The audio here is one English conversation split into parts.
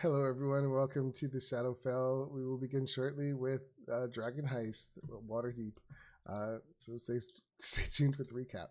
Hello, everyone, and welcome to the Shadowfell. We will begin shortly with Dragon Heist, Waterdeep. So stay tuned for the recap.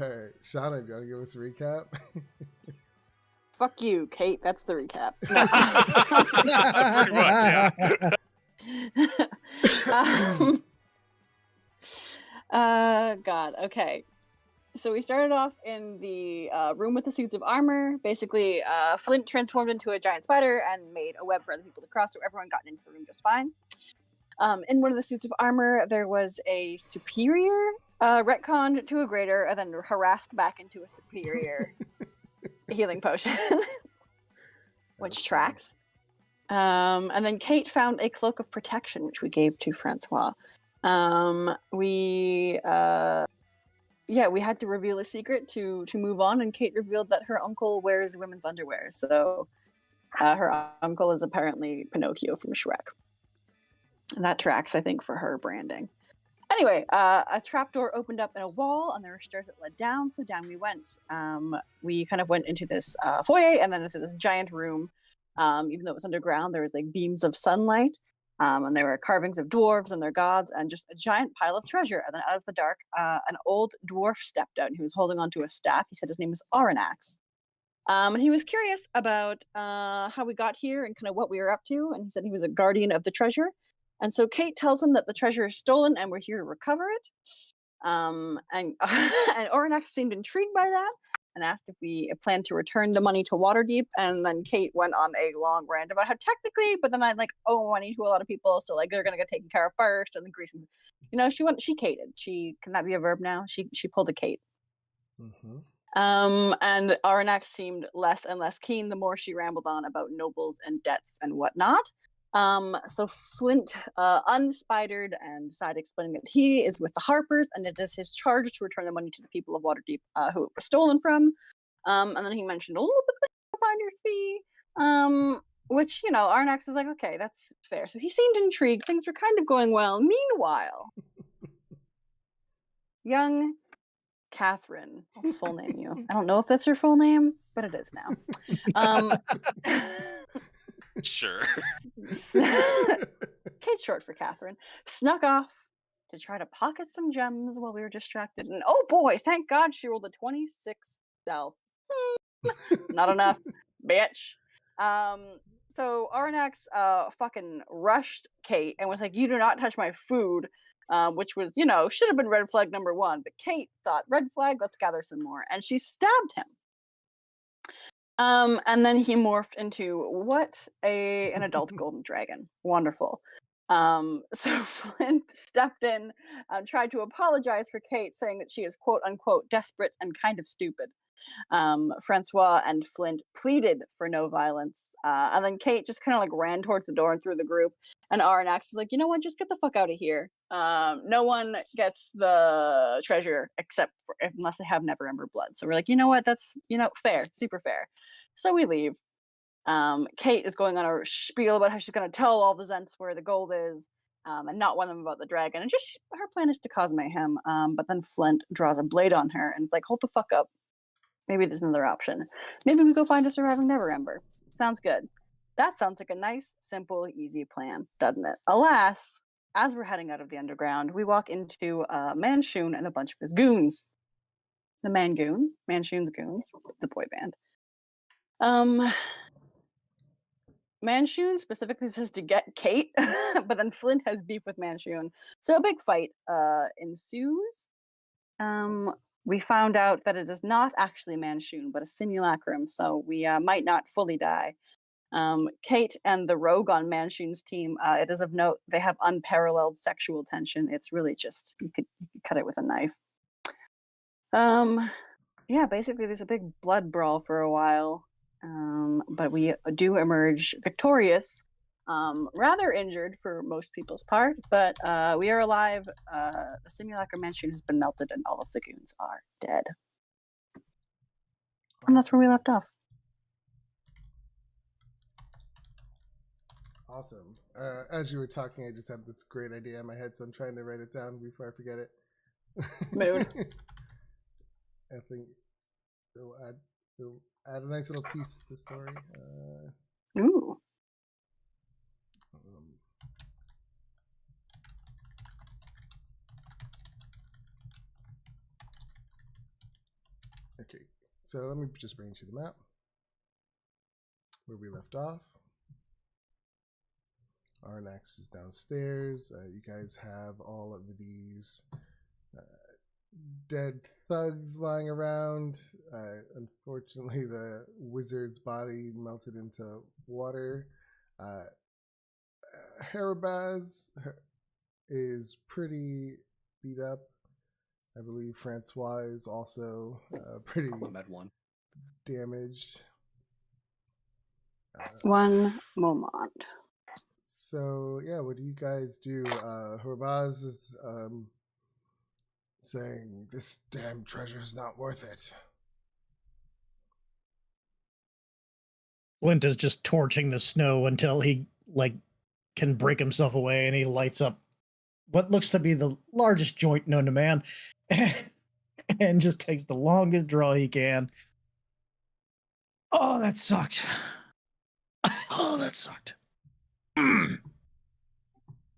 All right, Shauna, do you want to give us a recap? Fuck you, Kate. That's the recap. Pretty much, yeah. God. Okay. So we started off in the room with the suits of armor. Basically, Flint transformed into a giant spider and made a web for other people to cross, so everyone got into the room just fine. In one of the suits of armor, there was a superior retconned to a greater, and then harassed back into a superior healing potion, which tracks. And then Kate found a cloak of protection, which we gave to Francois. We had to reveal a secret to move on, and Kate revealed that her uncle wears women's underwear. So her uncle is apparently Pinocchio from Shrek. And that tracks, I think, for her branding. Anyway, a trapdoor opened up in a wall, and there were stairs that led down, so down we went. We kind of went into this foyer, and then into this giant room. Even though it was underground, there was like beams of sunlight, and there were carvings of dwarves and their gods, and just a giant pile of treasure. And then out of the dark, an old dwarf stepped out, and he was holding onto a staff. He said his name was Aranax. And he was curious about how we got here and kind of what we were up to, and he said he was a guardian of the treasure. And so Kate tells him that the treasure is stolen and we're here to recover it. And Oranax seemed intrigued by that and asked if we planned to return the money to Waterdeep. And then Kate went on a long rant about how technically, but then I owe money to a lot of people, so they're gonna get taken care of first. And then Greece, she cated. Can that be a verb now? She pulled a Kate. Mm-hmm. And Aranax seemed less and less keen the more she rambled on about nobles and debts and whatnot. So Flint unspidered and decided explaining that he is with the Harpers and it is his charge to return the money to the people of Waterdeep who it was stolen from. And then he mentioned a little bit of the finder's fee, which, Arnax was like, okay, that's fair. So he seemed intrigued. Things were kind of going well. Meanwhile, young Catherine, I'll full name you. I don't know if that's her full name, but it is now. Sure. Kate's short for Catherine. Snuck off to try to pocket some gems while we were distracted. And oh boy, thank God she rolled a 26 stealth. Not enough, bitch. So Aranax fucking rushed Kate and was like, "You do not touch my food," which was, should have been red flag number 1. But Kate thought, red flag, let's gather some more. And she stabbed him. And then he morphed into an adult golden dragon. Wonderful. So Flint stepped in, tried to apologize for Kate, saying that she is quote unquote desperate and kind of stupid. Francois and Flint pleaded for no violence. And then Kate just kind of ran towards the door and through the group. And Aranax is like, you know what? Just get the fuck out of here. No one gets the treasure unless they have Neverember blood. So we're like, you know what? That's, fair, super fair. So we leave. Kate is going on a spiel about how she's going to tell all the Zents where the gold is, and not warn them about the dragon. And just her plan is to cause mayhem. But then Flint draws a blade on her and hold the fuck up. Maybe there's another option. Maybe we go find a surviving Neverember. Sounds good. That sounds like a nice, simple, easy plan, doesn't it? Alas, as we're heading out of the underground, we walk into Manshoon and a bunch of his goons. The Mangoons, Manshoon's goons, the boy band. Manshoon specifically says to get Kate, but then Flint has beef with Manshoon. So a big fight ensues. We found out that it is not actually Manshoon, but a simulacrum, so we might not fully die. Kate and the rogue on Manshoon's team, it is of note, they have unparalleled sexual tension. It's really just, you could cut it with a knife. Basically there's a big blood brawl for a while, but we do emerge victorious rather injured for most people's part, but we are alive. The simulacra mansion has been melted, and all of the goons are dead. And that's where we left off. Awesome. As you were talking, I just had this great idea in my head, so I'm trying to write it down before I forget it. Mood. I think it'll add a nice little piece to the story. Ooh. Okay, so let me just bring you to the map where we left off. Arnax is downstairs. You guys have all of these dead thugs lying around. Unfortunately, the wizard's body melted into water. Harabaz is pretty beat up. I believe Francois is also pretty damaged. One moment. So yeah, what do you guys do? Harabaz is saying this damn treasure's not worth it. Flint is just torching the snow until he can break himself away, and he lights up what looks to be the largest joint known to man, and just takes the longest draw he can. Oh, that sucked. Oh, that sucked.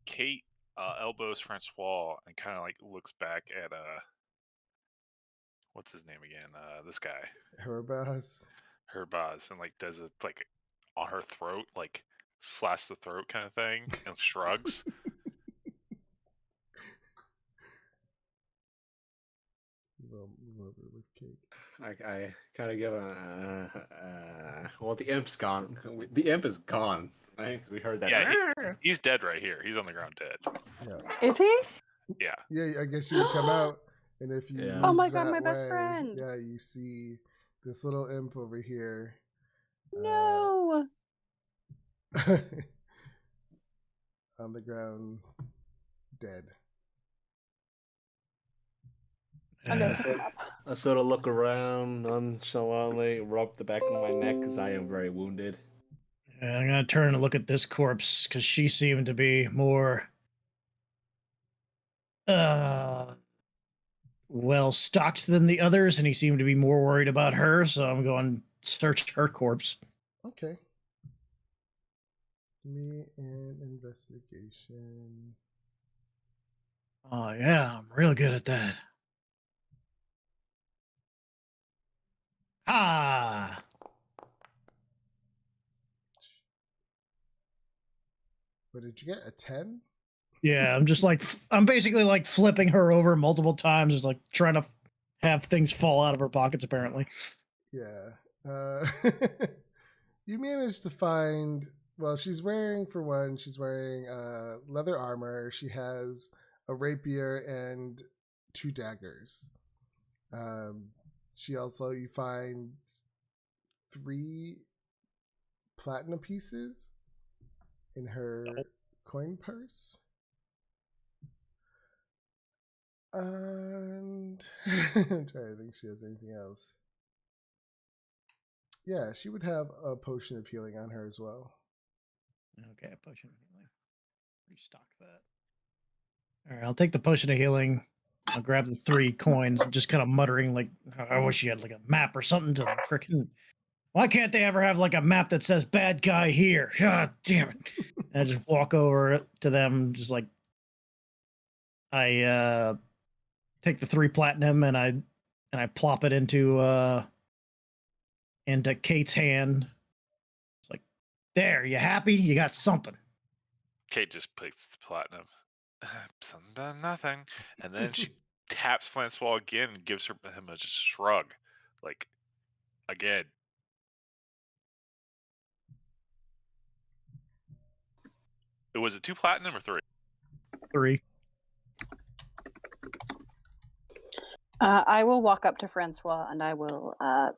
Kate elbows Francois and kind of looks back at what's his name again? This guy. Harabaz, and does it on her throat, slash the throat kind of thing, and shrugs. With cake. I kind of give well, the imp's gone. The imp is gone. Right? We heard that. Yeah, he's dead right here. He's on the ground dead. Yeah. Is he? Yeah. Yeah, I guess you would come out, and if you Yeah. Oh move my God, that my best way, friend. Yeah, you see this little imp over here. No. On the ground, dead. I'm gonna pick him up. I sort of look around nonchalantly, rub the back of my neck because I am very wounded. I'm gonna turn and look at this corpse because she seemed to be more well stocked than the others, and he seemed to be more worried about her. So I'm going to search her corpse. Okay. Give me an investigation. Oh yeah, I'm real good at that. Ah. What did you get? A 10? Yeah, I'm just I'm basically flipping her over multiple times, just trying to have things fall out of her pockets, apparently. Yeah. You managed to find, well, she's wearing leather armor. She has a rapier and 2 daggers. You find 3 platinum pieces in her coin purse. And I'm trying to think if she has anything else. Yeah, she would have a potion of healing on her as well. Okay, potion of healing. Restock that. All right, I'll take the potion of healing. I'll grab the 3 coins, just kind of muttering I wish she had a map or something to freaking. Why can't they ever have a map that says "bad guy here"? God damn it! And I just walk over to them, just I take the 3 platinum and I plop it into Kate's hand. It's there, you happy? You got something. Kate just picks the platinum. Something about nothing. And then she taps Francois again and gives him a just shrug. Again. Was it 2 platinum or 3? 3. I will walk up to Francois and I will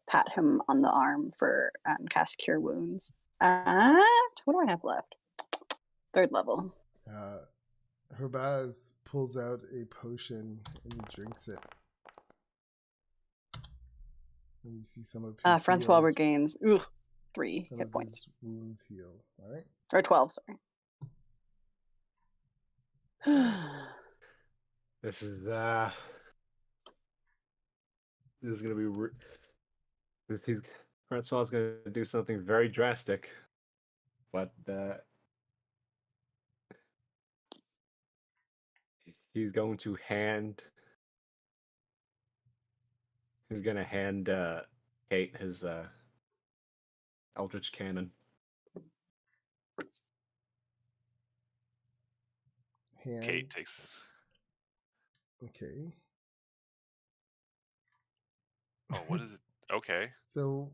pat him on the arm for cast Cure Wounds. What do I have left? 3rd level. Herbaz pulls out a potion and he drinks it. And you see some of his Francois heals, regains 3 some hit of points. his wounds heal. All right. Or 12, sorry. This is gonna be. Francois is gonna do something very drastic, but he's going to hand. He's gonna hand Kate his Eldritch Cannon. Hand. Kate takes. Okay. Oh, what is it? Okay. So,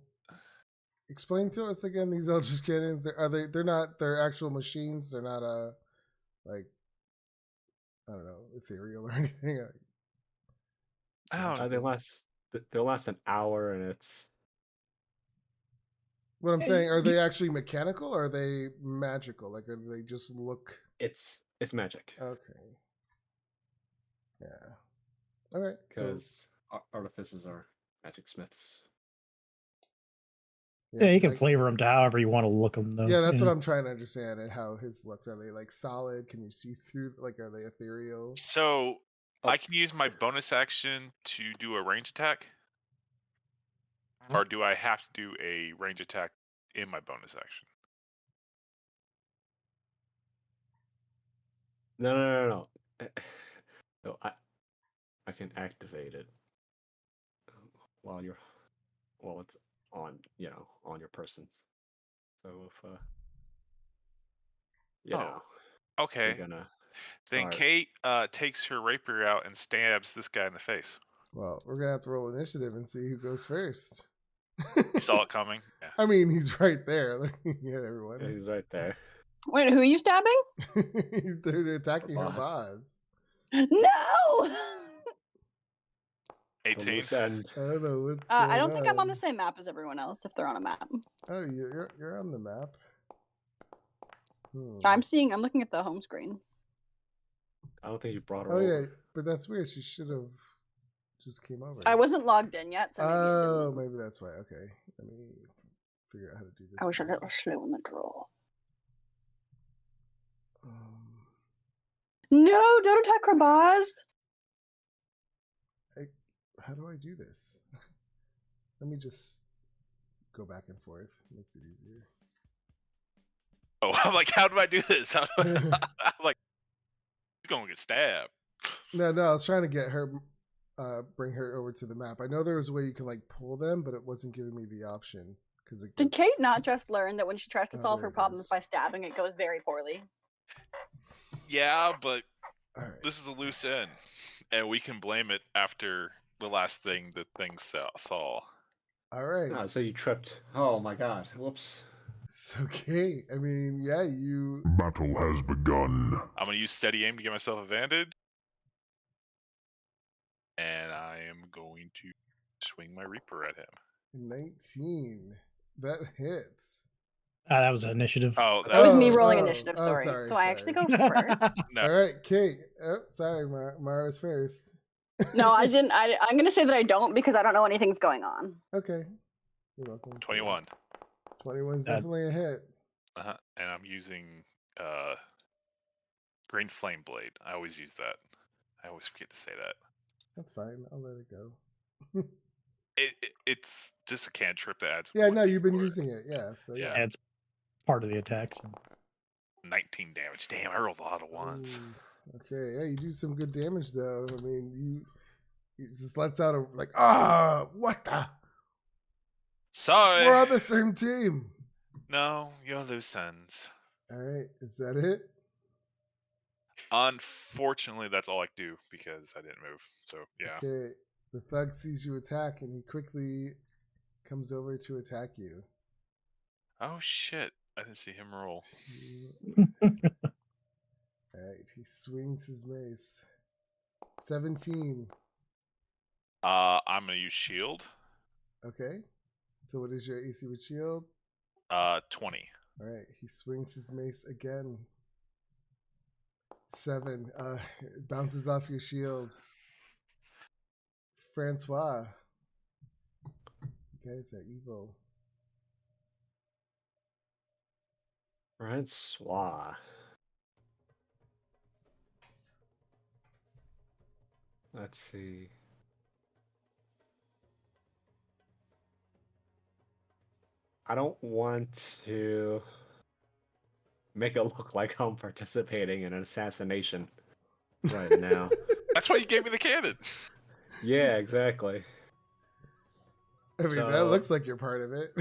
explain to us again these Eldritch Cannons. Are they? They're not. They're actual machines. They're not like, I don't know, ethereal or anything. Oh, They'll last an hour, and it's. What I'm Hey, saying, are they actually mechanical or are they magical? Like, are they just look? It's magic Okay. Yeah. All right. So because artificers are magic smiths. Yeah, you can like- flavor them to however you want to look them, though. Yeah, that's you what know. I'm trying to understand. And how his looks, are they like solid? Can you see through? Like, are they ethereal? so Oh. I can use my bonus action to do a range attack, or do I have to do a range attack in my bonus action? No. No, I can activate it while it's on on your person. So if Oh, you're okay. gonna Then start. Kate takes her rapier out and stabs this guy in the face. Well, we're gonna have to roll initiative and see who goes first. You saw it coming. Yeah. I mean, he's right there. Looking at Yeah, everyone. he's right there. Wait, who are you stabbing? They're attacking her Herbaz. boss. No! 18. Loose end. I don't know what's I going don't think I'm on the same map as everyone else if they're on a map. Oh, you're on the map. Hmm. I'm looking at the home screen. I don't think you brought her Oh over. yeah, but that's weird. She should have just came over. I wasn't logged in yet, so maybe it Oh, didn't. maybe that's why. Okay, let me figure out how to do this. I wish I one. was slow in the draw. Um, No, don't attack Krabaz! how do I do this? Let me just go back and forth. Makes it easier. Oh, I'm like, how do I do this? How do I'm like, she's gonna get stabbed. No, I was trying to get her, bring her over to the map. I know there was a way you can like pull them, but it wasn't giving me the option because it. Did Kate not just learn that when she tries to Oh, solve there her it problems is. by stabbing, it goes very poorly? Yeah, but All right. this is a loose end, and we can blame it after the last thing that things saw. All right. Ah, so you tripped. Oh my god. Whoops. It's okay. I mean, yeah, you. Battle has begun. I'm gonna use steady aim to give myself advantage, and I am going to swing my Reaper at him. 19. That hits. That was initiative. Oh, That was me Oh, rolling oh, initiative, oh, sorry. sorry, So I actually go sorry. first. No. All right, Kate. Oh, sorry, Mara's first. No, I didn't. I'm going to say that I don't because I don't know anything's going on. Okay. You're welcome. 21. 21's That- definitely a hit. And I'm using Green Flame Blade. I always use that. I always forget to say that. That's fine. I'll let it go. It's just a cantrip that adds. Yeah, one no, you've been D4. using it. Yeah. So Yeah. yeah. It's part of the attack. So. 19 damage. Damn, I rolled a lot of ones. Ooh, okay. Yeah, you do some good damage though. I mean, you just lets out a like, what the? Sorry. We're on the same team. No, you're loose ends. All right. Is that it? Unfortunately, that's all I can do because I didn't move. So yeah. Okay. The thug sees you attack and he quickly comes over to attack you. Oh shit! I didn't see him roll. Alright, he swings his mace. 17. I'm gonna use shield. Okay. So what is your AC with shield? 20. Alright, he swings his mace again. 7. It bounces off your shield. Francois. You guys are evil. Francois. Let's see. I don't want to make it look like I'm participating in an assassination right now. That's why you gave me the cannon. Yeah, exactly. I mean, that So- looks like you're part of it.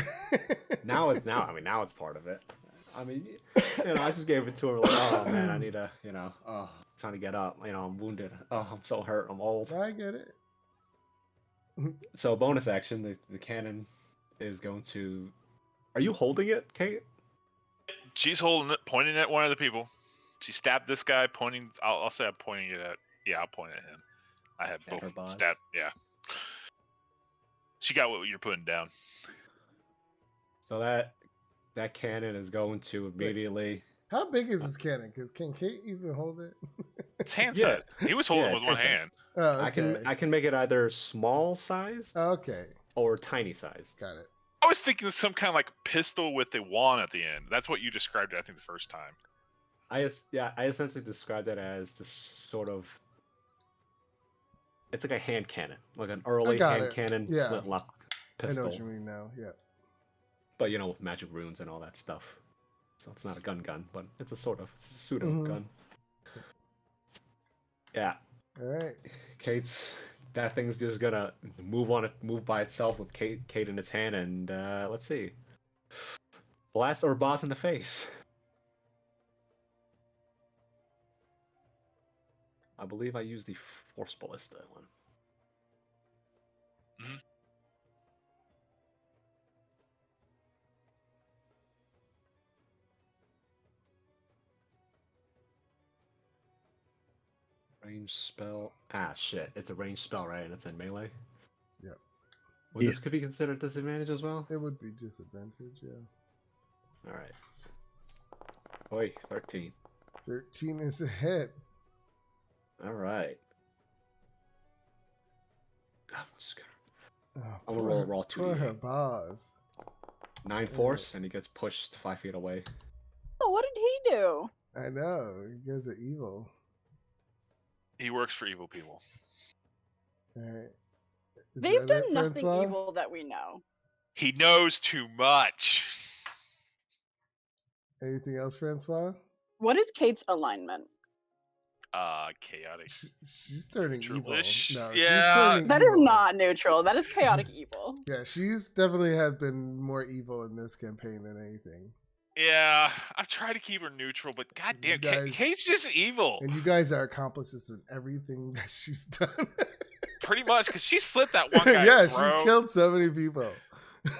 Now it's part of it. I mean, I just gave it to her like, oh man, I need to, trying to get up. I'm wounded. Oh, I'm so hurt. I'm old. I get it. So bonus action, the cannon is going to. Are you holding it, Kate? She's holding it, pointing at one of the people. She stabbed this guy, pointing. I'll say I'm pointing it at. Yeah, I'll point at him. I have At her both boss. stab. Yeah. She got what you're putting down. So that cannon is going to immediately. How big is this cannon? Because can Kate even hold it? It's hand Yeah. size. He was holding Yeah, it with it's one hand hand. Oh, I okay. can make it either small sized Okay, or tiny sized. got it. I was thinking some kind of like pistol with a wand at the end. That's what you described it, I think, the first time. I essentially described it as this sort of. It's like a hand cannon, like an early got hand it. cannon Yeah. flintlock I know pistol, what you mean now. Yeah. but with magic runes and all that stuff. So it's not a gun, but it's a pseudo Mhm. gun. Yeah, All right. that thing's just gonna move by itself with Kate in its hand, and let's see, blast our boss in the face. I believe I used the force ballista one. Mhm. Range spell. Ah, shit! It's a range spell, right? And it's in melee. Yep. Well, Yeah. this could be considered disadvantage as well. It would be disadvantage. Yeah. All right. Oi, 13. 13 is a hit. All right. I'm just gonna Oh, I'm gonna roll 2d8. Poor her boss. 9 force, and he gets pushed 5 feet away. Oh, what did he do? I know. You guys are evil. He works for evil people. All right. Is They've that done it, nothing Francois? evil that we know. He knows too much. Anything else, Francois? What is Kate's alignment? Chaotic. She's turning evil. No, Neutral-ish? she's Yeah. turning That is evil. not neutral. That is chaotic evil. Yeah, she's definitely has been more evil in this campaign than anything. Yeah, I've tried to keep her neutral, but goddamn, You guys- Kate's just evil. And you guys are accomplices in everything that she's done. Pretty much, because she slit that one guy's yeah, throat. she's killed so many people.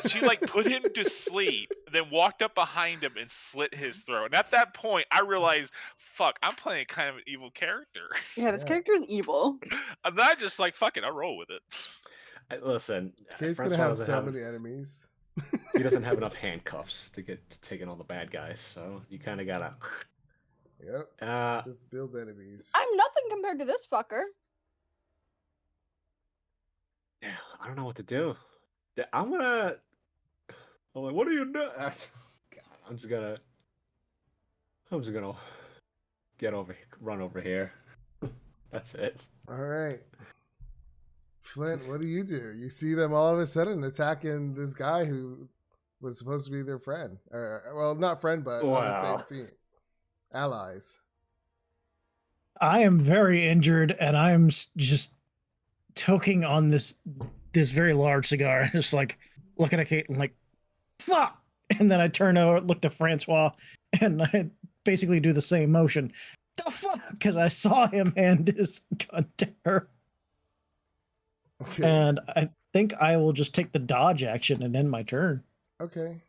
She like put him to sleep, then walked up behind him and slit his throat. And at that point, I realized, fuck, I'm playing kind of an evil character. Yeah, this Yeah. character is evil. And then I just like, fuck it, I'll roll with it. Listen, Kate's Francois gonna have doesn't so many enemies. he doesn't have enough handcuffs to get to taking all the bad guys, so you kind of gotta. Yep, this builds enemies. I'm nothing compared to this fucker. Yeah, I don't know what to do. I'm like, what are you doing? God, I'm just gonna run over here. That's it. All right. Flint, what do? You see them all of a sudden attacking this guy who was supposed to be their friend. Well, not friend, but on the Wow. same team. Allies. I am very injured, and I'm just toking on this very large cigar, just like looking at Kate and like, fuck. And then I turn over, look to Francois, and I basically do the same motion. The fuck, because I saw him hand his gun to her, Okay. and I think I will just take the dodge action and end my turn. Okay.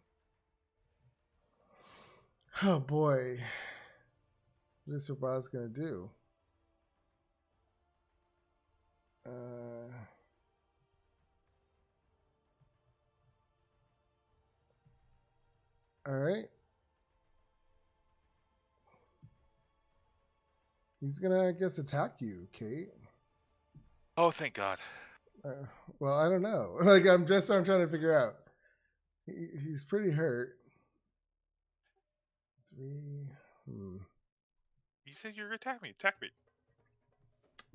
Oh boy. What is Rabaz gonna do? All right. He's gonna, I guess, attack you, Kate. Oh, thank God. Well, I don't know. Like, I'm trying to figure out. He's pretty hurt. 3. You said you were gonna attack me. Attack me.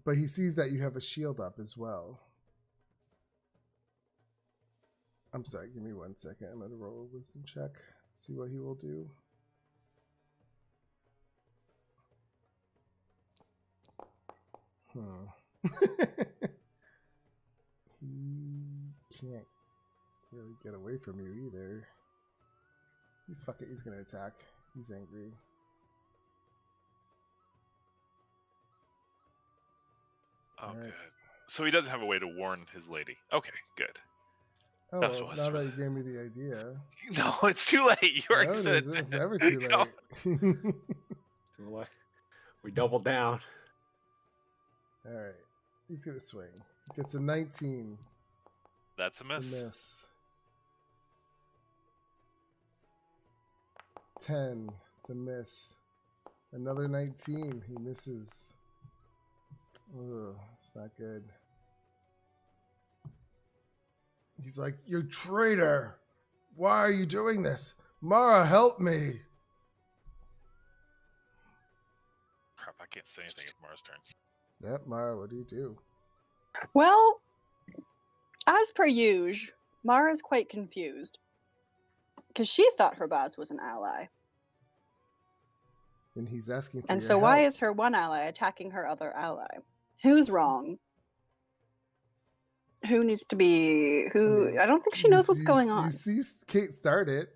But he sees that you have a shield up as well. I'm sorry, give me 1 second. I'm gonna roll a wisdom check. See what he will do. He can't really get away from you either. He's gonna attack. He's angry. Oh, Alright. good. So he doesn't have a way to warn his lady. Okay, good. Oh, That's well, what now I was- that you gave me the idea. No, it's too late. You already No, said it's it. never too Go. late. Too late. We doubled down. Alright. He's gonna swing. He gets a 19. That's a It's miss. a miss. 10. It's a miss. Another 19. He misses. Ugh, it's not good. He's like, "You traitor! Why are you doing this? Mara, help me!" Crap, I can't say anything. It's Mara's turn. Yep, Mara, what do you do? Well, as per usual, Mara's quite confused. Because she thought Herbaz was an ally. And he's asking for And your so why help. is her one ally attacking her other ally? Who's wrong? Who needs to be who? mean, I don't think she knows what's going on. You see Kate start it.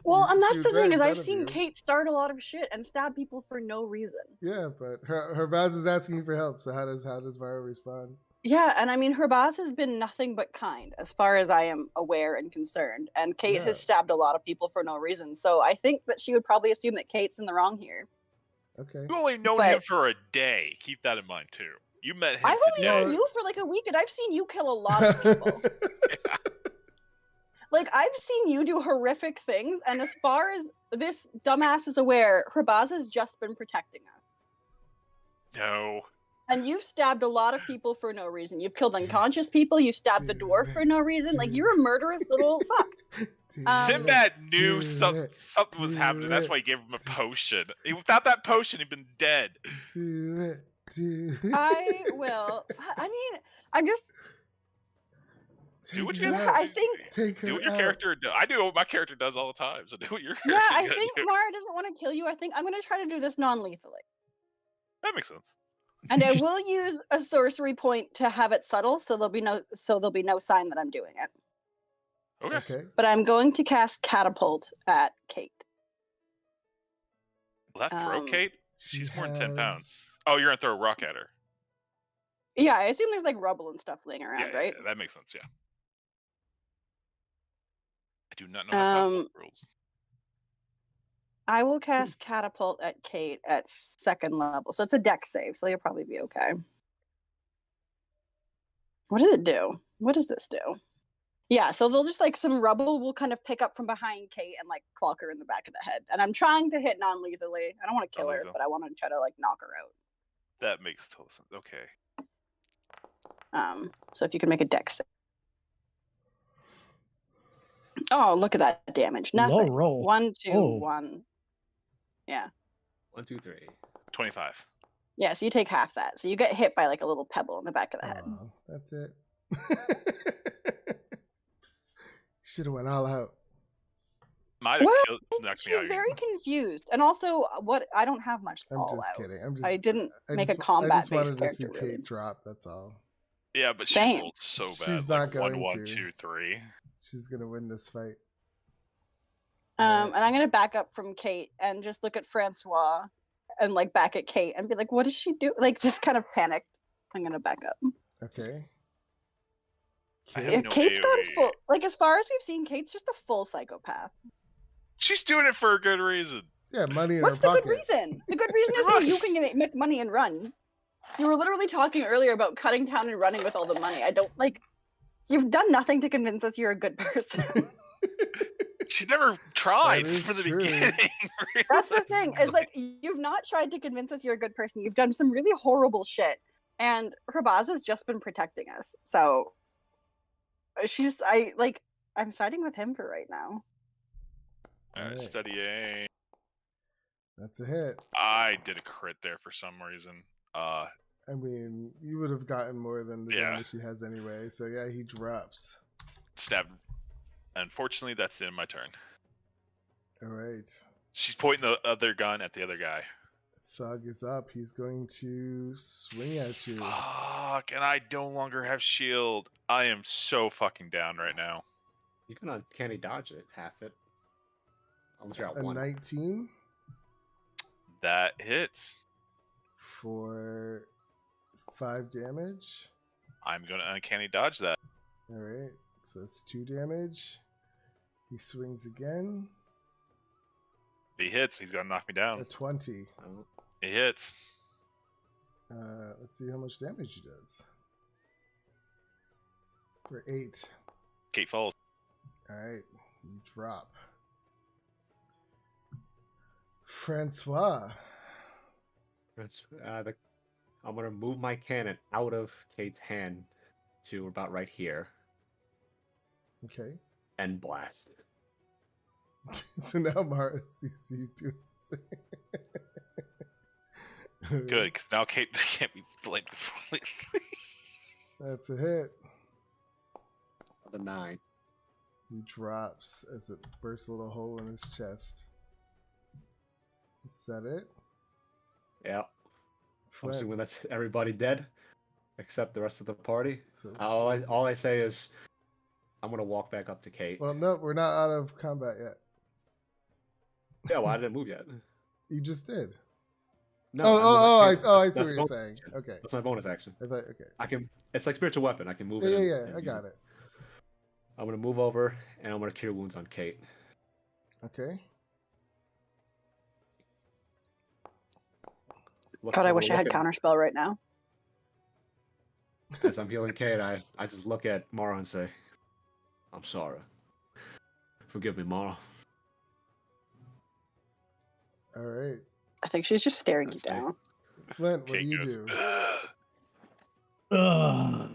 Well, and that's She the was right thing in is I've front of seen you. Kate start a lot of shit and stab people for no reason. Yeah, but her Baz is asking for help. So how does Mara respond? Yeah, and I mean Herbaz has been nothing but kind, as far as I am aware and concerned. And Kate Yeah. has stabbed a lot of people for no reason. So I think that she would probably assume that Kate's in the wrong here. Okay. You only known him But- for a day. Keep that in mind too. You met him I've only today. known you for like a week, and I've seen you kill a lot of people. Like, I've seen you do horrific things, and as far as this dumbass is aware, Herbaz has just been protecting us. No. And you've stabbed a lot of people for no reason. You've killed unconscious people, you stabbed the dwarf for no reason. Like, you're a murderous little fuck. Sinbad knew do something was do happening. That's it, why he gave him a potion. Without that potion, he'd been dead. Do it. Do it. I will. I mean, I'm just. Do what Take you her have Yeah, to I think. Take her Do what your out. character does. I do what my character does all the time. So do what your character Yeah, I does. think Mara doesn't want to kill you. I think I'm going to try to do this non lethally. That makes sense. And I will use a sorcery point to have it subtle, so there'll be no sign that I'm doing it. Okay. Okay. But I'm going to cast catapult at Kate. Will that throw Um, Kate? She She's more than 10 has- pounds. Oh, you're gonna throw a rock at her. Yeah, I assume there's like rubble and stuff laying around, Yeah, right? yeah, that makes sense. Yeah. I do not know how to rules. I will cast catapult at Kate at 2nd level, so it's a deck save, so you'll probably be okay. What does it do? What does this do? Yeah, so they'll just like some rubble will kind of pick up from behind Kate and like clock her in the back of the head. And I'm trying to hit non-lethally. I don't want to kill her, Non-lethal. but I want to try to like knock her out. That makes total sense. Okay. So if you can make a deck save. Oh, look at that damage. Low Nothing. roll. 1, 2, Oh. 1. Yeah. 1, 2, 3. 25. Yeah, so you take half that. So you get hit by like a little pebble in the back of the head. Aw, that's it. Should have went all out. Might have Well, killed, knocked me She's out. very confused. And also, what I don't have much I'm all just out. kidding. I'm just. I didn't I make a just- I just combat-based wanted to see character, really. Kate drop. That's all. Yeah, but she Same. rolled so bad. She's like not 1, going 1, to. 2, 3. She's gonna win this fight. And I'm gonna back up from Kate and just look at Francois and like back at Kate and be like, what does she do? Like just kind of panicked. I'm gonna back up. Okay. I Kate? have Yeah, no Kate's gone AoE. full like as far as we've seen, Kate's just a full psychopath. She's doing it for a good reason. Yeah, money in What's her the pocket. good reason? The good reason is so you can make money and run. You were literally talking earlier about cutting down and running with all the money. I don't like you've done nothing to convince us you're a good person. She never tried is from the true. beginning. That's the thing. Is like you've not tried to convince us you're a good person. You've done some really horrible shit, and Rabaz has just been protecting us. So I'm siding with him for right now. Alright. Study A. That's a hit. I did a crit there for some reason. I mean, you would have gotten more than the Yeah. damage he has anyway. So yeah, he drops. Stabbed. Unfortunately, that's the end of my turn. All right. She's pointing the other gun at the other guy. Thug is up. He's going to swing at you. Fuck, and I no longer have shield. I am so fucking down right now. You can uncanny dodge it, half it. Unless you're at A one. 19 That hits. for 5 damage. I'm gonna uncanny dodge that. All right. So that's 2 damage. He swings again. If he hits, he's gonna knock me down. A 20. Oh, He hits. Let's see how much damage he does. For 8. Kate falls. All right. You drop. Francois. I'm gonna move my cannon out of Kate's hand to about right here Okay. and blast. So now Mara sees you do the same. Good, because now Kate can't be blamed completely. That's a hit. The 9. He drops as it bursts a little hole in his chest. Is that it? Yeah. I'm Flint. assuming that's everybody dead, except the rest of the party. So, All I say is, I'm gonna walk back up to Kate. well, no, we're not out of combat yet. Yeah, well, I didn't move yet. You just did. No. I I see what that's you're bonus saying. action. Okay. That's my bonus action. I thought, okay. I can. It's like spiritual weapon. I can move it. Yeah, and I use got it. I'm gonna move over and I'm gonna cure wounds on Kate. Okay. God, I wish I had counterspell right now. As I'm healing Kate, I just look at Mara and say, "I'm sorry. Forgive me, Mara." All right. I think she's just staring you Okay. down. Flint, what do Kate you goes, do? Ugh.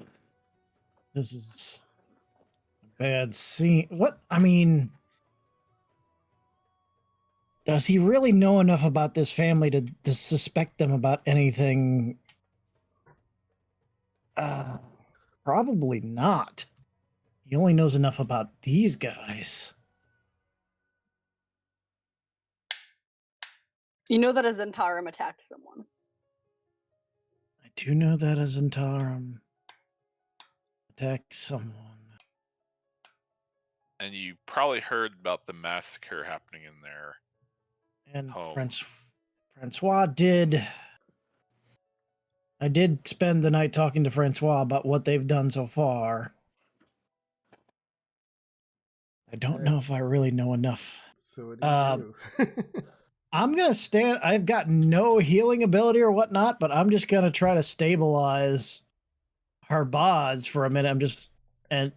This is a bad scene. What? I mean, does he really know enough about this family to suspect them about anything? Probably not. He only knows enough about these guys. You know that a Zentarum attacked someone. I do know that a Zentarum attacks someone. And you probably heard about the massacre happening in there. And Oh. Francois did. I did spend the night talking to Francois about what they've done so far. I don't know if I really know enough. So what do you do? I'm gonna stand. I've got no healing ability or whatnot, but I'm just gonna try to stabilize Harbaz for a minute. And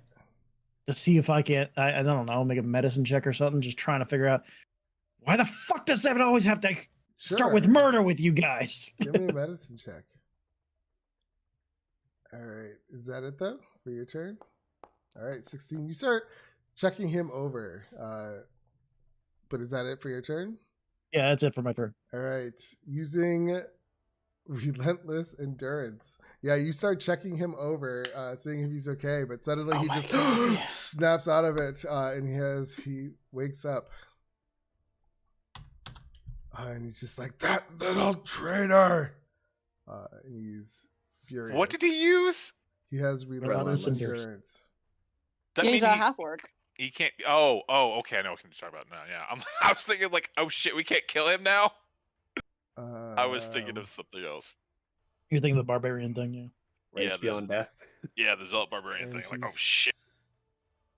to see if I can. I don't know. Make a medicine check or something. Just trying to figure out why the fuck does Evan always have to start with Sure. murder with you guys? Give me a medicine check. All right. Is that it though for your turn? All right, 16. You start checking him over. But is that it for your turn? Yeah, that's it for my turn. All right. Using relentless endurance. Yeah, you start checking him over, seeing if he's okay, but suddenly he just snaps out of it, and he wakes up. And he's just like, that little traitor. And he's furious. What did he use? He has relentless Relentless endurance. That Yeah, he's mean a he- half orc. He can't. Oh, okay. I know what you're talking about now. Yeah, I was thinking like, oh shit, we can't kill him now. I was thinking of something else. You're thinking of the barbarian thing, yeah. Rage Yeah, beyond death. Yeah, the Zealot Barbarian and thing. Like, oh he's- shit.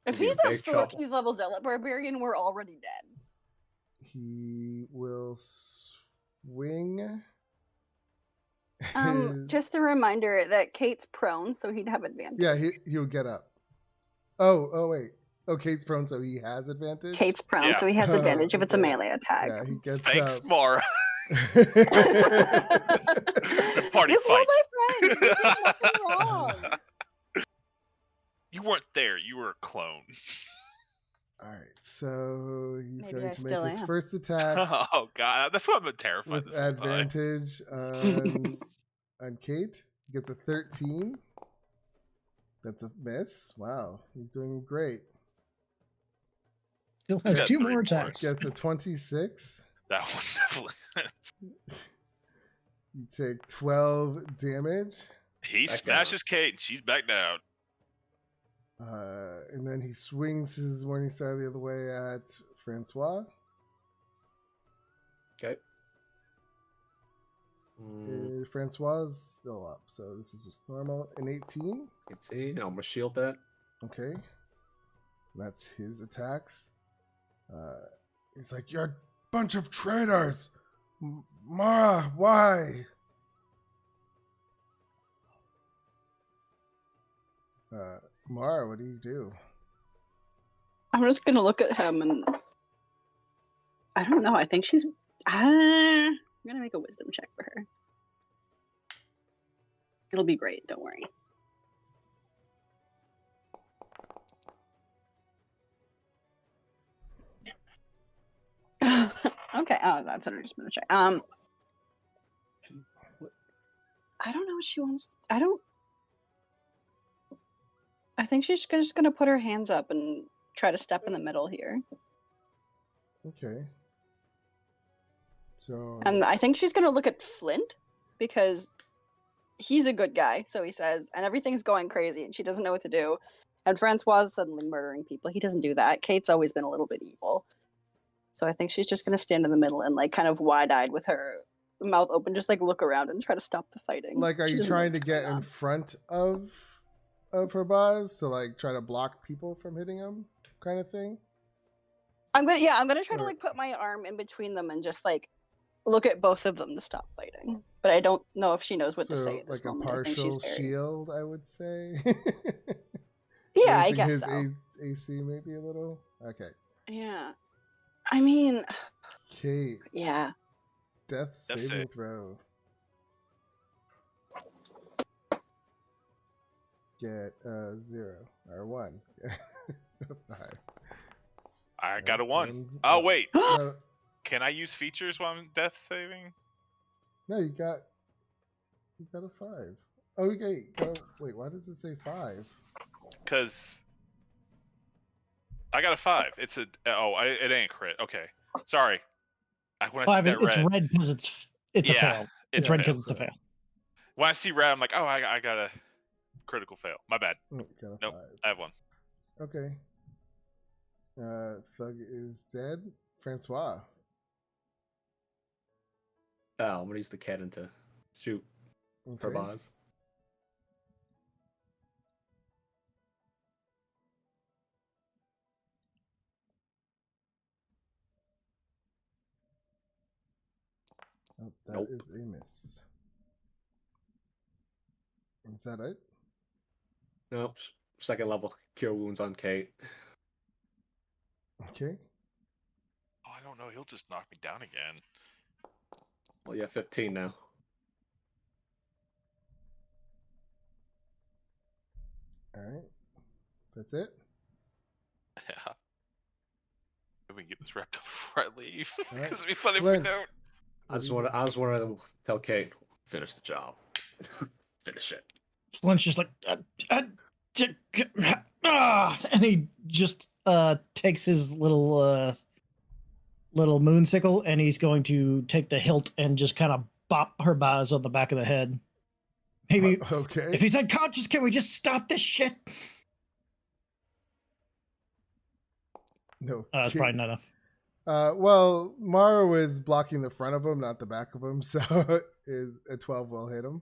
If He'd be he's in a big trouble. 14th level zealot barbarian, we're already dead. He will swing. his- Just a reminder that Kate's prone, so he'd have advantage. Yeah, he'll get up. Oh, wait. Oh, Kate's prone, so he has advantage. Kate's prone, Yeah. so he has advantage if it's a Okay. melee attack. Yeah, he gets. Thanks, Mara. The Party You killed fight. my friend. You did nothing wrong. You weren't there. You were a clone. All right, so he's Maybe going I to make still his am. first attack Oh god, that's why I'm terrified. with This whole time. advantage on Kate. He gets a 13. That's a miss. Wow, he's doing great. Still has got 2 3 more more. attacks. Gets a 26. That one definitely. You take 12 damage. He Back smashes Kate, and she's back down. And then he swings his Morning Star the other way at Francois. Okay. Francois is still up, so this is just normal. An 18. 18. I'm gonna shield that. Okay. That's his attacks. He's like, "You're a bunch of traitors! Mara, why?" Mara, what do you do? I'm just gonna look at him and I don't know. I think she's. I'm gonna make a wisdom check for her. It'll be great. Don't worry. Okay. Oh, that's what I just gonna check. I don't know what she wants. I don't. I think she's just gonna put her hands up and try to step in the middle here. Okay. So And I think she's gonna look at Flint because he's a good guy, so he says, and everything's going crazy and she doesn't know what to do. And Francois is suddenly murdering people. He doesn't do that. Kate's always been a little bit evil. So I think she's just gonna stand in the middle and like kind of wide-eyed with her mouth open, just like look around and try to stop the fighting. like, are She you doesn't know trying to what's get going in on. front of her boss to like try to block people from hitting him, kind of thing? I'm gonna try to Or- like put my arm in between them and just like look at both of them to stop fighting. But I don't know if she knows what to say at this like a moment. I think partial she's very... shield, I would say. Yeah, I Raising guess his so. AC maybe a little. Okay, Yeah. I mean, Kate, yeah. death Death saving save. throw. Get 0 or 1. 5. I got a That's 1. Oh wait, No, can I use features while I'm death saving? no, you got a 5. Oh, you got wait. Why does it say 5? Because I got a 5. It's a it ain't crit. Okay, sorry. When I see 5, that it's red, red because it's a Yeah, fail. It's yeah, red fail. because it's a fail. When I see red, I'm like, oh, I got a critical fail. My bad. Oh, got a Nope. 5. I have 1. Okay. Thug is dead. Francois. Oh, I'm gonna use the cannon to shoot her Okay. boss. Oh, that Nope. is a miss. Is that it? Nope. Second level cure wounds on Kate. Okay. Oh, I don't know. He'll just knock me down again. Well, yeah, 15 now. All right. That's it. Yeah. We can get this wrapped up before I leave. All right, Because it'd be funny Flint. if we don't. I just want to tell Kate, finish the job. Finish it. Flint's just like, and he just takes his little moon sickle and he's going to take the hilt and just kind of bop her bows on the back of the head. Maybe Okay. if he's unconscious, can we just stop this shit? No. That's Kate- probably not enough. well, Mara was blocking the front of him, not the back of him, so a 12 will hit him.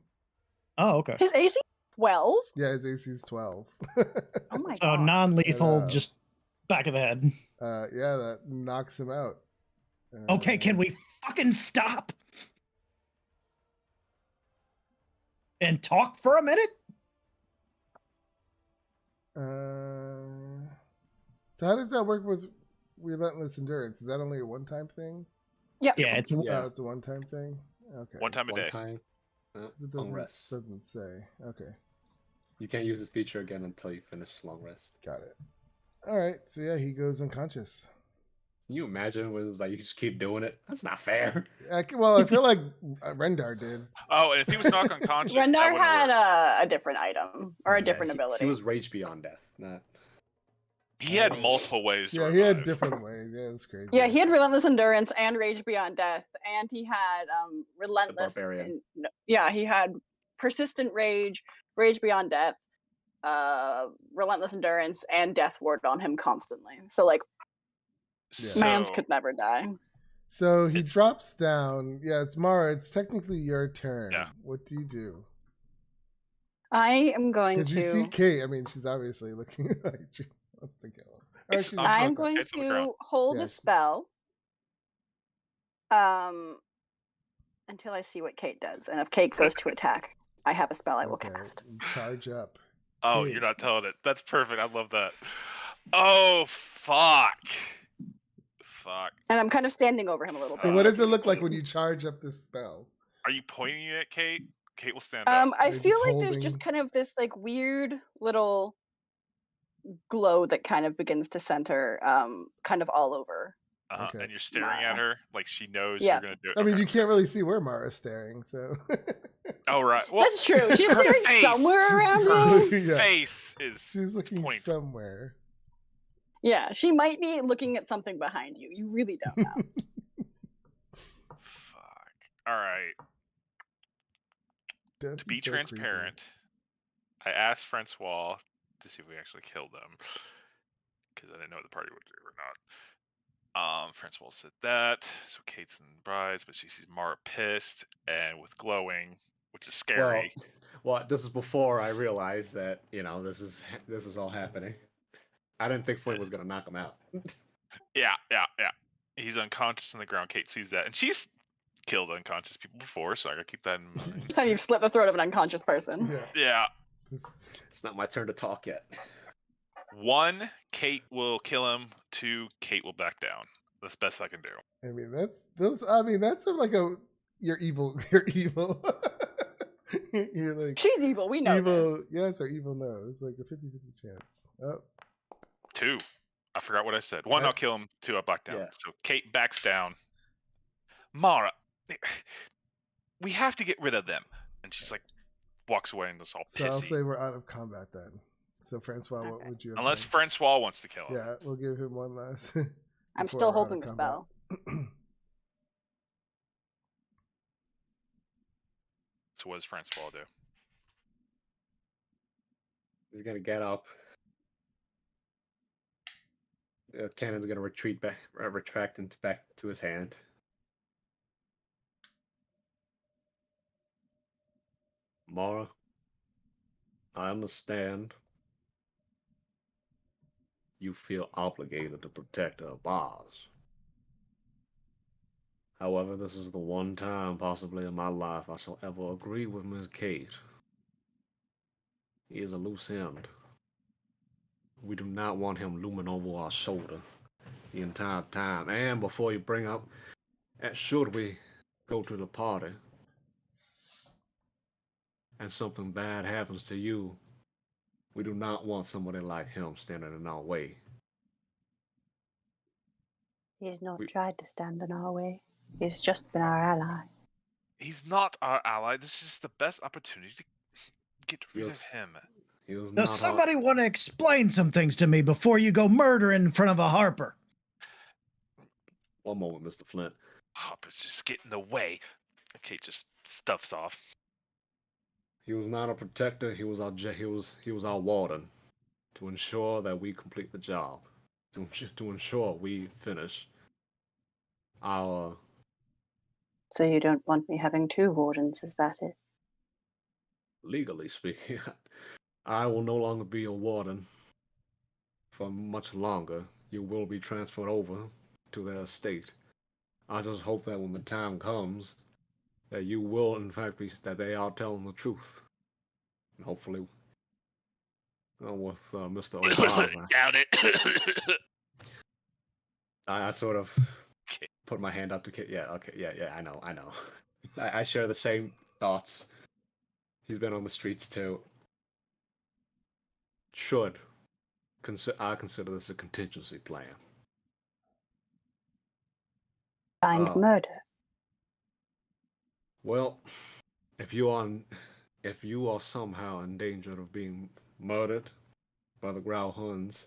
Oh, okay. His AC 12? Yeah, his AC's 12. Oh my So god. non-lethal, Yeah. just back of the head. Yeah, that knocks him out. Okay, can we fucking stop and talk for a minute? So how does that work with relentless endurance? Is that only a one-time thing? Yeah, it's Yeah. Oh, it's a one-time thing. Okay. One time a One day. time. It Long rest. doesn't say. Okay, You can't use this feature again until you finish long rest. got it. All right. So yeah, he goes unconscious. Can you imagine when it's like you just keep doing it? That's not fair. Well, I feel like Rendar did. Oh, and if he was knocked unconscious, that Rendar wouldn't had work. a different item or a different ability. He was rage beyond death. Not. He had multiple ways. To Yeah, he had revive. different ways. Yeah, it's crazy. Yeah, he had relentless endurance and rage beyond death, and he had relentless. barbarian. Yeah, he had persistent rage, rage beyond death, relentless endurance, and death ward on him constantly. So like, Yeah. mans So- could never die. So he It's- drops down. Yeah, it's Mara. It's technically your turn. Yeah. What do you do? I am going Because to. you see Kate. I mean, she's obviously looking like she wants to kill him. Or It's- she I'm was I'm smoking. going It's on the ground. to hold Yeah, a she's- spell until I see what Kate does. And if Kate goes to attack, I have a spell I will Okay, cast. you charge up. Oh, Kate. you're not telling it. That's perfect. I love that. Oh, fuck. Fuck. And I'm kind of standing over him a little So bit. what does it look like when you charge up this spell? Are you pointing it at Kate? Kate will stand up. I Are you feel just like there's just holding- kind of this like weird little glow that kind of begins to center kind of all over. Okay. And you're staring at her like she knows Yeah. you're gonna do it. I mean, Okay. you can't really see where Mara's staring, so. Oh right. Well, That's true. She's her staring face- somewhere around She's- me. yeah, face is. she's looking point. somewhere. Yeah, she might be looking at something behind you. You really don't know. Fuck. All right. Don't To be so creepy. transparent, I asked Francois to see if we actually killed them because I didn't know what the party would do or not. Francois said that, so Kate's in the brides, but she sees Mara pissed and with glowing, which is scary. Well, this is before I realized that this is all happening. I didn't think Flint was gonna knock him out. Yeah. He's unconscious on the ground. Kate sees that, and she's killed unconscious people before, so I gotta keep that in mind. It's how you've slit the throat of an unconscious person. Yeah. Yeah. It's not my turn to talk yet. 1, Kate will kill him. 2, Kate will back down. That's the best I can do. I mean, that's like you're evil. You're evil. You're like She's evil. We know evil. this. Yes, or evil no. It's like a 50-50 chance. Oh, 2. I forgot what I said. 1, I- I'll kill him. 2, I'll back down. Yeah. So Kate backs down. Mara, we have to get rid of them. And she's like, walks away and is all so I'll pissy. say we're out of combat then. So Francois, what Okay. would you? Have Unless done? Francois wants to kill him. Yeah, we'll give him one last. I'm before still we're out holding of the combat. spell. So what does Francois do? He's gonna get up. Cannon's gonna retract into back to his hand. Mara, I understand you feel obligated to protect our bars. However, this is the one time possibly in my life I shall ever agree with Miss Kate. He is a loose end. We do not want him looming over our shoulder the entire time. And before you bring up, should we go to the party and something bad happens to you, we do not want somebody like him standing in our way. He has not We- tried to stand in our way. He's just been our ally. He's not our ally. This is the best opportunity to get rid Yes. of him. He was Now, not somebody want to explain some things to me before you go murdering in front of a Harper. One moment, Mr. Flint. Hopper's just get in the way. Kate just stuffs off. He was not a protector. He was our warden, to ensure that we complete the job, to ensure we finish our. So you don't want me having 2 wardens, is that it? Legally speaking, I will no longer be a warden for much longer. You will be transferred over to their estate. I just hope that when the time comes, that you will, in fact, that they are telling the truth. And hopefully, with Mr. O'Barza. Doubt it. I sort of Okay. put my hand up to Kate. Yeah, okay, yeah, I know. I share the same thoughts. He's been on the streets too. I consider this a contingency plan. Find Uh, murder. Well, if you are somehow in danger of being murdered by the Grau Huns,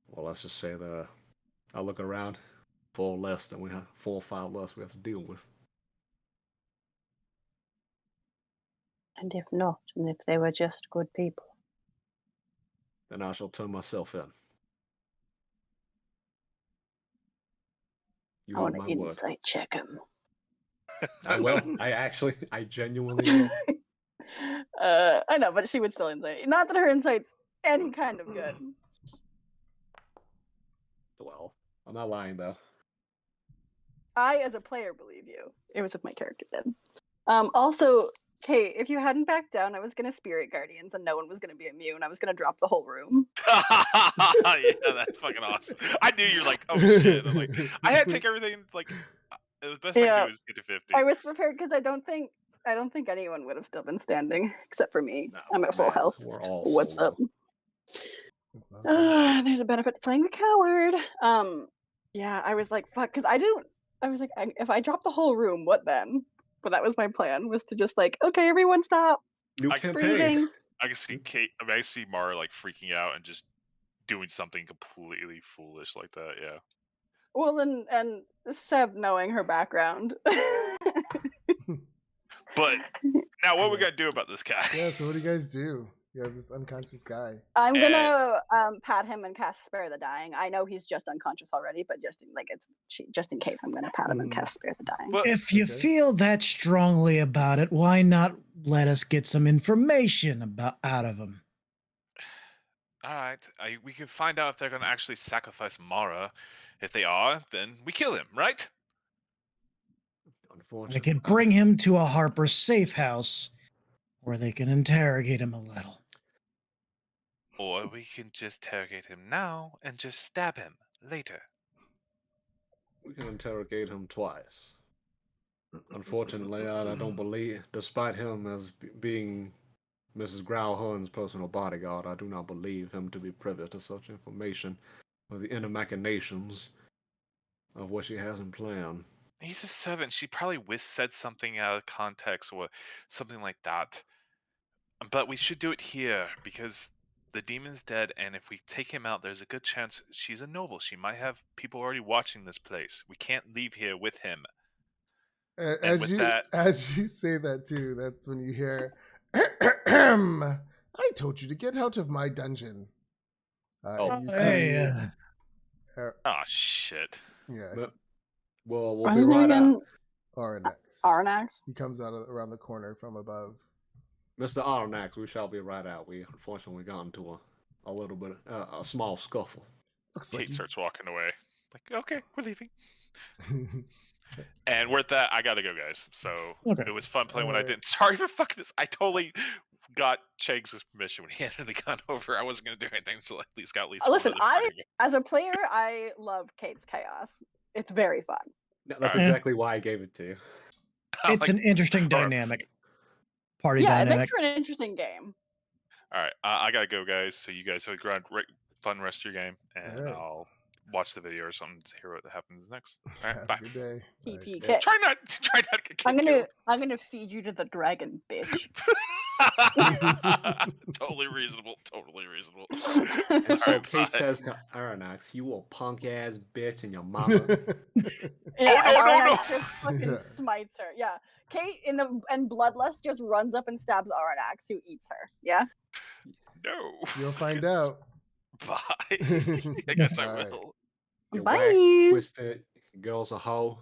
well, let's just say that I look around, 4 or 5 less we have to deal with. And if not, and if they were just good people. Then I shall turn myself in. You I have want my to word. insight check him. I will. I genuinely will. I know, but she would still insight. Not that her insight's any kind of good. Well, I'm not lying though. I, as a player, believe you. It was if my character did. Also, Kate, if you hadn't backed down, I was gonna Spirit Guardians and no one was gonna be immune. I was gonna drop the whole room. Yeah, that's fucking awesome. I knew you're like, oh shit. I'm like, I had to take everything like it was best I Yeah. could do was 50-50. I was prepared because I don't think anyone would have still been standing except for me. No, I'm at full man, health. We're all What's solo. up? There's a benefit to playing the coward. Yeah, I was like, fuck, because I was like, if I drop the whole room, what then? But that was my plan, was to just like, okay, everyone stop New I can campaign. breathing. I can see Kate. I mean, I see Mara like freaking out and just doing something completely foolish like that. Yeah. Well, and Seb knowing her background. But now, what are we Yeah. gonna do about this guy? Yeah, so what do you guys do? Yeah, this unconscious guy. I'm gonna pat him and cast Spare the Dying. I know he's just unconscious already, but just in case, I'm gonna pat him and cast Spare the Dying. But If you Okay. feel that strongly about it, why not let us get some information out of him? all right, we can find out if they're gonna actually sacrifice Mara. If they are, then we kill him, right? I Unfortunately, could bring him to a Harper safe house where they can interrogate him a little. Or we can just interrogate him now and just stab him later. we can interrogate him twice. Unfortunately, I don't believe, despite him as being Mrs. Grauhorn's personal bodyguard, I do not believe him to be privy to such information or the inner machinations of what she has in plan. He's a servant. She probably said something out of context or something like that. But we should do it here because the demon's dead, and if we take him out, there's a good chance she's a noble. She might have people already watching this place. We can't leave here with him. As with you that- as you say that too, that's when you hear, "I told you to get out of my dungeon." And you see, Hey, Oh shit! yeah, But, well, we'll What's be his name right again? out. Arnax. Arnax. He comes out around the corner from above. Mr. Arnax, we shall be right out. We unfortunately got into a little bit, a small scuffle. Looks like Kate you. starts walking away. Like, okay, we're leaving. And with that, I gotta go, guys. So Okay. it was fun playing when I Alright. didn't. Sorry for fucking this. I totally got Cheg's permission when he handed the gun over. I wasn't gonna do anything, so at least got at least. Listen, one other party. as a player, I love Kate's chaos. It's very fun. That's Alright. exactly why I gave it to you. it's an interesting dynamic. Party Yeah, it dynamic. makes for an interesting game. All right, I gotta go, guys. So you guys have a fun rest of your game, and Alright. I'll watch the video or something to hear what happens next. All right, Have bye. a good day. Alright. TPK. Try not to get I'm gonna feed you to the dragon, bitch. Totally reasonable. Totally reasonable. And so Alright, Kate bye. says to Aranax, "You a punk ass bitch and your mama." Yeah, Oh, no, and no, Aranax just fucking Yeah. smites her. Yeah, Kate and Bloodlust just runs up and stabs Aranax, who eats her. Yeah. No. You'll find because- out. Bye. I guess I Alright. will. You Bye. whack, twisted, girl's a hoe.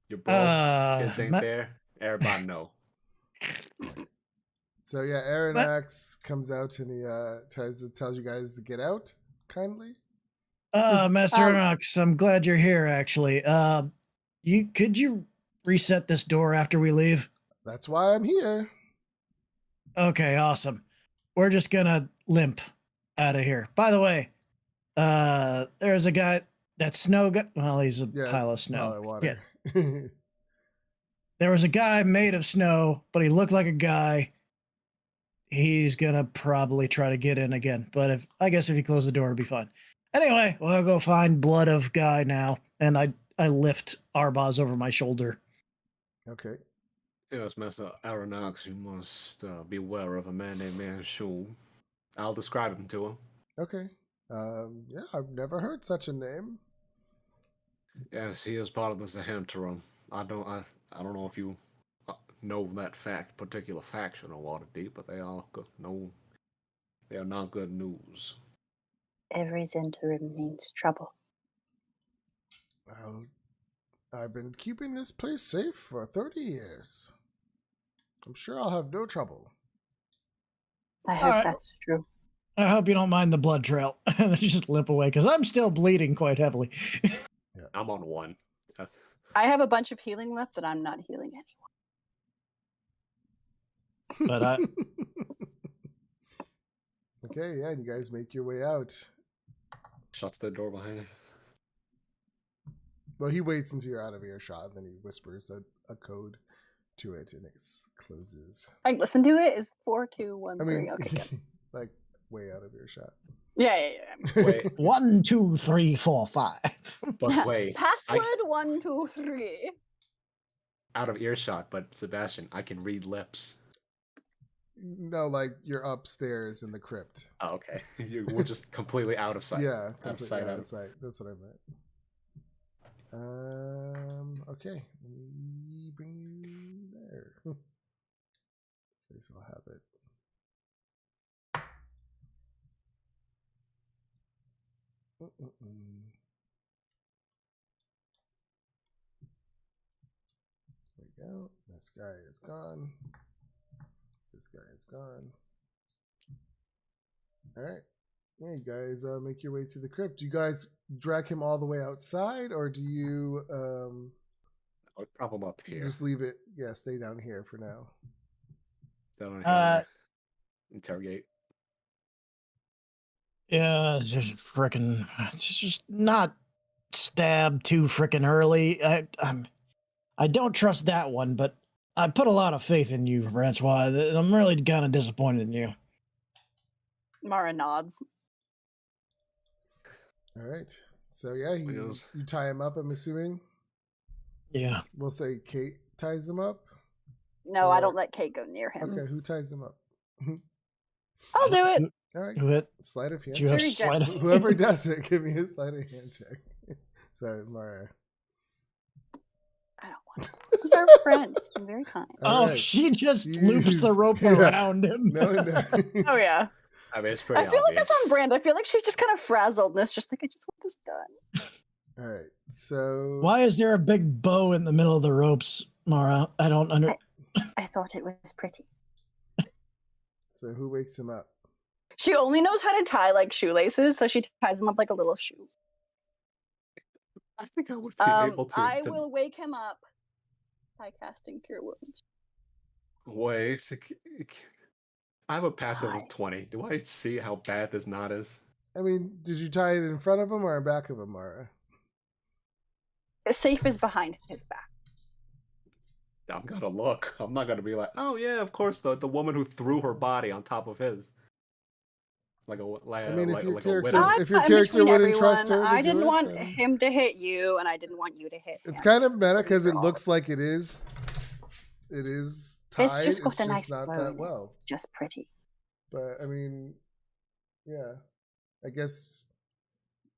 Your bro, kids ain't Ma- there. Everybody know. So yeah, Aranax comes out and he tells you guys to get out kindly. Master Arnax, I'm glad you're here. Actually, could you reset this door after we leave? That's why I'm here. Okay, awesome. We're just gonna limp out of here. By the way, there's a guy That snow guy. Well, he's a Yeah, pile of it's snow. pile of Yeah. water. There was a guy made of snow, but he looked like a guy. He's gonna probably try to get in again. But I guess if he closed the door, it'd be fine. Anyway, we'll go find blood of guy now, and I lift Arbaz over my shoulder. Okay. Yes, Master Aronnax, you must beware of a man named Manshul. I'll describe him to him. Okay. Yeah, I've never heard such a name. Yes, he is part of the Sahantarum. I don't know if you know that particular faction of Waterdeep, but they are good. No, they are not good news. Every Zhentarim means trouble. Well, I've been keeping this place safe for 30 years. I'm sure I'll have no trouble. I hope Alright. that's true. I hope you don't mind the blood trail. And I just limp away because I'm still bleeding quite heavily. I'm on 1. I have a bunch of healing left, and I'm not healing anyone. But I Okay, yeah, you guys make your way out. Shuts the door behind him. Well, he waits until you're out of earshot, and then he whispers a code to it, and it closes. I listen to it. Is 4, 2, 1, I 3. mean, Okay, good. like way out of earshot. Yeah. Wait, 1, 2, 3, 4, 5. but wait. Password 1, 2, 3. Out of earshot, but Sebastian, I can read lips. No, like you're upstairs in the crypt. Oh, okay. You were just completely out of sight. Yeah, out of completely sight. out of sight. That's what I meant. Okay. Let me bring you there. Okay, so I'll have it. There we go. This guy is gone. This guy is gone. All right. Yeah, you guys make your way to the crypt. Do you guys drag him all the way outside, or do you I'll prop him up here. just leave it? Yeah, stay down here for now. Down Uh, here. Interrogate. Yeah, just frickin' just not stab too frickin' early. I don't trust that one, but I put a lot of faith in you, Francois. I'm really kind of disappointed in you. Mara nods. All right. So yeah, you tie him up. I'm assuming. Yeah. We'll say Kate ties him up. No, I don't let Kate go near him. Okay, who ties him up? I'll do it. All right. Do it. Sleight of hand. Do you have Very sleight of Whoever does it, give me a sleight of hand check. So Mara. I don't want to. He's our friend. I'm very kind. All Oh, right. she just You- loops the rope yeah. around him. No. Oh yeah. I mean, it's pretty I feel like obvious. that's on brand. I feel like she's just kind of frazzled and it's just like, I just want this done. All right. So Why is there a big bow in the middle of the ropes, Mara? I don't under. I thought it was pretty. So who wakes him up? She only knows how to tie like shoelaces, so she ties him up like a little shoe. I think I would be able to. I will wake him up by casting Cure Wounds. Wait. I have a passive Hi. of 20. Do I see how bad this knot is? I mean, did you tie it in front of him or in back of him, Mara? Safe is behind his back. I'm gonna look. I'm not gonna be like, oh yeah, of course, the woman who threw her body on top of his. Like I mean, if your like a character, widow. if your I'm character between wouldn't trust her, everyone. to I do didn't it, want then- him to hit you, and I didn't want you to hit him. It's kind of It's meta because it all- looks like it is tied. It's just got a nice not bow that in it. well. It's just pretty. But I mean, yeah, I guess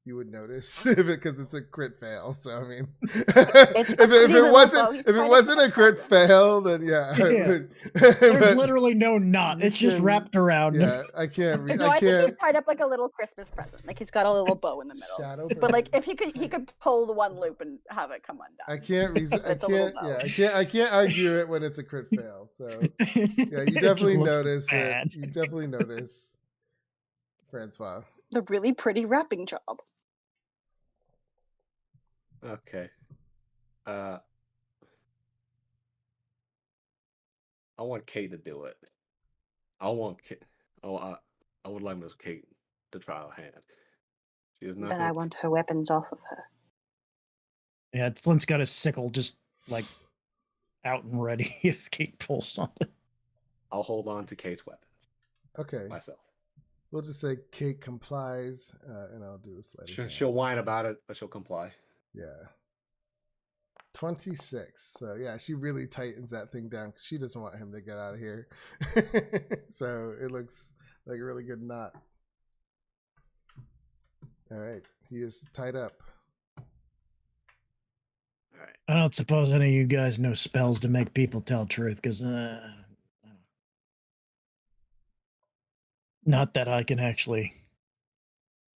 you would notice if it because it's a crit fail. So I mean, if a pretty it little bow. wasn't He's if it tied up wasn't like a crit present. fail, then yeah, I Yeah. would. There's But, literally no knot. you It's just can- wrapped around him. yeah, I can't. No, I I think he's can't. tied up like a little Christmas present. Like he's got a little bow in the middle. Shadow But like, present. if he could pull the one loop and have it come undone. I can't reason. I It's a little can't. bow. Yeah, I can't argue it when it's a crit fail. So yeah, you It just definitely looks notice bad. it. You definitely notice, Francois. The really pretty wrapping job. Okay. I want Kate to do it. I want Kate. Oh, I would like Miss Kate to try her hand. She is not Then gonna- I want her weapons off of her. Yeah, Flint's got his sickle just like out and ready if Kate pulls something. I'll hold on to Kate's weapons Okay. myself. We'll just say Kate complies, and I'll do a sleight of hand. She'll whine about it, but she'll comply. Yeah. 26. So yeah, she really tightens that thing down because she doesn't want him to get out of here. So it looks like a really good knot. All right, he is tied up. All right. I don't suppose any of you guys know spells to make people tell truth, because not that I can actually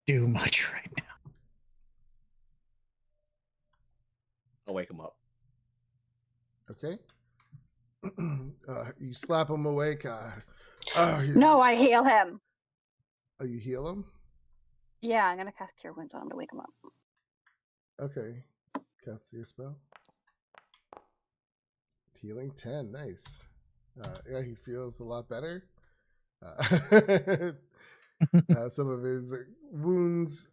do much right now. I'll wake him up. Okay. You slap him awake. No, I heal him. Oh, you heal him? Yeah, I'm gonna cast Cure Wounds on him to wake him up. Okay. Cast your spell. Healing 10. Nice. Yeah, he feels a lot better. Some of his wounds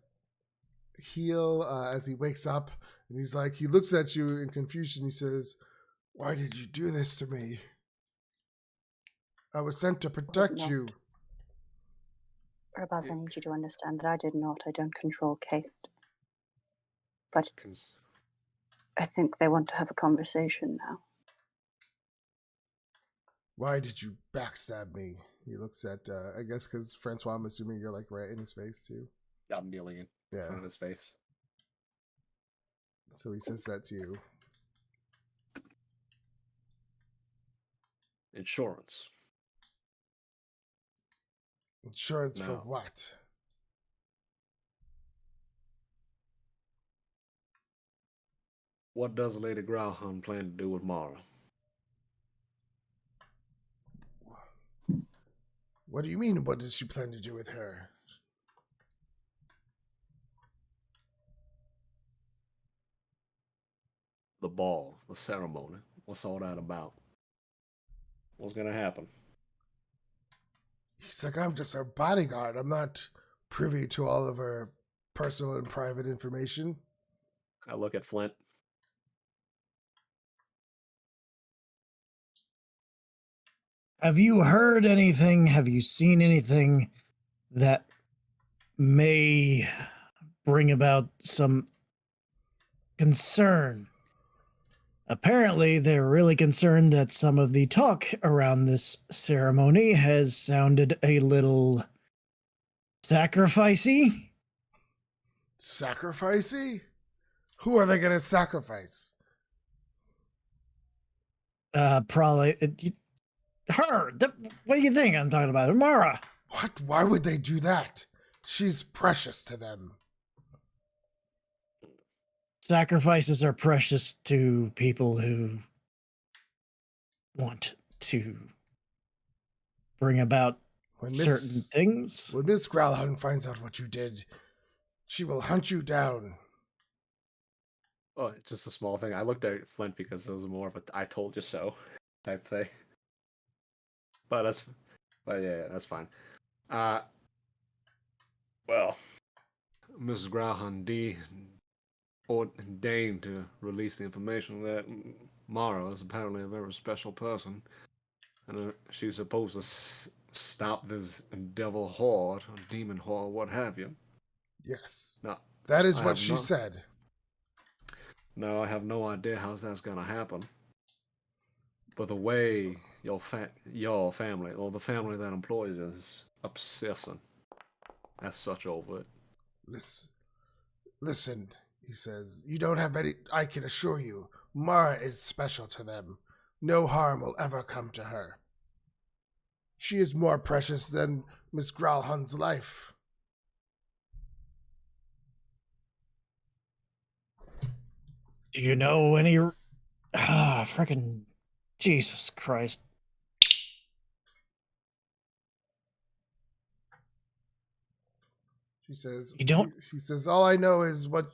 heal as he wakes up, and he's like, he looks at you in confusion. He says, "Why did you do this to me? I was sent to protect No. you." Urbaz, I need you to understand that I don't control Kate. But I think they want to have a conversation now. Why did you backstab me? He looks at, I guess because Francois, I'm assuming you're like right in his face too. I'm kneeling in Yeah. front of his face. So he says that to you. Insurance. Insurance for No. what? What does Lady Growlhound plan to do with Mara? What do you mean? What does she plan to do with her? The ball, the ceremony. What's all that about? What's gonna happen? He's like, I'm just her bodyguard. I'm not privy to all of her personal and private information. I look at Flint. Have you heard anything? Have you seen anything that may bring about some concern? Apparently, they're really concerned that some of the talk around this ceremony has sounded a little sacrificey. Sacrificey? Who are they going to sacrifice? Probably her. What do you think I'm talking about? Mara. What? Why would they do that? She's precious to them. Sacrifices are precious to people who want to bring about certain things. When Miss Growlhound finds out what you did, she will hunt you down. Oh, it's just a small thing. I looked at Flint because it was more of a "I told you so" type thing. But yeah, that's fine. Well, Mrs. Growlhound ordained to release the information that Mara is apparently a very special person, and she's supposed to stop this devil horde, or demon horde, what have you. Yes. No, That is I what have she said. No, I have no idea how that's gonna happen. But the way your family, or the family that employs you, is obsessing as such over it. Listen, he says, you don't have any. I can assure you, Mara is special to them. No harm will ever come to her. She is more precious than Miss Growlhound's life. Do you know any? Freaking Jesus Christ! She says, You don't- She says, all I know is what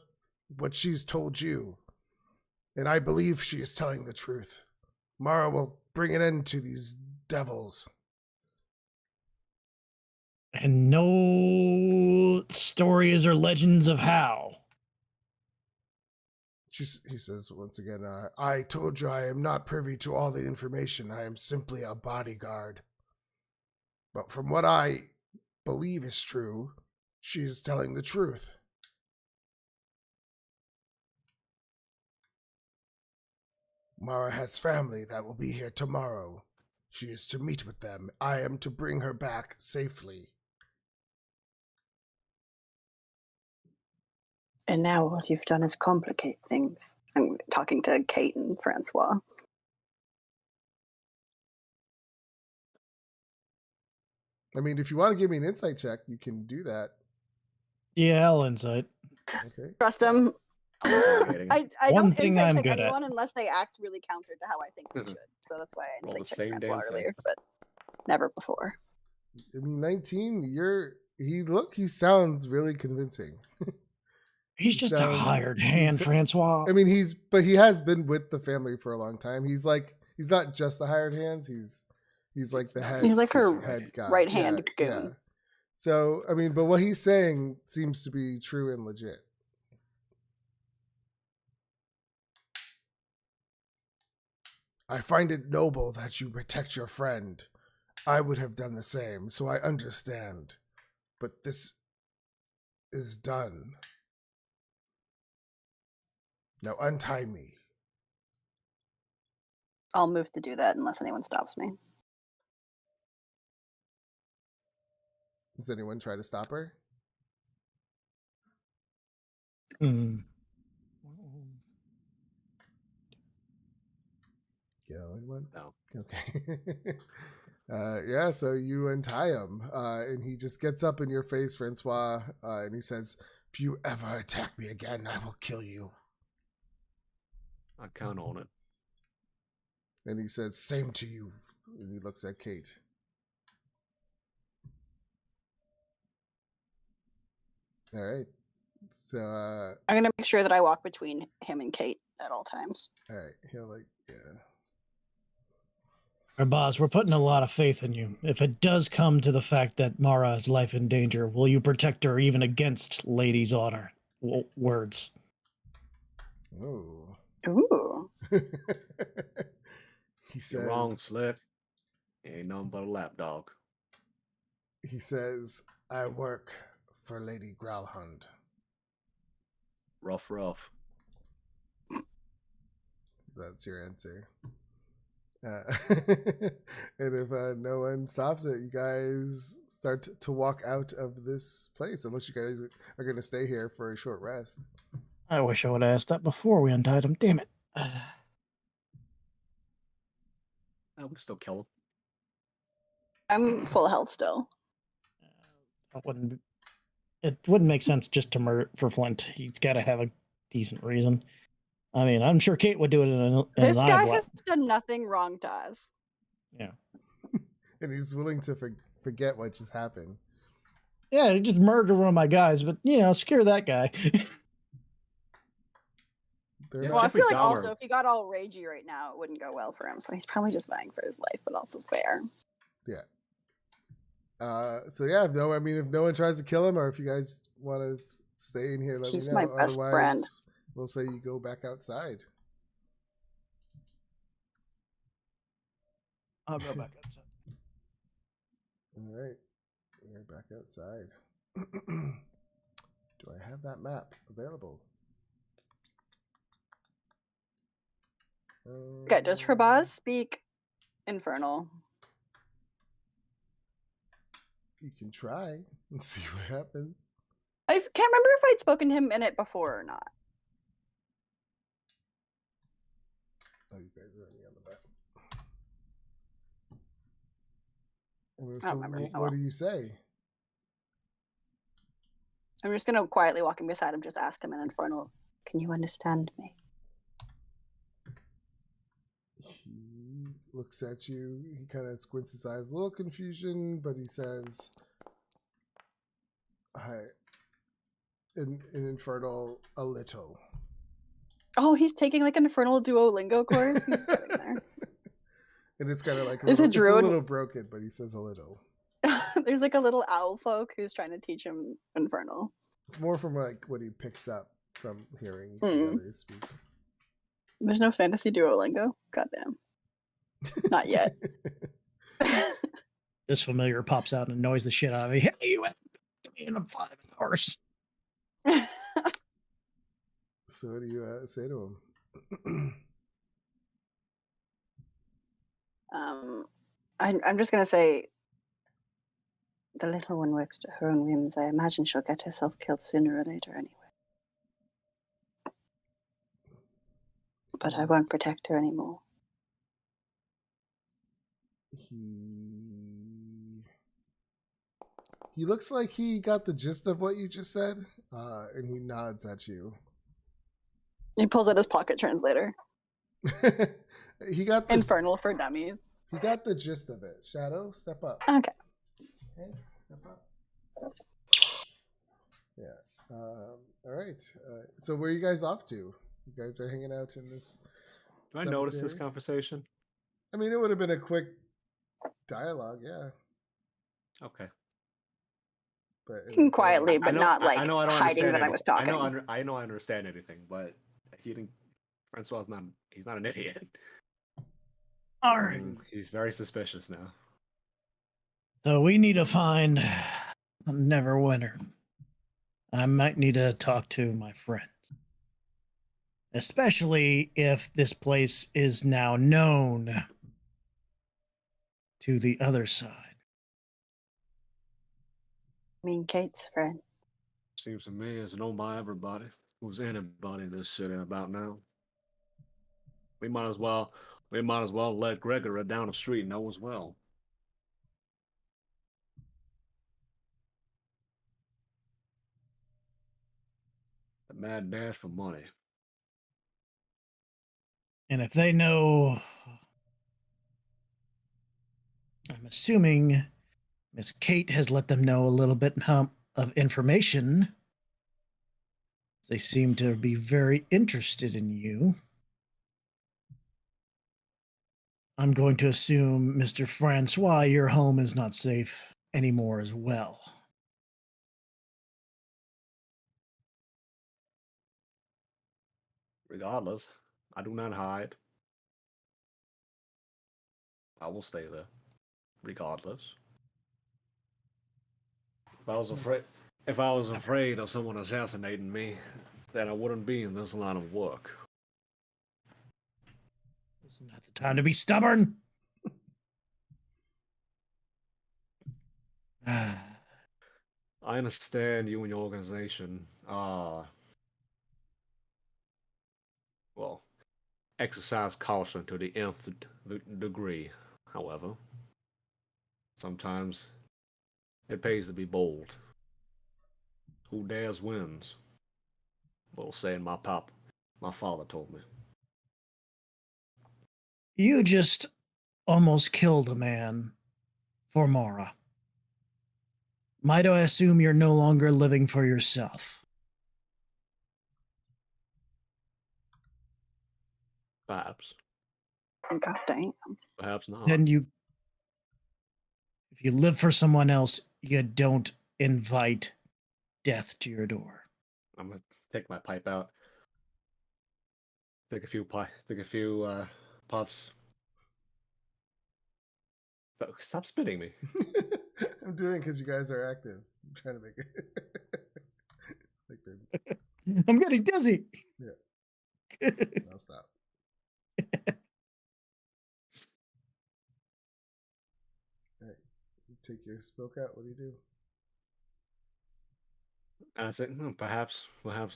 she's told you, and I believe she is telling the truth. Mara will bring an end to these devils. And no stories or legends of how. He says once again, I told you I am not privy to all the information. I am simply a bodyguard. But from what I believe is true, she is telling the truth. Mara has family that will be here tomorrow. She is to meet with them. I am to bring her back safely. And now what you've done is complicate things. I'm talking to Kate and Francois. I mean, if you want to give me an insight check, you can do that. Yeah, I'll insight. Okay. Trust him. Investigating. I One don't thing insight I'm check good at. anyone unless they act really counter to how I think they should. So that's why I Roll the insight same checked damn Francois thing. earlier, but never before. I mean, 19, he sounds really convincing. He's just a sounds- hired hand, he's- Francois. I mean, he has been with the family for a long time. He's not just the hired hands. He's like the head. He's like her head guy. right hand goon. So, I mean, but what he's saying seems to be true and legit. I find it noble that you protect your friend. I would have done the same, so I understand. But this is done. Now untie me. I'll move to do that unless anyone stops me. Does anyone try to stop her? Hmm. Yeah, anyone? No. Okay. Yeah, so you untie him, and he just gets up in your face, Francois, and he says, "If you ever attack me again, I will kill you." I count on it. And he says, "Same to you." And he looks at Kate. All right. So, I'm gonna make sure that I walk between him and Kate at all times. all right. He'll yeah. Our boss, we're putting a lot of faith in you. If it does come to the fact that Mara is life in danger, will you protect her even against Lady's honor? Words. Oh. Ooh. He says, You're wrong, Slick. Ain't nothing but a lapdog. He says, "I work for Lady Growlhund." Rough. That's your answer. And if no one stops it, you guys start to walk out of this place, unless you guys are going to stay here for a short rest. I wish I would have asked that before we untied him. Damn it. We can still kill him. I'm full health still. It wouldn't make sense just to murder for Flint. He's got to have a decent reason. I mean, I'm sure Kate would do it in This an guy eyeball. has done nothing wrong to us. Yeah. And he's willing to forget what just happened. Yeah, he just murdered one of my guys, but, scare that guy. Yeah, Well, I Jeffrey feel like Dahmer. also if he got all ragey right now, it wouldn't go well for him. So he's probably just vying for his life, but also fair. Yeah. So yeah, if no one tries to kill him, or if you guys want to stay in here, let He's me know. my best Otherwise, friend. we'll say you go back outside. I'll go back outside. All right, we're back outside. Do I have that map available? Okay, does Herbaz speak Infernal? You can try and see what happens. I can't remember if I'd spoken to him in it before or not. Oh, you guys are already on the back. I don't remember. Oh, What well. do you say? I'm just gonna quietly walking beside him, just ask him in Infernal. Can you understand me? He looks at you. He kind of squints his eyes, a little confusion, but he says, in Infernal, a little. Oh, he's taking like an Infernal Duolingo course. He's getting there. And it's kind of like Is it it's a Druid? little broken, but he says a little. There's like a little owl folk who's trying to teach him Infernal. It's more from like what he picks up from hearing the Mm. others speak. There's no fantasy Duolingo? Goddamn. Not yet. This familiar pops out and annoys the shit out of me. Hey, you haven't been in 5 hours. So what do you say to him? I'm just going to say the little one works to her own whims. I imagine she'll get herself killed sooner or later anyway. But I won't protect her anymore. He looks like he got the gist of what you just said, and he nods at you. He pulls out his pocket translator. He got the Infernal for dummies. He got the gist of it. Shadow, step up. Okay. Okay, step up. Yeah. All right. So where are you guys off to? You guys are hanging out in this. Do I notice this cemetery? conversation? I mean, it would have been a quick dialogue, yeah. Okay. But it- Quietly, but not like I know I don't hiding understand that I any- was talking. I know I understand anything, but he didn't. Francois's not. He's not an idiot. All right. He's very suspicious now. So we need to find a Neverwinter. I might need to talk to my friends. Especially if this place is now known to the other side. I mean, Kate's friend. Seems to me it's known by everybody who's anybody in this city about now. We might as well let Gregory down the street know as well. The mad dash for money. And if they know, I'm assuming Miss Kate has let them know a little bit of information. They seem to be very interested in you. I'm going to assume, Mr. Francois, your home is not safe anymore as well. Regardless, I do not hide. I will stay there. Regardless. If I was afraid of someone assassinating me, then I wouldn't be in this line of work. This is not the time to be stubborn. I understand you and your organization well, exercise caution to the nth degree, however. Sometimes it pays to be bold. Who dares wins. Little saying my father told me. You just almost killed a man for Mara. Might I assume you're no longer living for yourself? Perhaps. God damn. Perhaps not. Then if you live for someone else, you don't invite death to your door. I'm gonna take my pipe out. Take a few puffs. But stop spitting me. I'm doing because you guys are active. I'm trying to make it. Like they're... I'm getting dizzy. Yeah. I'll stop. All right. You take your smoke out. What do you do? And I said, perhaps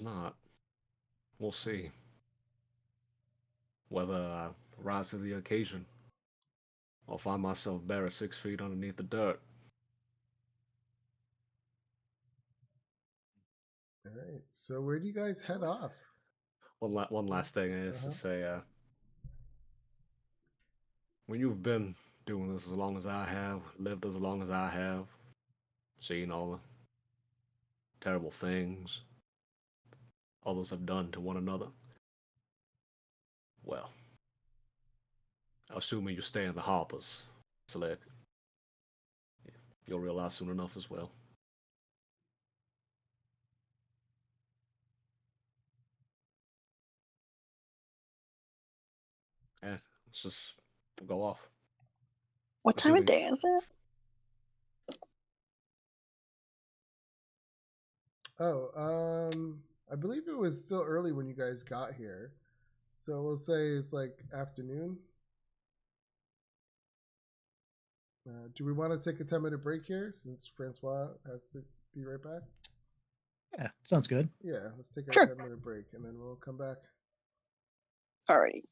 not. We'll see. Whether I rise to the occasion or find myself buried 6 feet underneath the dirt. All right. So where do you guys head off? One last thing is to say, when you've been doing this as long as I have, lived as long as I have, seen all the terrible things others have done to one another, well, assuming you stay in the Harpers, Slick, You'll realize soon enough as well. And let's just go off. What time of Assuming- day is it? Oh, I believe it was still early when you guys got here. So we'll say it's like afternoon. Do we want to take a 10-minute break here since Francois has to be right back? Yeah, sounds good. Yeah, let's take a Sure. 10-minute break and then we'll come back. Alrighty.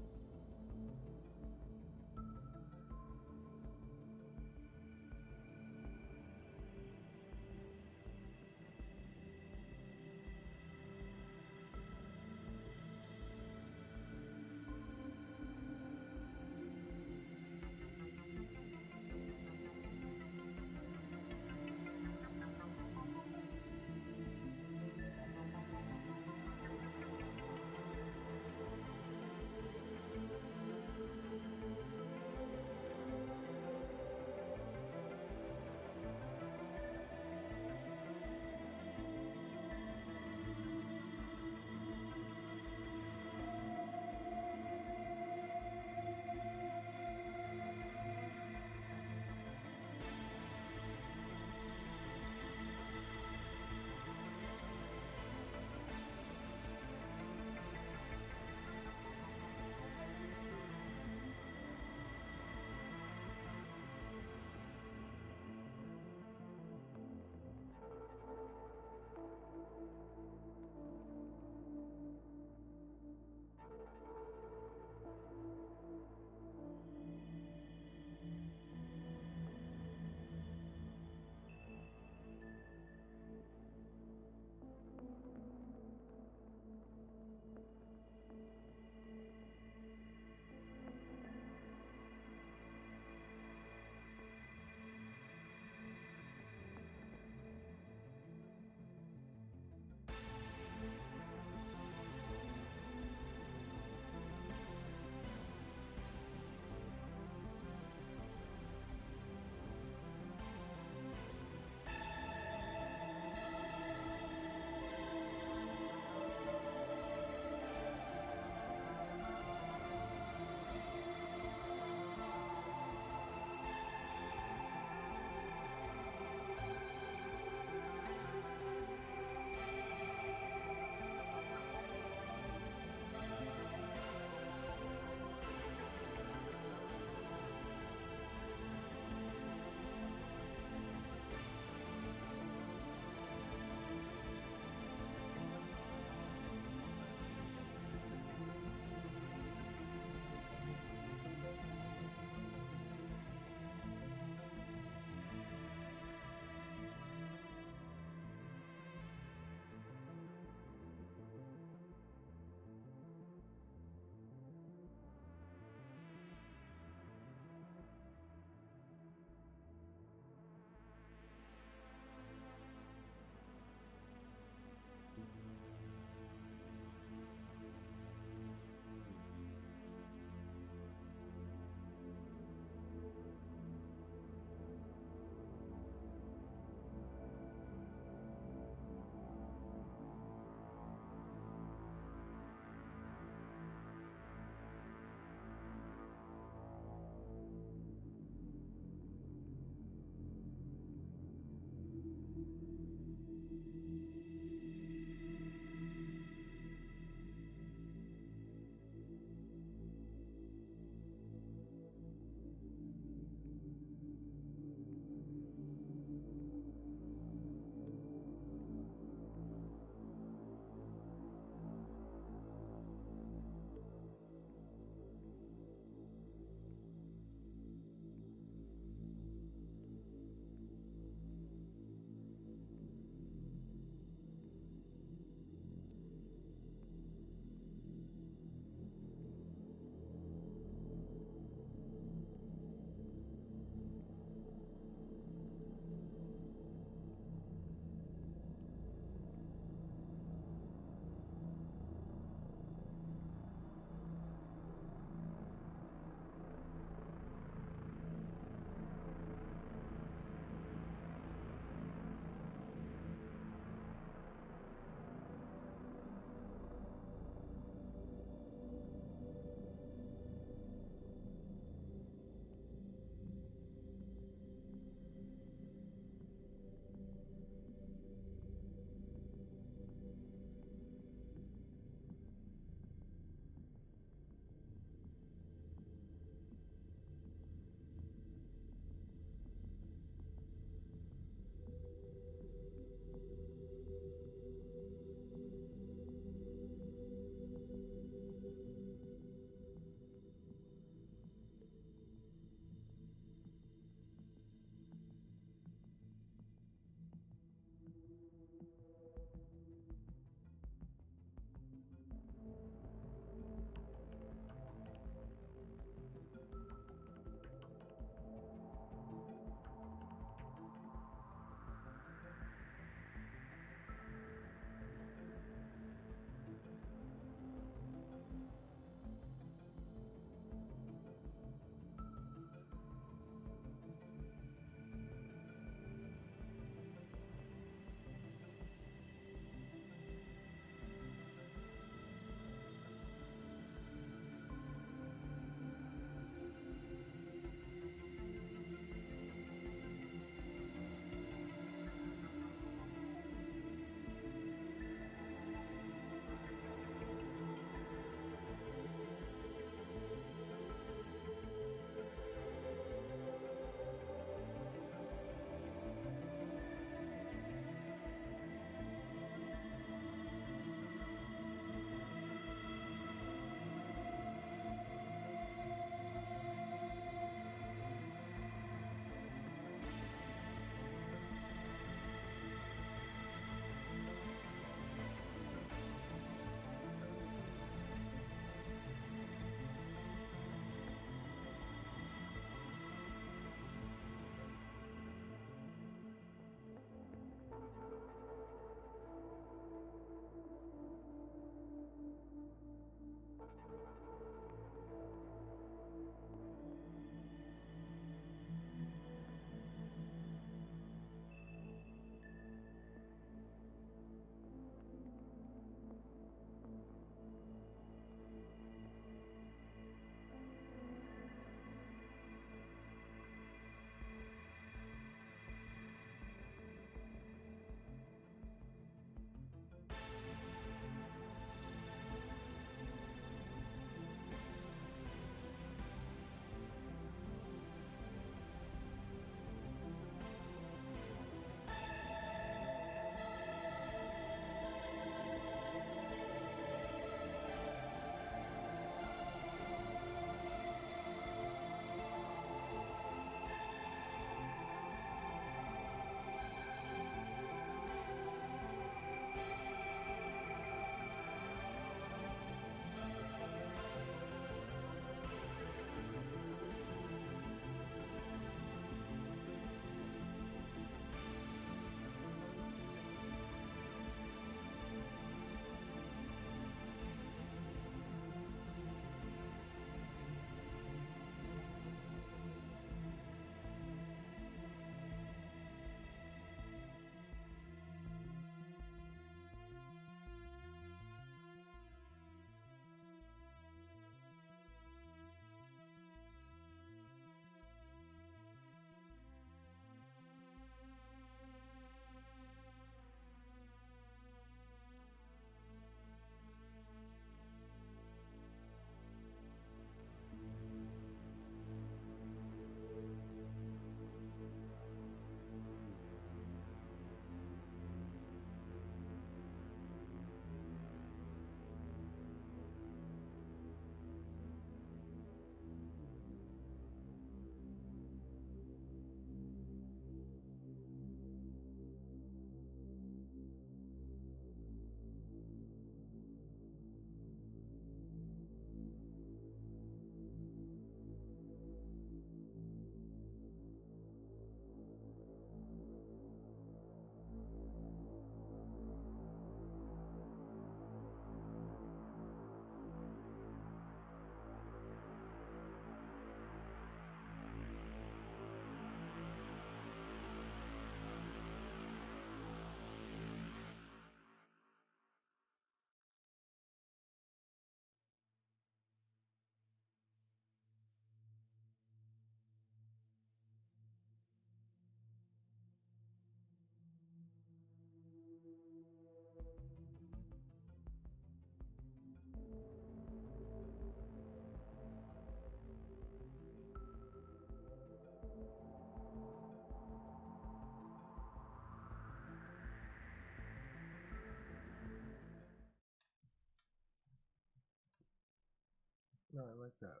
No, I like that.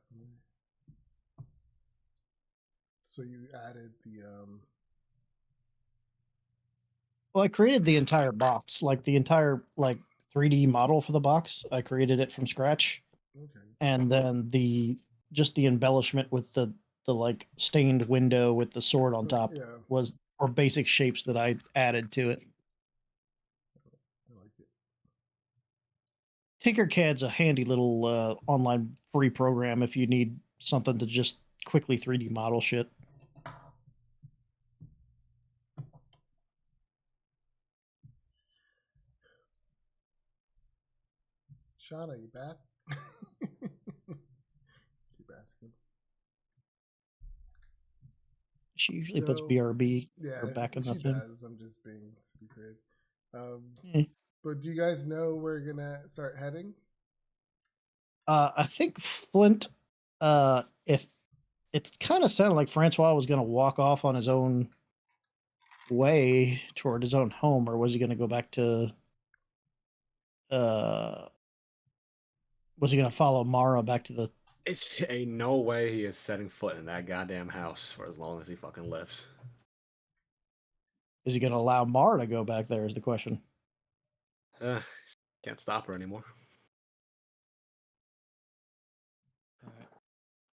So you added the Well, I created the entire box, like the entire 3D model for the box. I created it from scratch, okay. and then the embellishment with the stained window with the sword on top Yeah, or basic shapes that I added to it. I like it. Tinkercad's a handy little online free program if you need something to just quickly 3D model shit. Shauna, you back? Keep asking. She usually puts So, BRB Yeah, back in the she thing. does. I'm just being stupid. Eh. But do you guys know we're gonna start heading? I think Flint, if it kind of sounded like Francois was going to walk off on his own way toward his own home, or was he going to go back to? Was he going to follow Mara back to the? It's ain't no way he is setting foot in that goddamn house for as long as he fucking lives. Is he going to allow Mara to go back there? Is the question. Can't stop her anymore.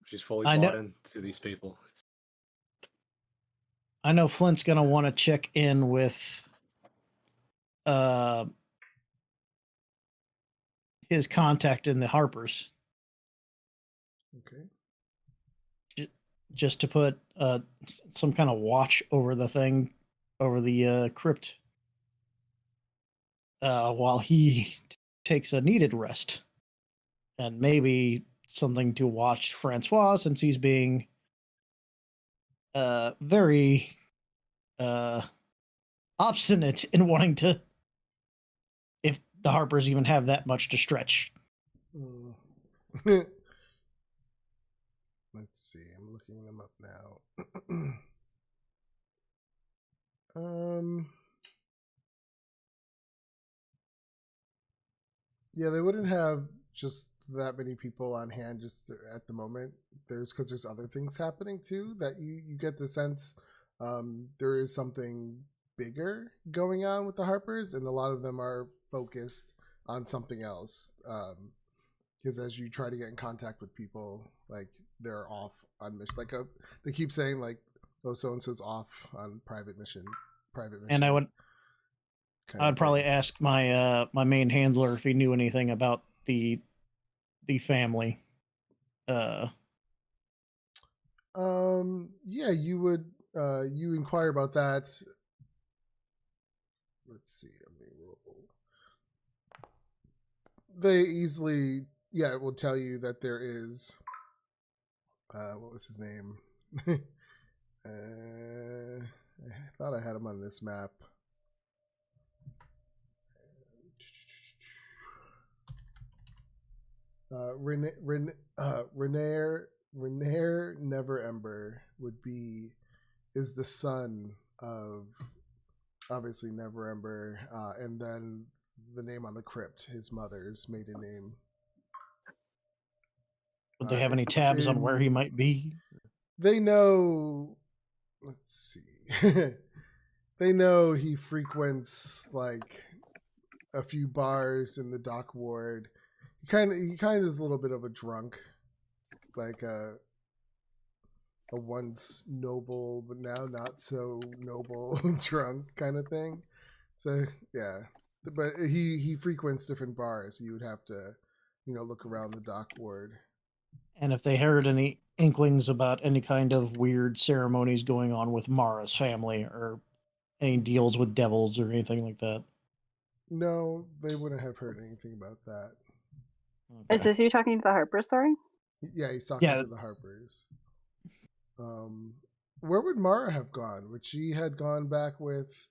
She's fully I know- bought into these people. I know Flint's going to want to check in with his contact in the Harpers, Okay. just to put some kind of watch over the thing, over the crypt, while he takes a needed rest, and maybe something to watch Francois, since he's being very obstinate in wanting to, if the Harpers even have that much to stretch. Mm. Let's see. I'm looking them up now. Yeah, they wouldn't have just that many people on hand just at the moment. Because there's other things happening too that you get the sense there is something bigger going on with the Harpers, and a lot of them are focused on something else. Because as you try to get in contact with people, like they're off on mission. Like they keep saying like, "Oh, so and so's off on private mission." And I would probably ask my my main handler if he knew anything about the family. Yeah, you would you inquire about that. Let's see. They easily, yeah, it will tell you that there is what was his name? I thought I had him on this map. Renair Neverember is the son of obviously Neverember, and then the name on the crypt, his mother's maiden name. Would they have any tabs on where he might be? They know. Let's see. They know he frequents like a few bars in the dock ward. He kind of is a little bit of a drunk, like a once noble but now not so noble drunk kind of thing. So yeah, but he frequents different bars. You would have to, look around the dock ward. And if they heard any inklings about any kind of weird ceremonies going on with Mara's family, or any deals with devils or anything like that. No, they wouldn't have heard anything about that. Okay. Is this you talking to the Harpers, sorry? Yeah, he's talking to the Harpers. Where would Mara have gone? Would she had gone back with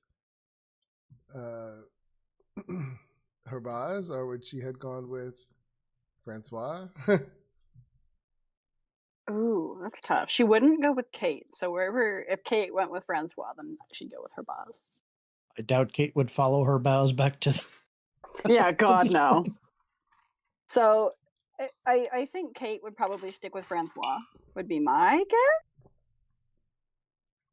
Herbaz, or would she had gone with Francois? Ooh, that's tough. She wouldn't go with Kate. So if Kate went with Francois, then she'd go with Herbaz. I doubt Kate would follow Herbaz back to. Yeah, God no. So I think Kate would probably stick with Francois. Would be my guess.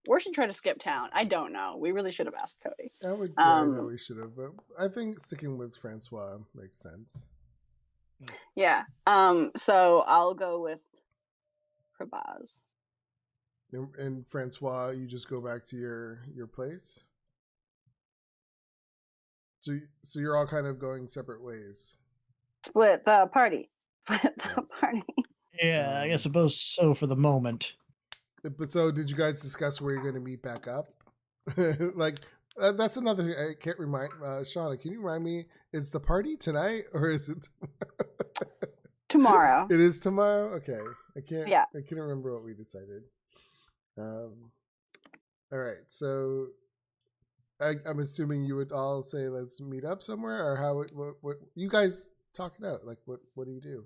Or should try to skip town. I don't know. We really should have asked Cody. I know we should have, but I think sticking with Francois makes sense. Yeah. So I'll go with Prabaz. And Francois, you just go back to your place. So you're all kind of going separate ways. Split the party. Split the party. Yeah, I suppose so for the moment. But so, did you guys discuss where you're going to meet back up? Like, that's another thing I can't remind. Shauna, can you remind me? Is the party tonight or is it Tomorrow? It is tomorrow. Okay, I can't. Yeah. I can't remember what we decided. All right, so I'm assuming you would all say let's meet up somewhere, or how? What you guys talk it out? Like, what do you do?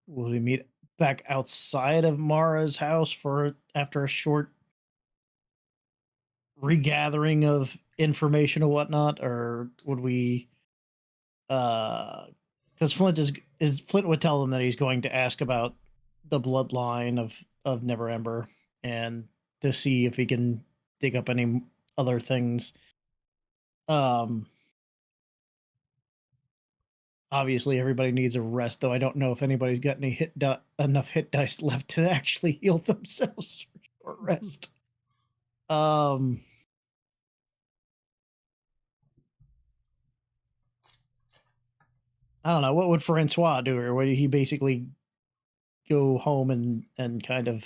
Will we meet back outside of Mara's house for after a short regathering of information or whatnot, or would we? Because Flint would tell them that he's going to ask about the bloodline of Neverember and to see if he can dig up any other things. Obviously, everybody needs a rest, though I don't know if anybody's got any enough hit dice left to actually heal themselves or rest. I don't know. What would Francois do? Or would he basically go home and kind of...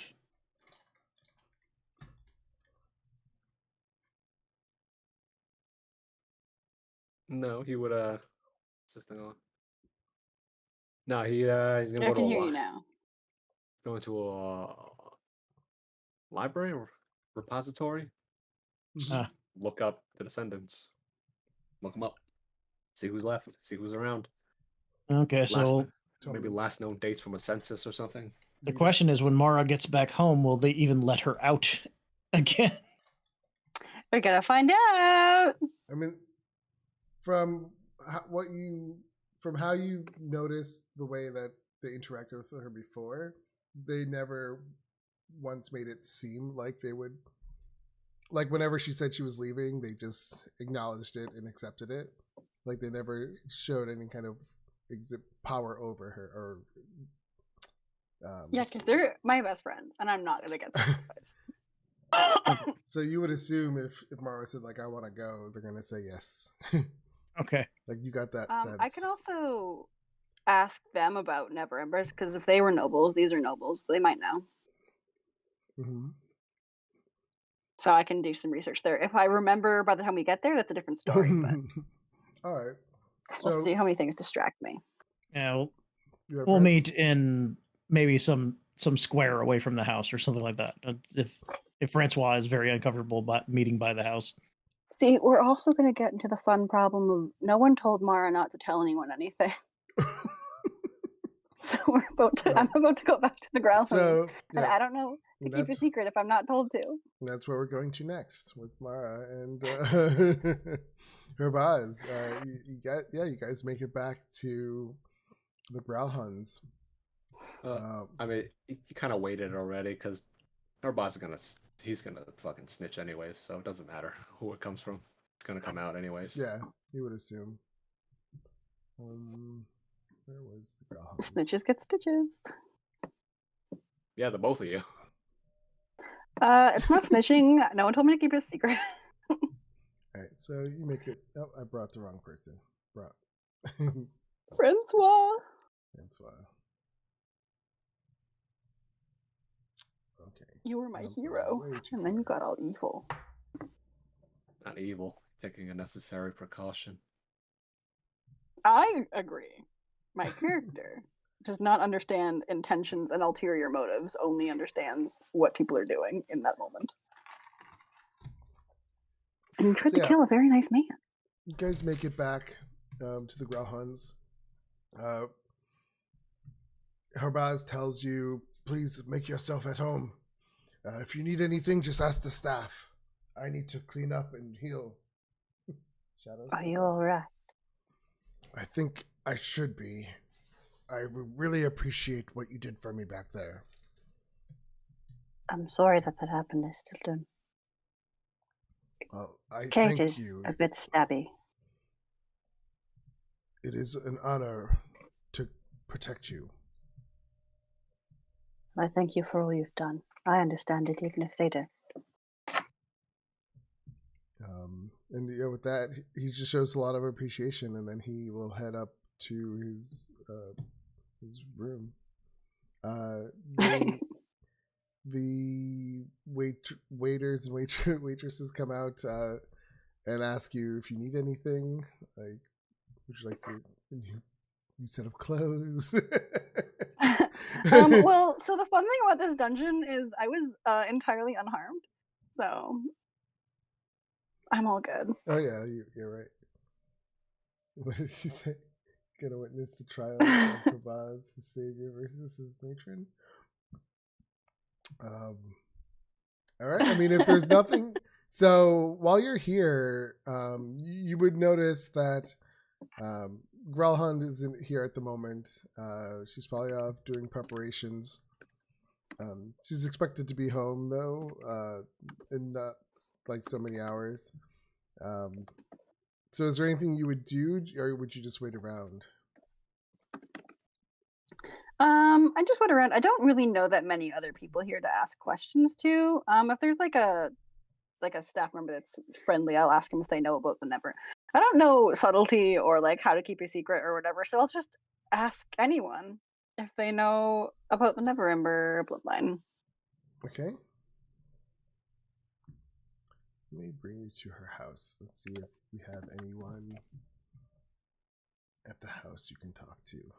No, he would what's this thing on? No, he's gonna I go to can a hear you now. go into a library or repository. Uh, Look up the descendants. Look them up. See who's left. See who's around. okay, so Maybe last known dates from a census or something. the question is, when Mara gets back home, will they even let her out again? We're gonna find out. I mean, from how you noticed the way that they interacted with her before, they never once made it seem like they would. Like whenever she said she was leaving, they just acknowledged it and accepted it. Like they never showed any kind of power over her or. Yeah, because they're my best friends, and I'm not gonna get sacrificed. So you would assume if Mara said like I want to go, they're gonna say yes. Okay. Like you got that sense. I can also ask them about Neverembers, because if they were nobles, these are nobles. They might know. Mm-hmm. So I can do some research there. If I remember by the time we get there, that's a different story. But All right. we'll see how many things distract me. Yeah, we'll meet in maybe some square away from the house or something like that. If Francois is very uncomfortable meeting by the house. See, we're also going to get into the fun problem of no one told Mara not to tell anyone anything. So I'm about to go back to the ground. So, and I don't know to keep a secret if I'm not told to. That's where we're going to next with Mara and Herbaz. You guys make it back to the Growlhuns. I mean, you kind of waited already because Herbaz he's gonna fucking snitch anyways, so it doesn't matter who it comes from. It's gonna come out anyways. Yeah, you would assume. Where was the Growlhuns? Snitches get stitches. Yeah, the both of you. It's not snitching. No one told me to keep it a secret. All right, so you make it. Oh, I brought the wrong person. Francois. Okay. You were my hero, and then you got all evil. Not evil. Taking a necessary precaution. I agree. My character does not understand intentions and ulterior motives, only understands what people are doing in that moment. And you tried to kill a very nice man. You guys make it back to the Growlhuns. Herbaz tells you, please make yourself at home. If you need anything, just ask the staff. I need to clean up and heal. Shadows? Are you all right? I think I should be. I really appreciate what you did for me back there. I'm sorry that happened, Stilton. Well, I Kate thank is you. a bit stabby. It is an honor to protect you. I thank you for all you've done. I understand it, even if they don't. And with that, he just shows a lot of appreciation, and then he will head up to his room. The waiters and waitresses come out and ask you if you need anything. Like, would you like a new set of clothes? Well, so the fun thing about this dungeon is I was entirely unharmed, so I'm all good. Oh yeah, you're right. What did she say? Gonna witness the trial of Kabaz, his savior versus his matron. All right. I mean, if there's nothing, so while you're here, you would notice that Grelhund isn't here at the moment. She's probably off doing preparations. She's expected to be home though, in not like so many hours. So is there anything you would do, or would you just wait around? I just went around. I don't really know that many other people here to ask questions to. If there's like a staff member that's friendly, I'll ask them if they know about the Never. I don't know subtlety or like how to keep a secret or whatever, so I'll just ask anyone if they know about the Never Ember bloodline. Okay. Let me bring you to her house. Let's see if we have anyone at the house you can talk to.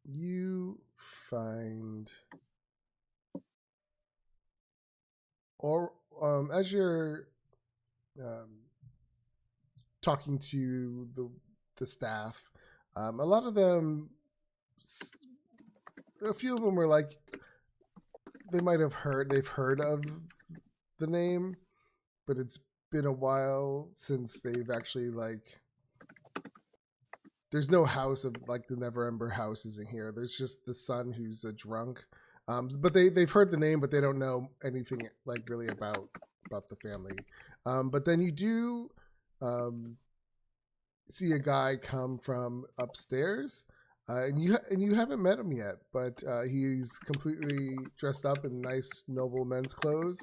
You find, or as you're talking to the staff, a lot of them, a few of them were like, they've heard of the name, but it's been a while since they've actually like, there's no house of like the Never Ember house isn't here. There's just the son who's a drunk. But they've heard the name, but they don't know anything like really about the family. But then you do see a guy come from upstairs, and you haven't met him yet, but he's completely dressed up in nice noble men's clothes,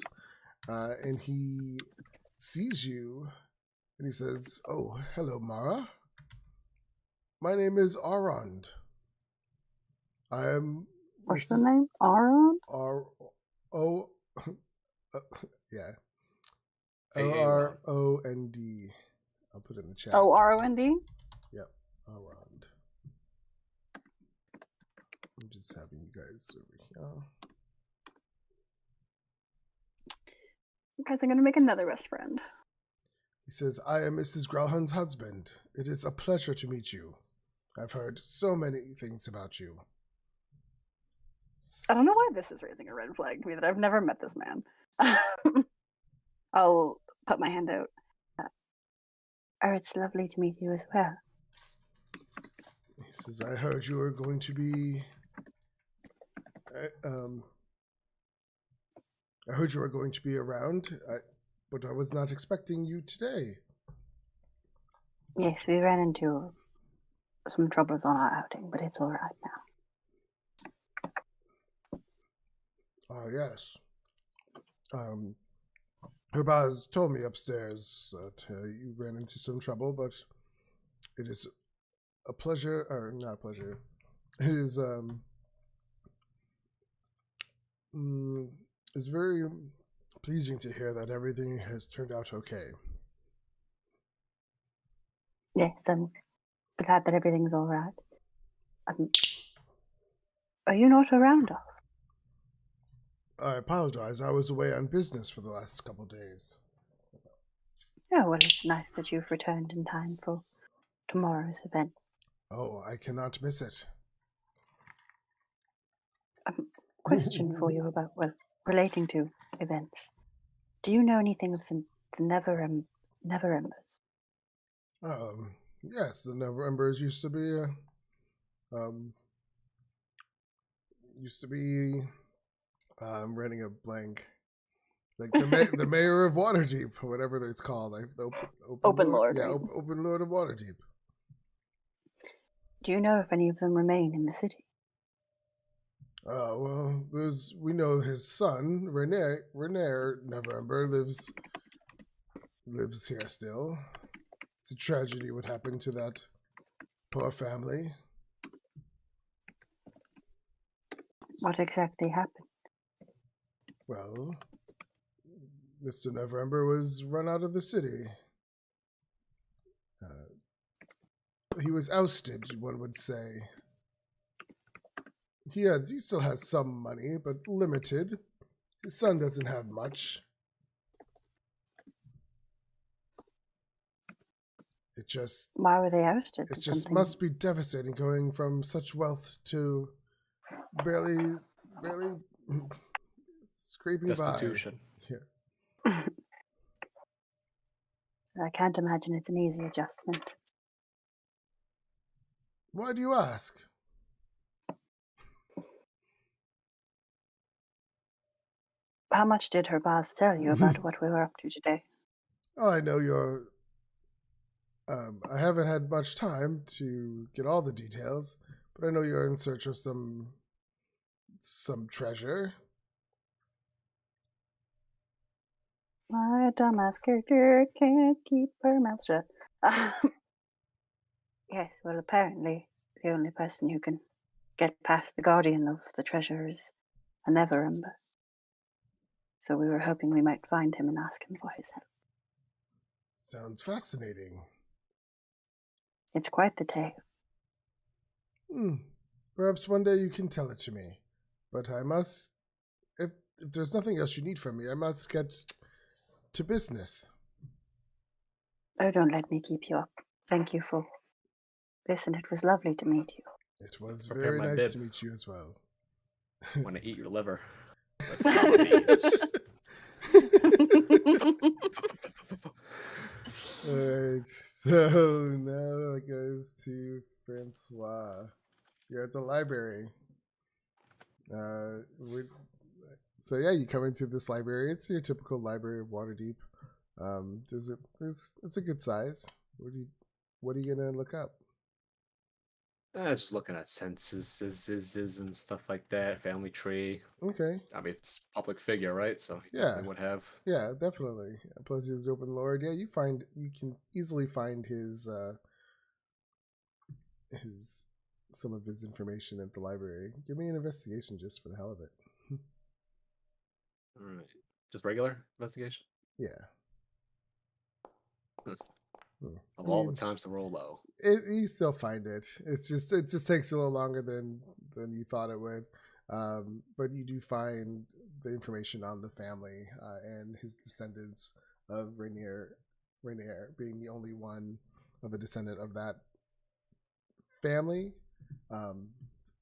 and he sees you, and he says, "Oh, hello, Mara. My name is Arond. I am." What's the name? Aron? Yeah. A-A-Y. Orond. I'll put it in the chat. Oh, Rond. Yep, Arond. I'm just having you guys over here. Guys, I'm gonna make another best friend. He says, "I am Mrs. Grelhund's husband. It is a pleasure to meet you. I've heard so many things about you." I don't know why this is raising a red flag to me that I've never met this man. I'll put my hand out. Oh, it's lovely to meet you as well. He says, "I heard you were going to be. I heard you were going to be around, but I was not expecting you today." Yes, we ran into some troubles on our outing, but it's all right now. Oh, yes. Herbaz told me upstairs that you ran into some trouble, but it is a pleasure, or not a pleasure. It is it's very pleasing to hear that everything has turned out okay. Yes, I'm glad that everything's all right. Are you not around? I apologize. I was away on business for the last couple of days. Oh, well, it's nice that you've returned in time for tomorrow's event. Oh, I cannot miss it. Question for you about, well, relating to events, do you know anything of the Never Embers? Yes, the Never Embers used to be I'm running a blank. Like the mayor of Waterdeep, or whatever it's called, like the Open Lord, yeah, right? Open Lord of Waterdeep. Do you know if any of them remain in the city? Well, we know his son, Renaer Neverember, lives here still. It's a tragedy what happened to that poor family. What exactly happened? Well, Mr. Neverember was run out of the city. He was ousted, one would say. He still has some money, but limited. His son doesn't have much. Why were they ousted? It Did just something- must be devastating going from such wealth to barely scraping Destitution. by. Yeah. I can't imagine it's an easy adjustment. Why do you ask? How much did her boss tell you about what we were up to today? Oh, I know you're. I haven't had much time to get all the details, but I know you're in search of some treasure. My dumbass character can't keep her mouth shut. Yes, well, apparently the only person who can get past the guardian of the treasure is a Never Ember. So we were hoping we might find him and ask him for his help. Sounds fascinating. It's quite the tale. Perhaps one day you can tell it to me. But I must, if there's nothing else you need from me, I must get to business. Oh, don't let me keep you up. Thank you for this, and it was lovely to meet you. It was Prepare very my nice bib. to meet you as well. Want to eat your liver? Like fava beans. Alright, so now it goes to Francois. You're at the library. So yeah, you come into this library. It's your typical library of Waterdeep. It's a good size. What are you gonna look up? Just looking at censuses and stuff like that, family tree. Okay. I mean, it's public figure, right? So he Yeah. definitely would have. Yeah, definitely. Plus, he's Open Lord. Yeah, you can easily find his some of his information at the library. Give me an investigation just for the hell of it. All right. Just regular investigation? Yeah. Of all the times to roll low. You still find it. It just takes a little longer than you thought it would. But you do find the information on the family and his descendants of Rainier being the only one of a descendant of that family.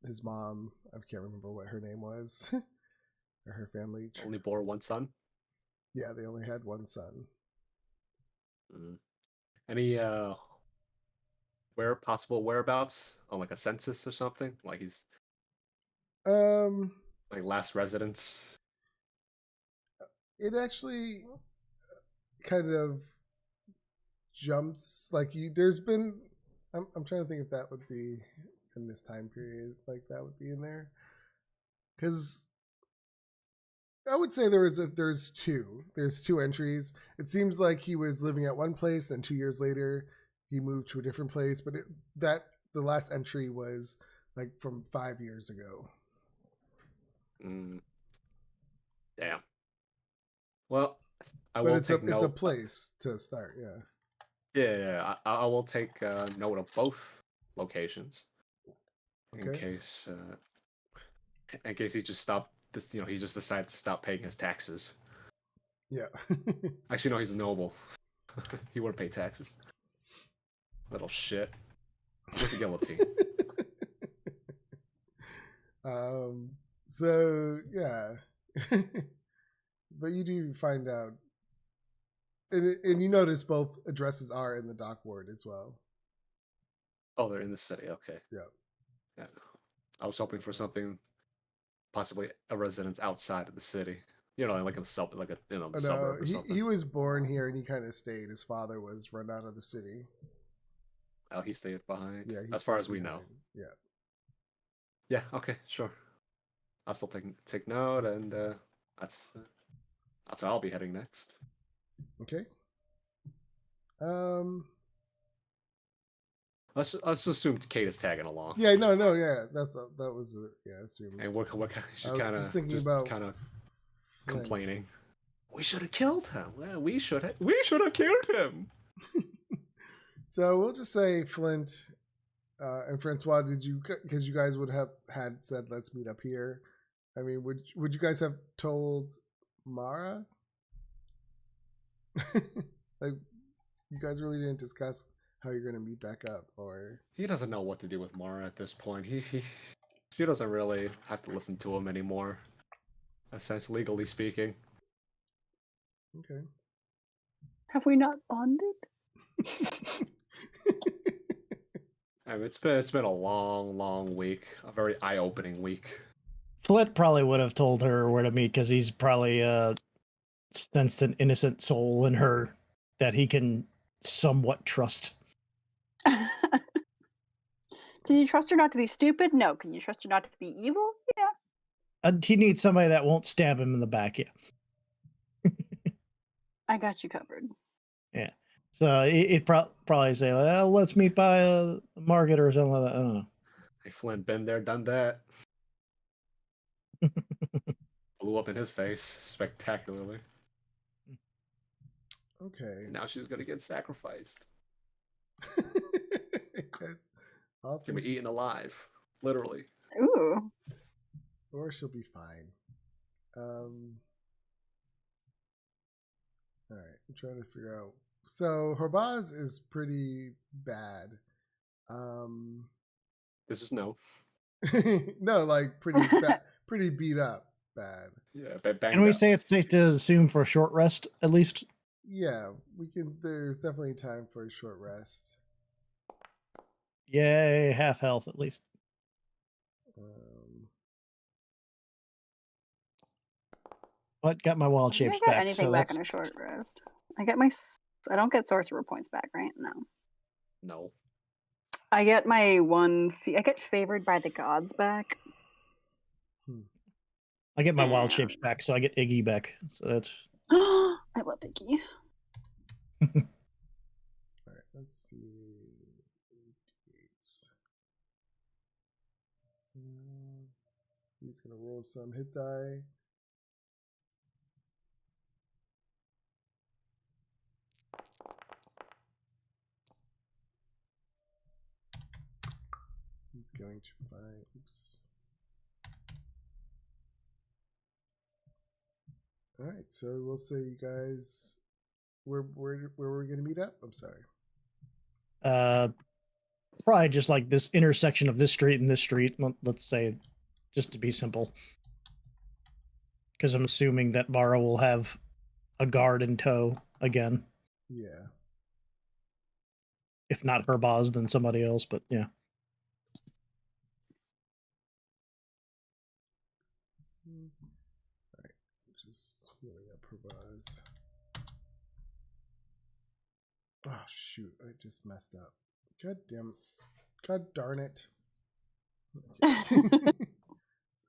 His mom, I can't remember what her name was, or her family. Only bore one son? Yeah, they only had one son. Any possible whereabouts on like a census or something? Like he's like last residence. It actually kind of jumps like there's been I'm trying to think if that would be in this time period, like that would be in there, because I would say there's two entries. It seems like he was living at one place, then 2 years later he moved to a different place, but the last entry was like from 5 years ago. Damn. Well, But it's a place to start. Yeah. Yeah. I will take note of both locations in Okay. case he just stopped this. He just decided to stop paying his taxes. Yeah. Actually, no, he's a noble. He wouldn't pay taxes. Little shit. With the guillotine. So yeah. But you do find out, and you notice both addresses are in the dock ward as well. Oh, they're in the city. Okay. Yeah. Yeah. I was hoping for something, possibly a residence outside of the city. You know, like a suburb or something. He was born here and he kind of stayed. His father was run out of the city. Oh, he stayed behind. Yeah, as far as we know. Yeah. Yeah. Okay. Sure. I'll still take note, and that's where I'll be heading next. Okay. Let's assume Kate is tagging along. Yeah. No. Yeah. That was assuming. And we're I was just thinking about kind of Flint. complaining. We should have killed him. Well, we should have killed him. So we'll just say Flint and Francois. Because you guys would have had said let's meet up here. I mean, would you guys have told Mara? Like, you guys really didn't discuss how you're gonna meet back up, or He doesn't know what to do with Mara at this point. She doesn't really have to listen to him anymore. Essentially, legally speaking. okay. Have we not bonded? I mean, it's been a long week, a very eye-opening week. Flint probably would have told her where to meet because he's probably sensed an innocent soul in her that he can somewhat trust. Can you trust her not to be stupid? No. Can you trust her not to be evil? Yeah. He needs somebody that won't stab him in the back. Yeah. I got you covered. Yeah. So it probably say, well, let's meet by Market or something like that. I don't know. Hey, Flynn, been there, done that. Blew up in his face spectacularly. Okay. Now she's gonna get sacrificed. She'll be eaten alive, literally. Ooh. Or she'll be fine. All right, I'm trying to figure out. So Horbaz is pretty bad. This is no. No, like pretty bad, pretty beat up bad. Yeah, banged Can we up. say it's safe to assume for a short rest at least? Yeah, we can. There's definitely time for a short rest. Yay, half health at least. But got my wild I think shapes I got back. anything So back that's in a short rest. I don't get sorcerer points back, right? No. No. I get my I get favored by the gods back. I get my wild Yeah. shapes back, so I get Iggy back. So that's I love Iggy. All right, let's see. He's gonna roll some hit die. He's going to find. Oops. All right, so we'll say you guys. Where we're gonna meet up? I'm sorry. probably just like this intersection of this street and this street. Let's say, just to be simple, because I'm assuming that Mara will have a guard in tow again. Yeah. If not Horbaz, then somebody else. But yeah. All right, just healing up Horbaz. Oh shoot! I just messed up. God darn it! So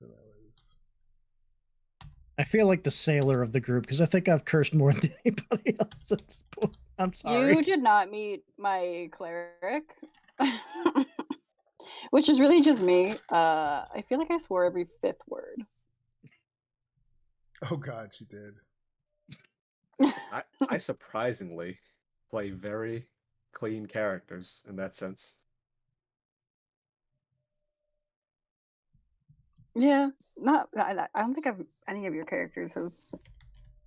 that was. I feel like the sailor of the group because I think I've cursed more than anybody else at this point. I'm sorry. You did not meet my cleric, which is really just me. I feel like I swore every fifth word. Oh God, she did. I surprisingly play very clean characters in that sense. Yeah, I don't think any of your characters have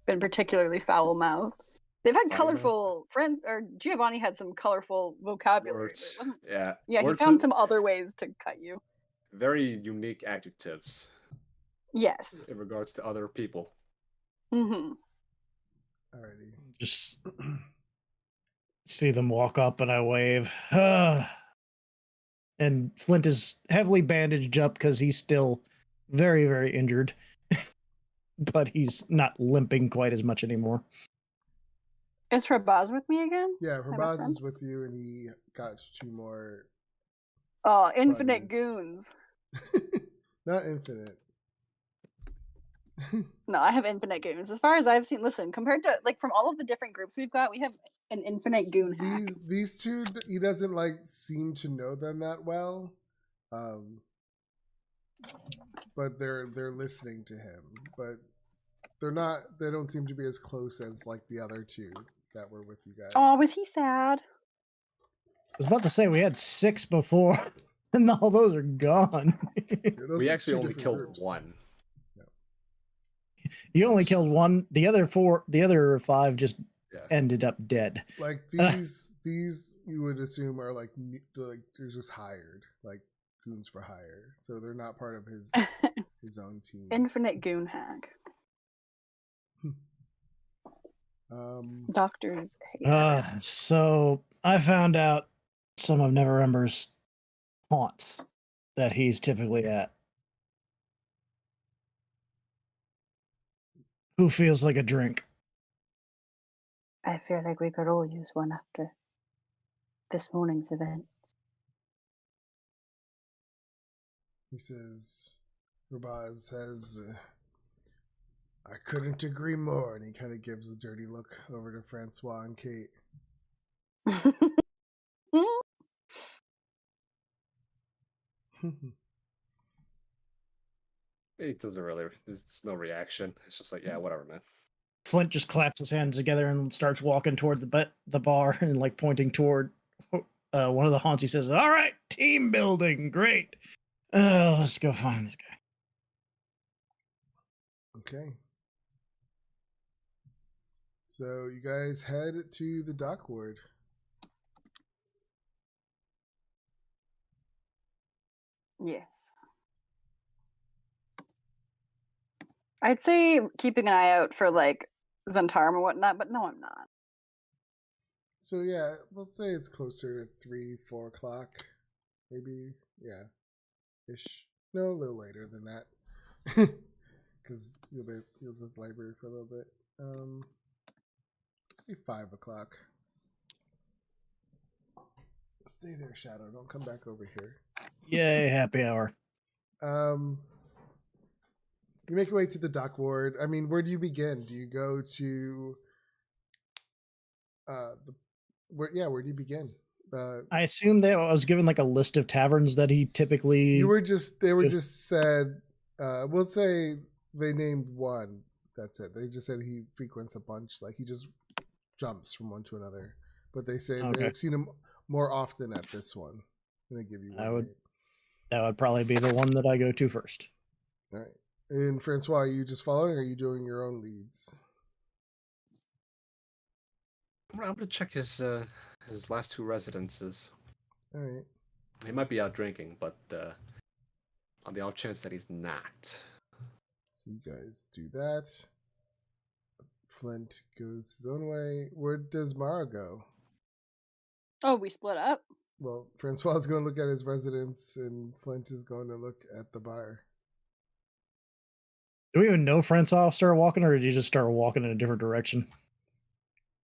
been particularly foul mouthed. They've had colorful friends, or Giovanni had some colorful vocabulary. Words. But it wasn't, Yeah. yeah, Words he found some other ways to cut you. very unique adjectives. Yes. in regards to other people. Mm-hmm. Alrighty. Just see them walk up and I wave. And Flint is heavily bandaged up because he's still very, very injured. But he's not limping quite as much anymore. Is Rabaz with me again? Yeah, My best Herbaz friend? is with you, and he got 2 more. Oh, infinite Buttons. goons. Not infinite. No, I have infinite goons. As far as I've seen, listen, compared to like from all of the different groups we've got, we have an infinite goon hack. These 2, he doesn't like seem to know them that well, but they're listening to him. But they're not. They don't seem to be as close as like the other 2 that were with you guys. Oh, was he sad? I was about to say we had 6 before, and all those are gone. Yeah, those We are actually 2 only different killed groups. 1. You only killed 1. The other 5 just Yeah. ended up dead. Like these you would assume are like they're just hired, like goons for hire, so they're not part of his own team. Infinite goon hack. Doctors hate her. So I found out some of Neverember's haunts that he's typically at. Who feels like a drink? I feel like we could all use one after this morning's event. He says, Rabaz says, I couldn't agree more, and he kind of gives a dirty look over to Francois and Kate. It doesn't really. There's no reaction. It's just like, yeah, whatever, man. Flint just claps his hands together and starts walking toward the bar and like pointing toward one of the haunts. He says, "All right, team building, great. Let's go find this guy." Okay. So you guys head to the dock ward. Yes. I'd say keeping an eye out for like Zentarum and whatnot, but no, I'm not. So yeah, we'll say it's closer to 3-4 o'clock, maybe. Yeah, ish. No, a little later than that, because you'll be at the library for a little bit. Let's say 5 o'clock. Stay there, Shadow. Don't come back over here. Yay, happy hour. You make your way to the dock ward. I mean, where do you begin? Do you go to where do you begin? I assume that I was given like a list of taverns that he typically. They were just said. We'll say they named one. That's it. They just said he frequents a bunch. Like he just jumps from one to another. But they say they've seen him more often at this one. And they give you one. That would probably be the one that I go to first. All right. And Francois, are you just following or are you doing your own leads? I'm gonna check his last 2 residences. All right. He might be out drinking, but on the off chance that he's not. So you guys do that. Flint goes his own way. Where does Mara go? Oh, we split up? Well, Francois is going to look at his residence, and Flint is going to look at the bar. Do we even know Francois started walking, or did you just start walking in a different direction?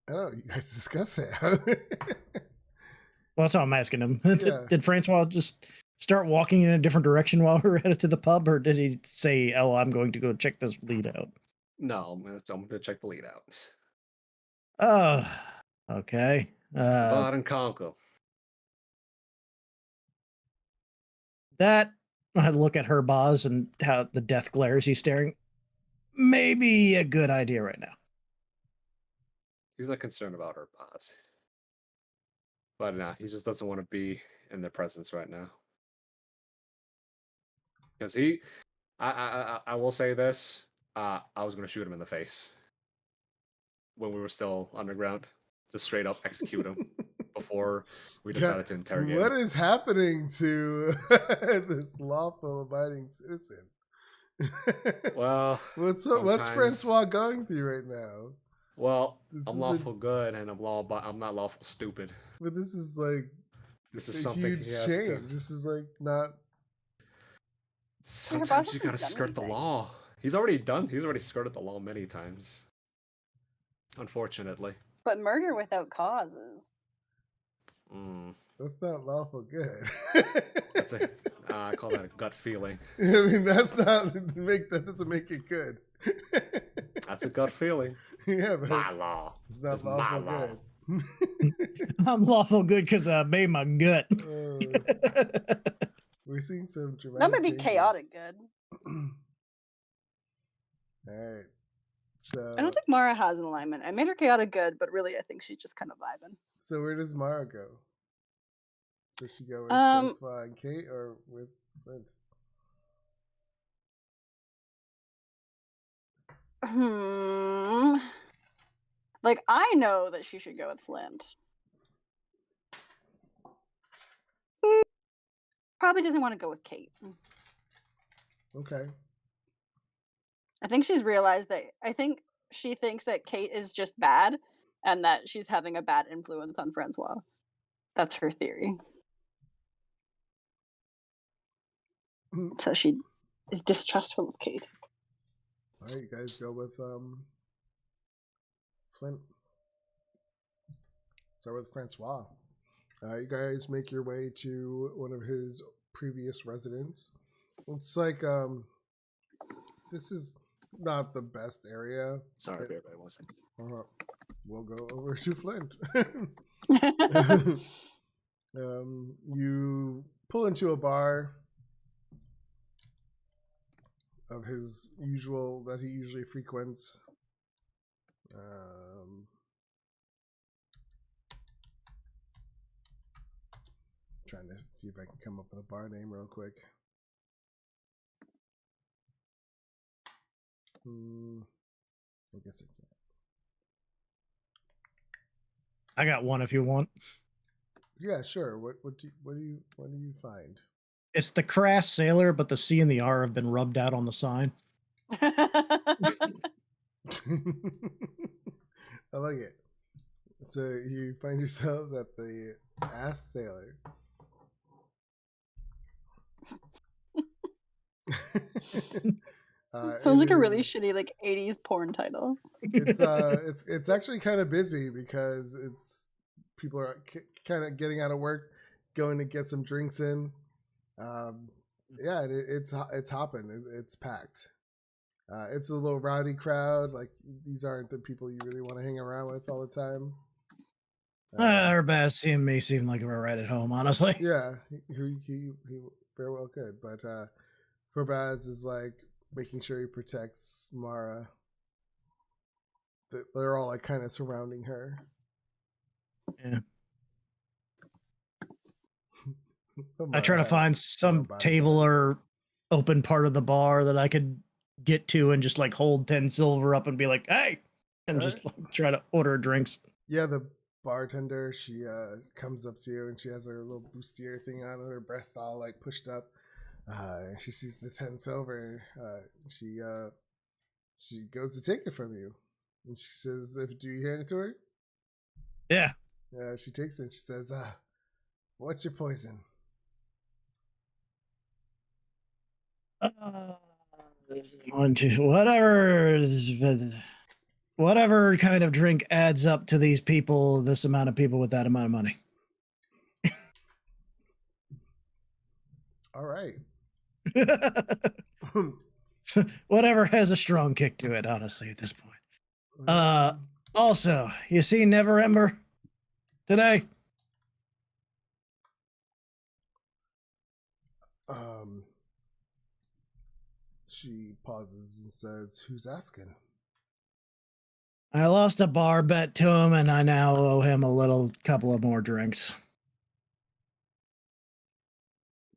I don't know. You guys discuss it. Well, that's how I'm asking him. Yeah. Did Francois just start walking in a different direction while we were headed to the pub, or did he say, "Oh, I'm going to go check this lead out"? No, I'm gonna check the lead out. Oh, okay. Bard and conquer. That I look at Herbaz and how the death glares he's staring. Maybe a good idea right now. He's not concerned about her boss. But nah, he just doesn't want to be in their presence right now. Because I will say this, I was gonna shoot him in the face when we were still underground. Just straight up execute him before we decided to interrogate What him. is happening to this lawful abiding citizen? Well, what's sometimes- Francois going through right now? Well, This I'm is lawful good and I'm not lawful stupid. But this is like This is a something huge he has change. to. This is like not. Sometimes you hasn't gotta done skirt the anything. law. He's already skirted the law many times. Unfortunately. But murder without causes. Mm, That's not lawful good. that's a. I call that a gut feeling. I mean, that's not that doesn't make it good. That's a gut feeling. Yeah, but My law. it's not It's my lawful law. good. I'm lawful good because I made my gut. We're seeing some dramatic. That might be changes. chaotic good. All right. So I don't think Mara has an alignment. I made her chaotic good, but really I think she's just kind of vibing. So where does Mara go? Does she go with Um, Francois and Kate or with Flint? Like, I know that she should go with Flint. Probably doesn't want to go with Kate. Okay. I think she's realized that. I think she thinks that Kate is just bad and that she's having a bad influence on Francois. That's her theory. So she is distrustful of Kate. All right, you guys go with Flint. Start with Francois. You guys make your way to one of his previous residents. It's like this is not the best area. Sorry if everybody wasn't. We'll go over to Flint. You pull into a bar of his usual that he usually frequents. Trying to see if I can come up with a bar name real quick. I guess I can't. I got one if you want. Yeah, sure. What do you find? It's the Crass Sailor, but the C and the R have been rubbed out on the sign. I like it. So you find yourselves at the Ass Sailor. Sounds like it a really is- shitty like 80s porn title. It's actually kind of busy because people are kind of getting out of work, going to get some drinks in. Yeah, it's hopping. It's packed. It's a little rowdy crowd. Like these aren't the people you really want to hang around with all the time. Urbaz seeing me seem like we're right at home, honestly. Yeah, he very well could, but Urbaz is like making sure he protects Mara. They're all like kind of surrounding her. Yeah. I try to find some table or open part of the bar that I could get to and just like hold 10 silver up and be like, hey, and just like, try to order drinks. Yeah, the bartender, she comes up to you and she has her little bustier thing on with her breast all like pushed up. She sees the 10 silver. She goes to take it from you. And she says, do you hand it to her? Yeah. Yeah, she takes it and she says, what's your poison? One, two, whatever kind of drink adds up to these people, this amount of people with that amount of money. All right. Whatever has a strong kick to it, honestly, at this point. Also, you see Never Ember today? She pauses and says, who's asking? I lost a bar bet to him, and I now owe him a couple of more drinks.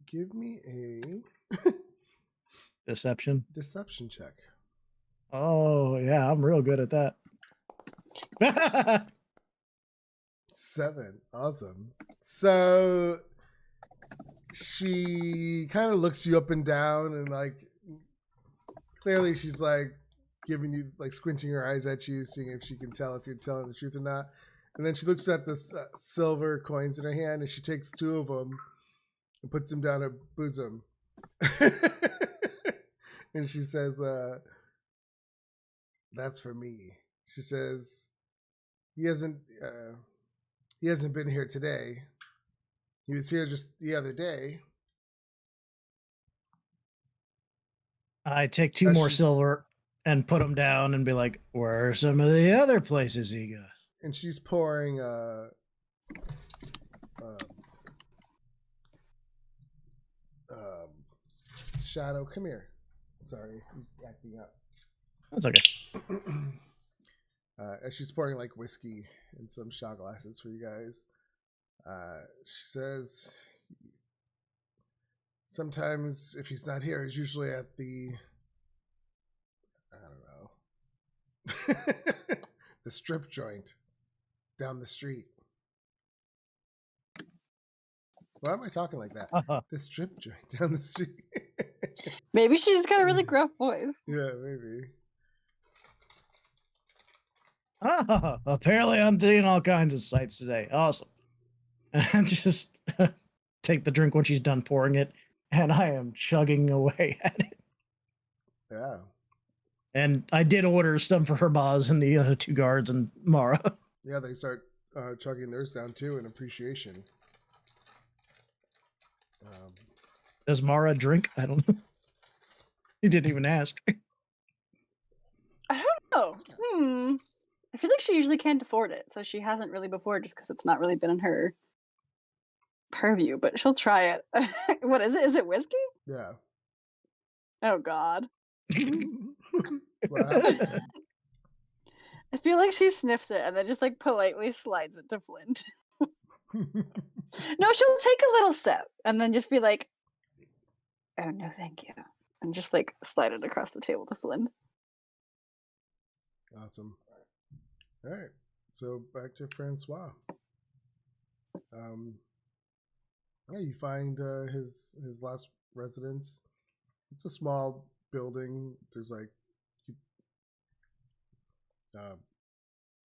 Give me a Deception. deception check. Oh, yeah, I'm real good at that. 7. Awesome. So she kind of looks you up and down and like clearly she's like giving you like squinting her eyes at you, seeing if she can tell if you're telling the truth or not. And then she looks at the silver coins in her hand, and she takes 2 of them and puts them down her bosom. And she says, "That's for me." She says, "He hasn't been here today. He was here just the other day." I take 2 more silver and put them down and be like, "Where are some of the other places he goes?" And she's pouring Shadow, come here. Sorry, he's acting up. That's okay. As she's pouring like whiskey in some shot glasses for you guys, she says, "Sometimes if he's not here, he's usually at the, I don't know, the strip joint down the street." Why am I talking like that? The strip joint down the street. Maybe she's just got a really gruff voice. Yeah, maybe. Apparently I'm seeing all kinds of sights today. Awesome. And just take the drink when she's done pouring it, and I am chugging away at it. Yeah. And I did order some for Herbaz and the other 2 guards and Mara. Yeah, they start chugging theirs down too in appreciation. Does Mara drink? I don't know. He didn't even ask. I don't know. I feel like she usually can't afford it, so she hasn't really before, just because it's not really been in her purview. But she'll try it. What is it? Is it whiskey? Yeah. Oh God. What happened? I feel like she sniffs it and then just like politely slides it to Flint. No, she'll take a little sip and then just be like, "Oh no, thank you," and just like slide it across the table to Flint. Awesome. All right. So back to Francois. Yeah, you find his last residence. It's a small building. There's like,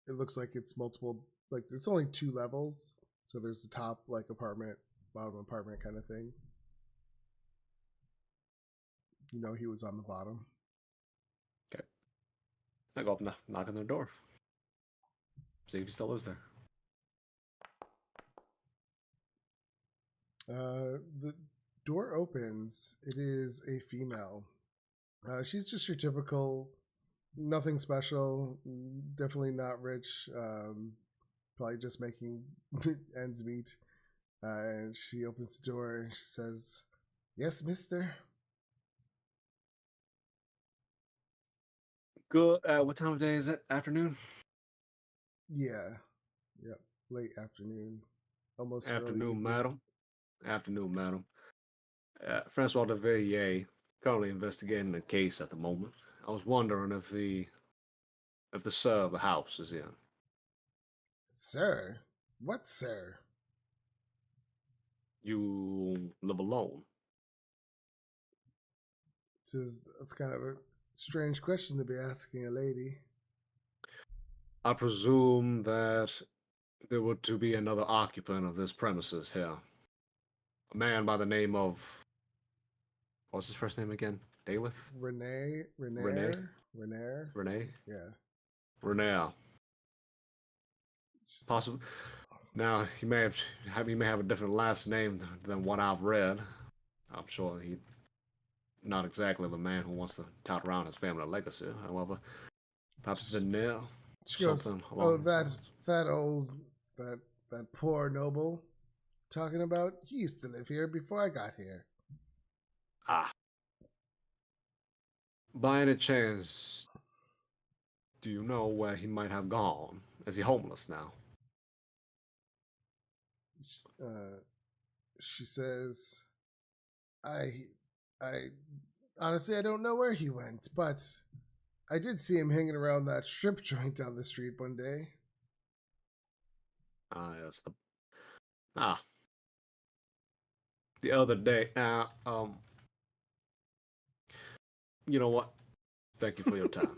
it looks like it's multiple. Like it's only 2 levels. So there's the top like apartment, bottom apartment kind of thing. You know he was on the bottom. Okay. I go up and knock on their door. See if he still lives there. The door opens. It is a female. She's just your typical, nothing special, definitely not rich, probably just making ends meet. And she opens the door and she says, "Yes, mister." Good. What time of day is it? Afternoon? Yeah. Yep. Late afternoon. Almost early Afternoon, evening. madam. Afternoon, madam. Francois de Villiers, currently investigating the case at the moment. I was wondering if the sir of the house is in. Sir? What sir? You live alone. That's kind of a strange question to be asking a lady. I presume that there were to be another occupant of this premises here. A man by the name of, what's his first name again? Daleth? Renee? Renee? Yeah. Renee. Possible. Now he may have a different last name than what I've read. I'm sure he's not exactly the man who wants to tout around his family legacy. However, perhaps Janelle. She goes, "Oh, that poor noble talking about, he used to live here before I got here." Ah. By any chance, do you know where he might have gone? Is he homeless now? She says, I honestly, I don't know where he went, but I did see him hanging around that strip joint down the street one day." Yes. The other day. You know what? Thank you for your time.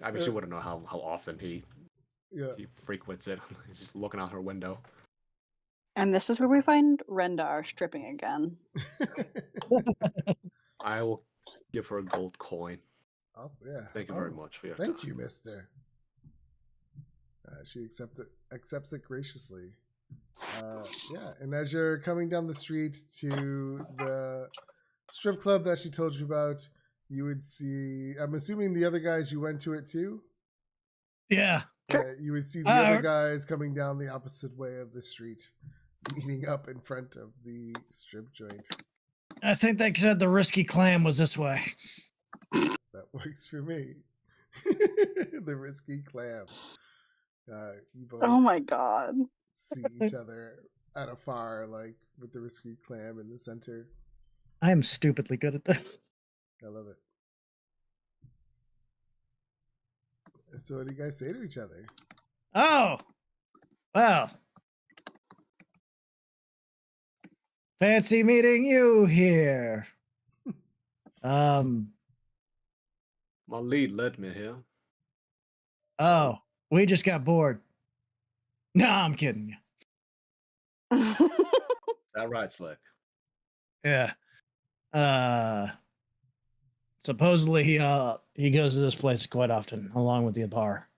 I mean, she wouldn't know how often he frequents it. He's just looking out her window. And this is where we find Rendar stripping again. I will give her a gold coin. Also, yeah. Thank you very much for your Thank time. you, mister. She accepts it graciously. Yeah, and as you're coming down the street to the strip club that she told you about, you would see, I'm assuming the other guys, you went to it too? Yeah. You would see the other guys coming down the opposite way of the street, meeting up in front of the strip joint. I think they said the risky clam was this way. That works for me. The risky clam. You both Oh my god. see each other at a far, like with the risky clam in the center. I am stupidly good at that. I love it. So what do you guys say to each other? Oh, well. Fancy meeting you here. My lead led me here. Oh, we just got bored. No, I'm kidding you. Is that right, Slick? Yeah. Supposedly he goes to this place quite often, along with the bar.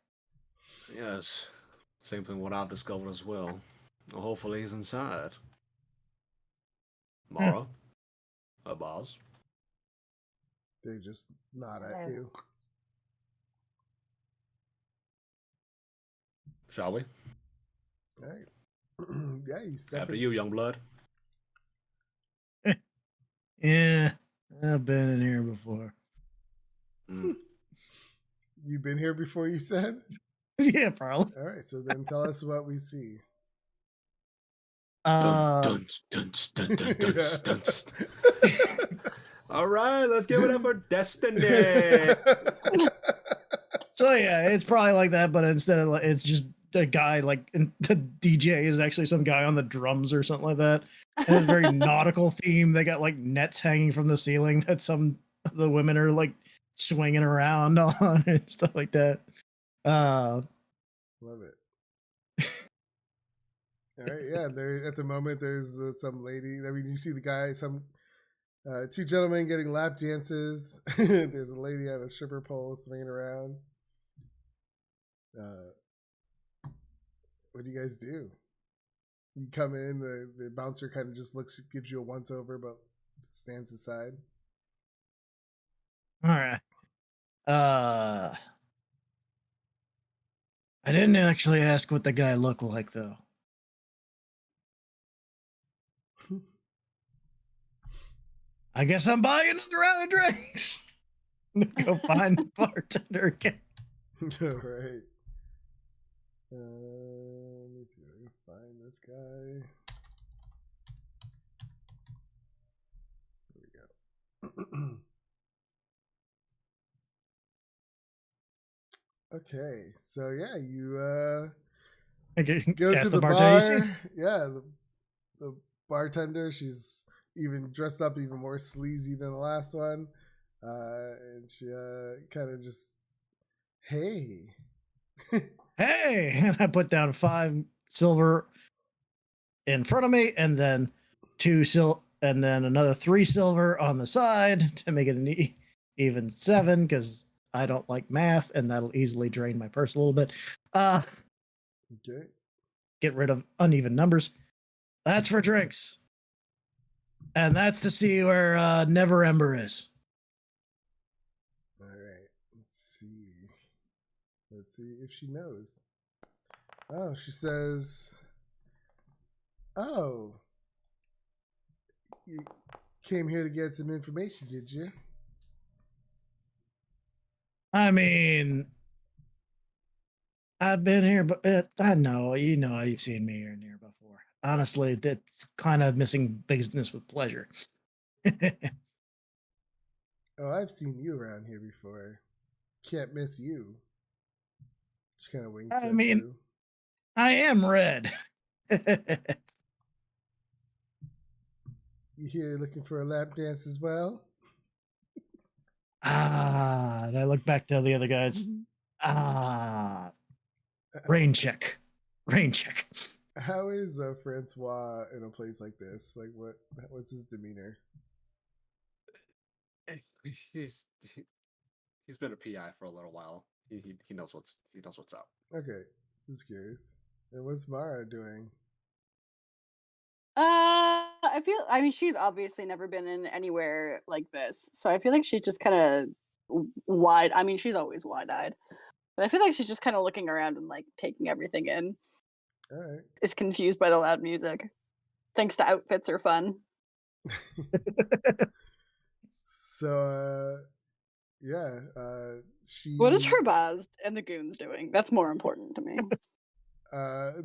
Yes. Same thing what I've discovered as well. Well, hopefully he's inside. Mara? Her boss? They just nod at Hello. you. Shall we? All right. Yeah, you step After in. you, young blood. Yeah, I've been in here before. You've been here before, you said? Yeah, probably. All right, so then tell us what we see. Dun, dun, dun, dun, dun, dun, dun. All right, let's give it up for Destiny. So yeah, it's probably like that, but instead of it's just a guy like and the DJ is actually some guy on the drums or something like that. And it's a very nautical theme. They got like nets hanging from the ceiling that some of the women are like swinging around on and stuff like that. Love it. All right, yeah. There at the moment, there's some lady. I mean, you see the guy, some two gentlemen getting lap dances. There's a lady on a stripper pole swinging around. What do you guys do? You come in, the bouncer kind of just looks, gives you a once over, but stands aside. All right. I didn't actually ask what the guy looked like though. I guess I'm buying another round of drinks. Go find the bartender again. All right. Let me see if I can find this guy. There we go. Okay, so yeah, you Okay, go ask to the bartender, bar. Yeah, the bartender. She's even dressed up even more sleazy than the last one, and she kind of just, hey, hey, and I put down 5 silver in front of me, and then 2 and then another 3 silver on the side to make it an even 7 because I don't like math, and that'll easily drain my purse a little bit. okay, Get rid of uneven numbers. That's for drinks, and that's to see where Never Ember is. all right. Let's see if she knows. Oh, she says, "Oh, you came here to get some information, did you?" I mean, I've been here, but I know, you've seen me here and here before. Honestly, that's kind of missing business with pleasure. Oh, I've seen you around here before. Can't miss you. She kind of winks I at mean- you. I am red. You here looking for a lap dance as well? Ah, and I look back to the other guys. Ah, rain check. Rain check. How is Francois in a place like this? Like, what's his demeanor? He's been a PI for a little while. He knows what's up. Okay, just curious. And what's Mara doing? I mean, she's obviously never been in anywhere like this, so I feel like she's just kind of wide. I mean, she's always wide-eyed, but I feel like she's just kind of looking around and like taking everything in. All right. Is confused by the loud music. Thinks the outfits are fun. So, yeah, she. What is Herbaz and the goons doing? That's more important to me.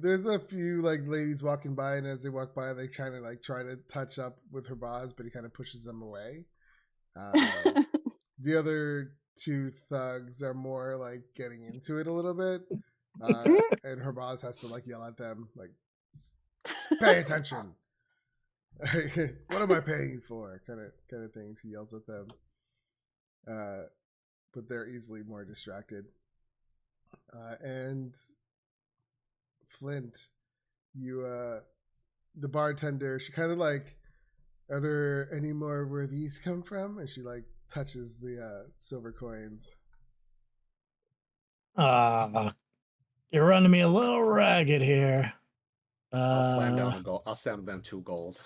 There's a few like ladies walking by, and as they walk by, they try to touch up with Herbaz, but he kind of pushes them away. The other two thugs are more like getting into it a little bit, and Herbaz has to like yell at them, like, "Pay attention! What am I paying you for?" Kind of things. He yells at them, but they're easily more distracted, and Flint, you the bartender, she kind of like, "Are there any more where these come from?" And she like touches the silver coins. You're running me a little ragged here. I'll slam down the gold. I'll slam down 2 gold.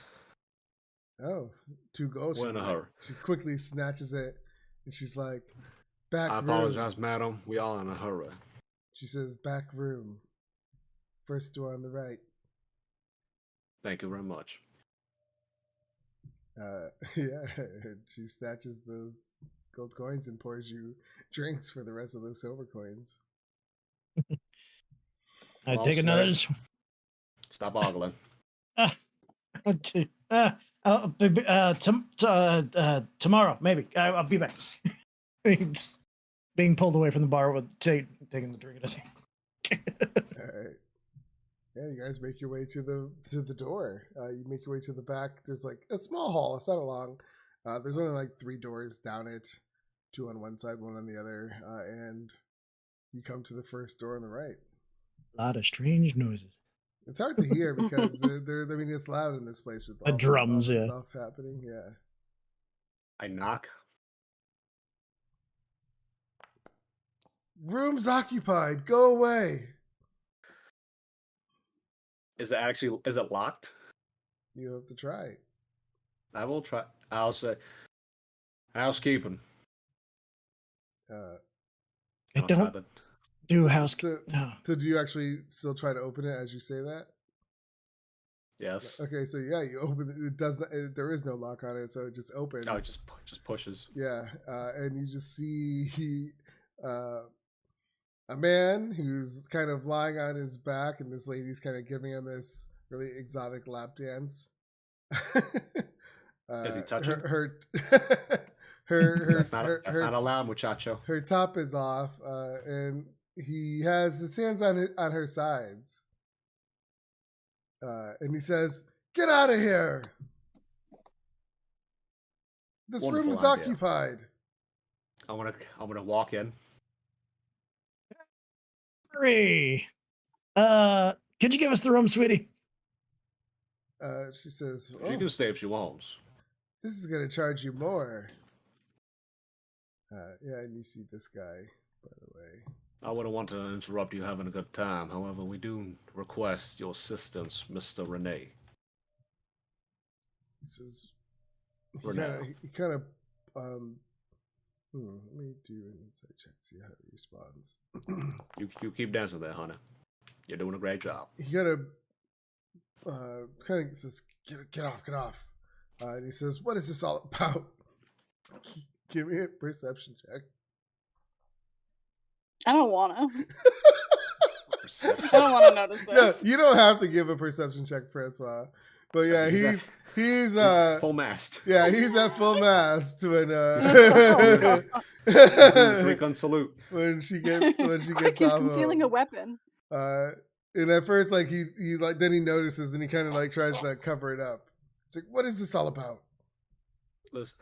Oh, 2 gold. We're in a hurry. She quickly snatches it, and she's like, "Back I room." apologize, madam. We all in a hurry. She says, "Back room. First door on the right." Thank you very much. Yeah, she snatches those gold coins and pours you drinks for the rest of those silver coins. I Well take another. Stop ogling. Tomorrow, maybe. I'll be back. He's being pulled away from the bar with taking the drink. All right. Yeah, you guys make your way to the door. You make your way to the back. There's like a small hall. It's not a long. There's only like 3 doors down it, 2 on one side, 1 on the other, and you come to the first door on the right. A lot of strange noises. It's hard to hear because I mean, it's loud in this place with The drums, yeah. stuff happening. Yeah. I knock. Room's occupied. Go away. Is it locked? You have to try. I will try. I'll say housekeeping. I don't do housekeeping. No. So do you actually still try to open it as you say that? Yes. Okay, so yeah, you open it. It does not, there is no lock on it, so it just opens. Oh, it just pushes. Yeah, and you just see a man who's kind of lying on his back, and this lady's kind of giving him this really exotic lap dance. Is he touching? That's not allowed, muchacho. Her top is off, and he has his hands on her sides, and he says, "Get out of here! This room is occupied." I'm gonna walk in. Hurry! Could you give us the room, sweetie? She says, She can stay if she wants. This is gonna charge you more. Yeah, and you see this guy, by the way. I wouldn't want to interrupt you having a good time. However, we do request your assistance, Mr. Renee. He says, Renee. he kind of, let me do an insight check, see how he responds. You keep dancing there, honey. You're doing a great job. He kind of says, get off. And he says, "What is this all about?" Give me a perception check. I don't want to. I don't want to notice this. No, you don't have to give a perception check, Francois. But yeah, he's full mast. Yeah, he's at full mast when Click on salute. when she gets Quick, he's off concealing him. a weapon. And at first, like he like then he notices and he kind of like tries to cover it up. It's like, what is this all about? Listen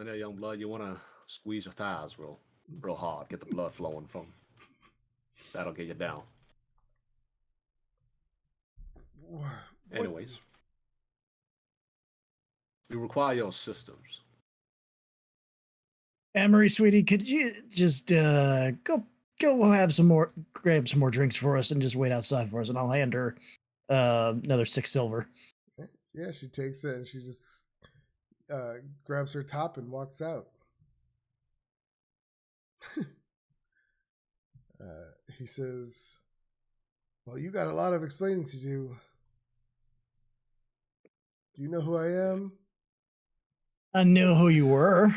here, young blood. You want to squeeze your thighs real hard. Get the blood flowing from. That'll get you down. What- Anyways, we require your assistance. Amory, sweetie, could you just go have some more, grab some more drinks for us, and just wait outside for us, and I'll hand her another 6 silver. Yeah, she takes it and she just grabs her top and walks out. He says, "Well, you got a lot of explaining to do. Do you know who I am?" I knew who you were.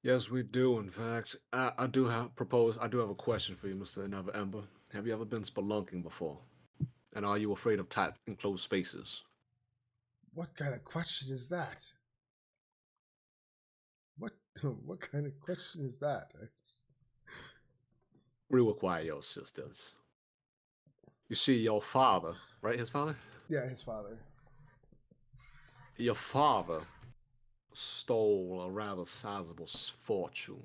Yes, we do. In fact, I do have a question for you, Mr. Never Ember. Have you ever been spelunking before? And are you afraid of tight, enclosed spaces? What kind of question is that? What kind of question is that? We require your assistance. You see, your father, right? His father? Yeah, his father. Your father stole a rather sizable fortune.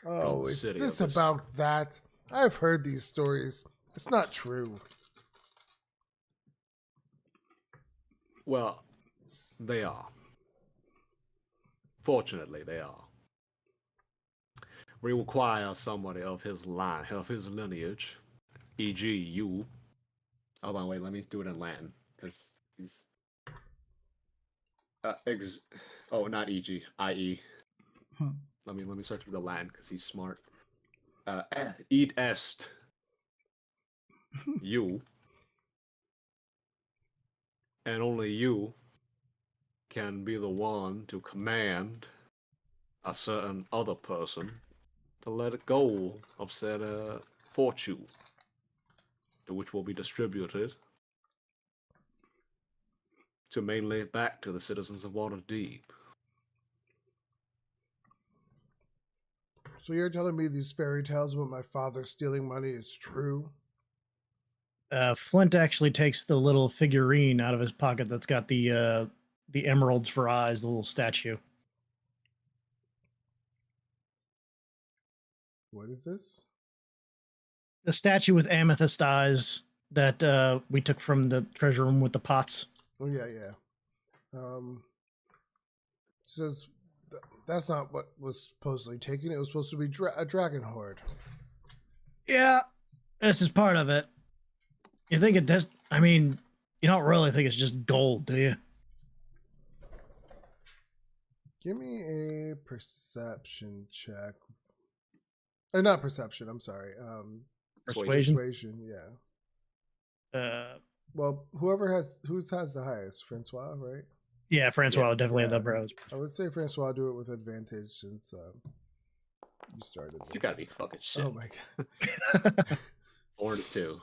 Oh, the is city this of this- about that? I've heard these stories. It's not true. Well, they are. Fortunately, they are. We require somebody of his line, of his lineage, e.g., you. Hold on, wait. Let me do it in Latin, because he's. Not e.g., i.e. Let me search for the Latin because he's smart. Id est you, and only you can be the one to command a certain other person to let it go of said fortune, which will be distributed to mainly back to the citizens of Waterdeep. So you're telling me these fairy tales about my father stealing money is true? Flint actually takes the little figurine out of his pocket that's got the emeralds for eyes, the little statue. What is this? The statue with amethyst eyes that we took from the treasure room with the pots. Oh yeah. Says that's not what was supposedly taken. It was supposed to be a dragon horde. Yeah, this is part of it. You think it does? I mean, you don't really think it's just gold, do you? Give me a perception check. Or not perception. I'm sorry. Persuasion. Persuasion. Yeah. Uh, Well, who has the highest? Francois, right? yeah, Francois definitely had Yeah. the bros. I would say Francois do it with advantage since you started. You gotta be this. fucking shit. Oh my god. 4-2.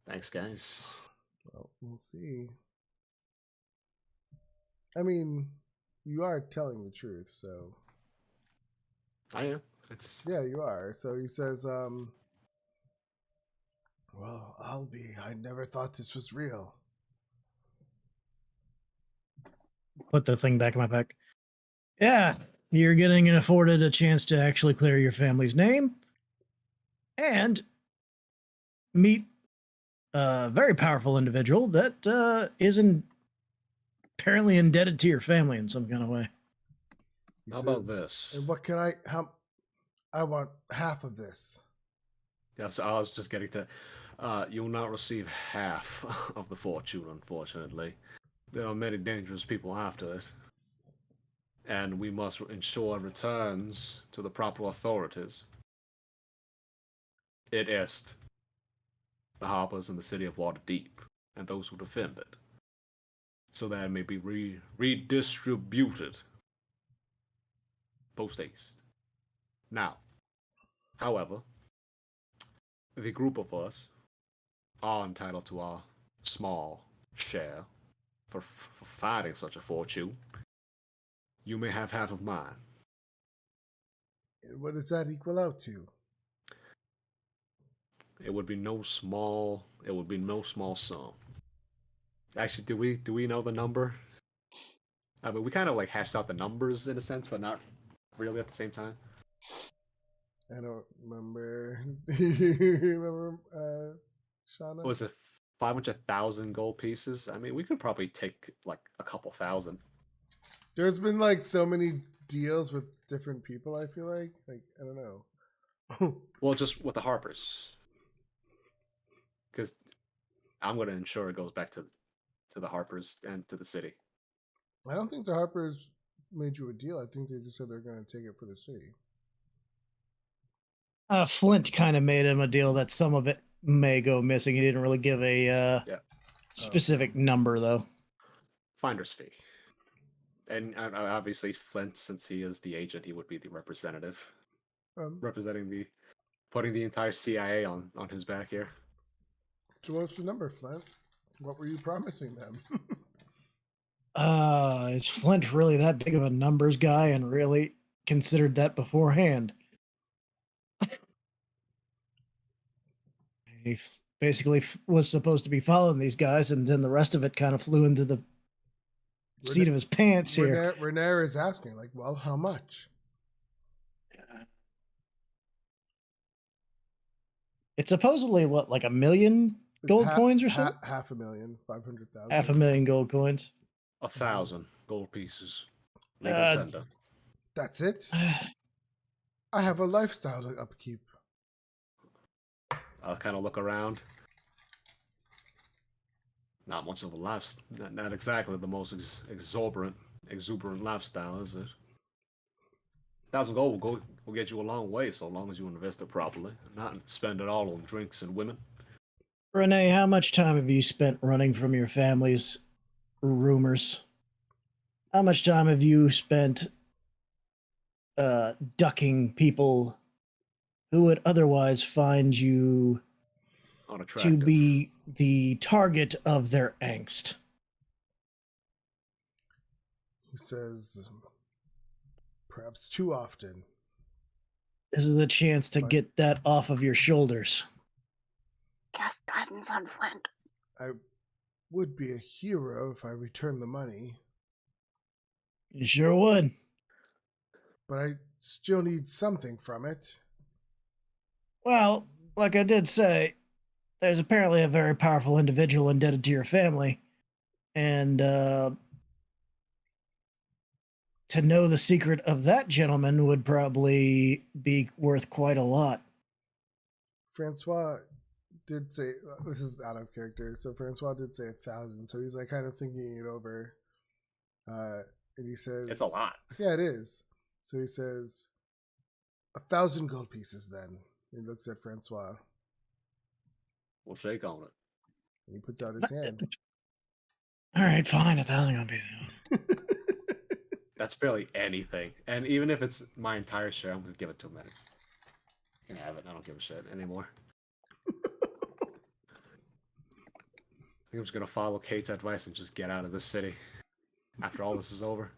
Thanks, guys. Well, we'll see. I mean, you are telling the truth, so I am. It's yeah, you are. So he says, well, I never thought this was real. Put the thing back in my pack. Yeah, you're getting afforded a chance to actually clear your family's name and meet a very powerful individual that isn't apparently indebted to your family in some kind of way. He How about says, this? And what can I want half of this. Yeah, so I was just getting to. You'll not receive half of the fortune, unfortunately. There are many dangerous people after it, and we must ensure returns to the proper authorities. It is the harpers in the city of Waterdeep, and those who defend it, so that it may be redistributed post haste. Now, however, the group of us are entitled to our small share for finding such a fortune. You may have half of mine. And what does that equal out to? It would be no small. It would be no small sum. Actually, do we know the number? I mean, we kind of like hashed out the numbers in a sense, but not really at the same time. I don't remember. You remember, Shauna? What was it 500,000 gold pieces? I mean, we could probably take like a couple thousand. There's been like so many deals with different people. I feel like I don't know. Well, just with the Harpers, because I'm going to ensure it goes back to the Harpers and to the city. I don't think the Harpers made you a deal. I think they just said they're going to take it for the city. Flint kind of made him a deal that some of it may go missing. He didn't really give a specific number, though. Finder's fee. And obviously, Flint, since he is the agent, he would be the representative, representing putting the entire CIA on his back here. So what's the number, Flint? What were you promising them? Is Flint really that big of a numbers guy and really considered that beforehand? He basically was supposed to be following these guys, and then the rest of it kind of flew into the seat of his pants here. Renee is asking, like, well, how much? It's supposedly what, like 1 million gold coins or something? $500,000, 500,000. 500,000 gold coins. 1,000 gold pieces. Legal tender. That's it? I have a lifestyle to upkeep. I'll kind of look around. Not much of a lifestyle. Not exactly the most exuberant lifestyle, is it? 1,000 gold will get you a long way, so long as you invest it properly, not spend it all on drinks and women. Renee, how much time have you spent running from your family's rumors? How much time have you spent ducking people who would otherwise find you to be the target of their angst? He says, perhaps too often. This is a chance to get that off of your shoulders. Cast guidance on Flint. I would be a hero if I returned the money. You sure would. But I still need something from it. Well, like I did say, there's apparently a very powerful individual indebted to your family. And to know the secret of that gentleman would probably be worth quite a lot. Francois did say, this is out of character, so Francois did say 1,000, so he's like kind of thinking it over. And he says, it's a lot. Yeah, it is. So he says, 1,000 gold pieces then. He looks at Francois. We'll shake on it. And he puts out his hand. All right, fine, 1,000 gold pieces. That's barely anything. And even if it's my entire share, I'm going to give it to him. You can have it. I don't give a shit anymore. I think I'm just going to follow Kate's advice and just get out of this city after all this is over.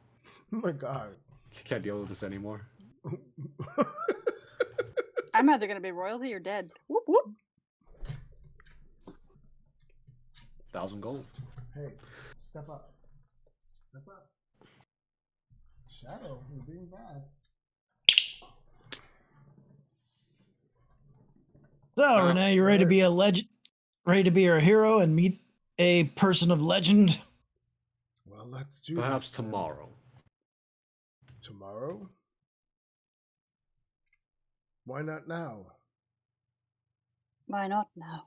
Oh my god. Can't deal with this anymore. I'm either going to be royalty or dead. Whoop, whoop. 1,000 gold. Hey, step up. Step up. Shadow, you're being bad. So, Renee, you ready to be a legend? Ready to be a hero and meet a person of legend? Well, let's do Perhaps this, tomorrow. Tomorrow? Why not now? Why not now?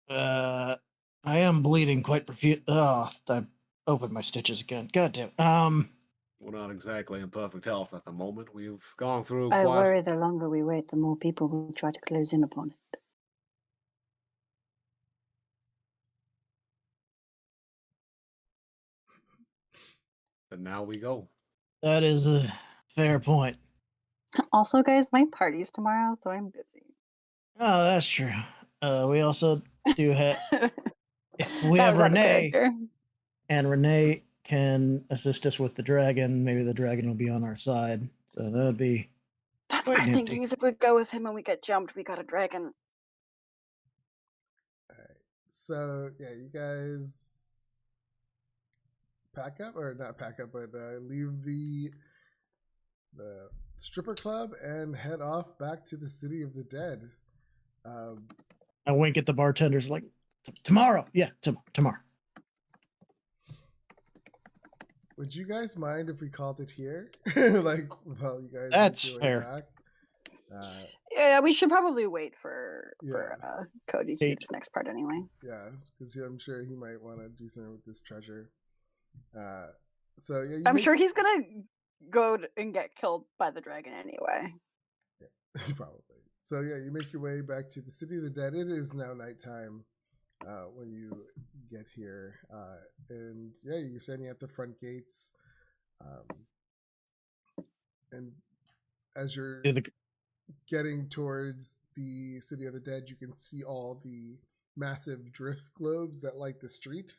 I am bleeding quite profusely. Oh, I opened my stitches again. God damn. We're not exactly in perfect health at the moment. We've gone through I quite... worry the longer we wait, the more people will try to close in upon it. And now we go. That is a fair point. Also, guys, my party's tomorrow, so I'm busy. Oh, that's true. We also do have... If we That have was out of Renee, character. and Renee can assist us with the dragon, maybe the dragon will be on our side. So that would be... That's Quite my nifty. thinking, is if we go with him and we get jumped, we got a dragon. Alright. So, yeah, you guys pack up, or not pack up, but leave the stripper club and head off back to the city of the dead. I wink at the bartenders like, tomorrow. Yeah, tomorrow. Would you guys mind if we called it here? Like, well, you guys. That's make your way fair. Back? Yeah, we should probably wait for Yeah. Cody to do this next part anyway. Yeah, because I'm sure he might want to do something with this treasure. So yeah, I'm sure he's gonna go and get killed by the dragon anyway. probably. So yeah, you make your way back to the city of the dead. It is now nighttime when you get here, and yeah, you're standing at the front gates, and as you're getting towards the city of the dead, you can see all the massive drift globes that light the street.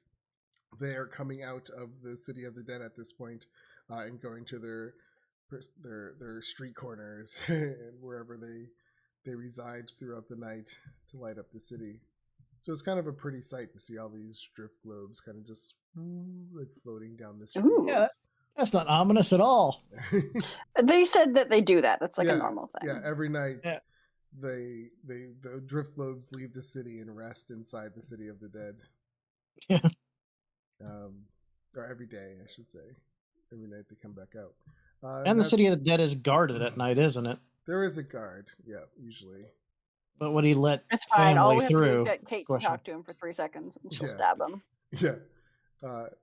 They are coming out of the city of the dead at this point, and going to their street corners and wherever they reside throughout the night to light up the city. So it's kind of a pretty sight to see all these drift globes kind of just like floating down the street. Yeah, that's not ominous at all. They said that they do that. That's like Yeah, a normal thing. Yeah, every night Yeah. the drift globes leave the city and rest inside the city of the dead. Yeah. Or every day, I should say. Every night they come back out. And the city of the dead is guarded at night, isn't it? There is a guard, yeah, usually. But would he let It's fine. All we family have to do is through? get Kate to Question. talk to him for 3 seconds, and she'll Yeah. stab him. Yeah.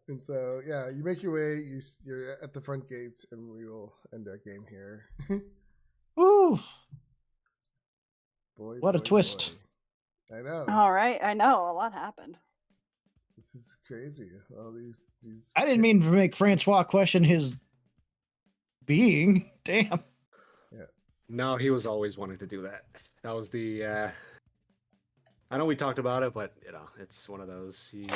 And so, yeah, you make your way, you're at the front gates, and we will end our game here. Ooh, Boy, what a boy, twist. boy. I know. All right, I know a lot happened. This is crazy. All these I didn't mean to make Francois question his being. Damn. No, he was always wanting to do that. That was the. I know we talked about it, but you know, it's one of those. He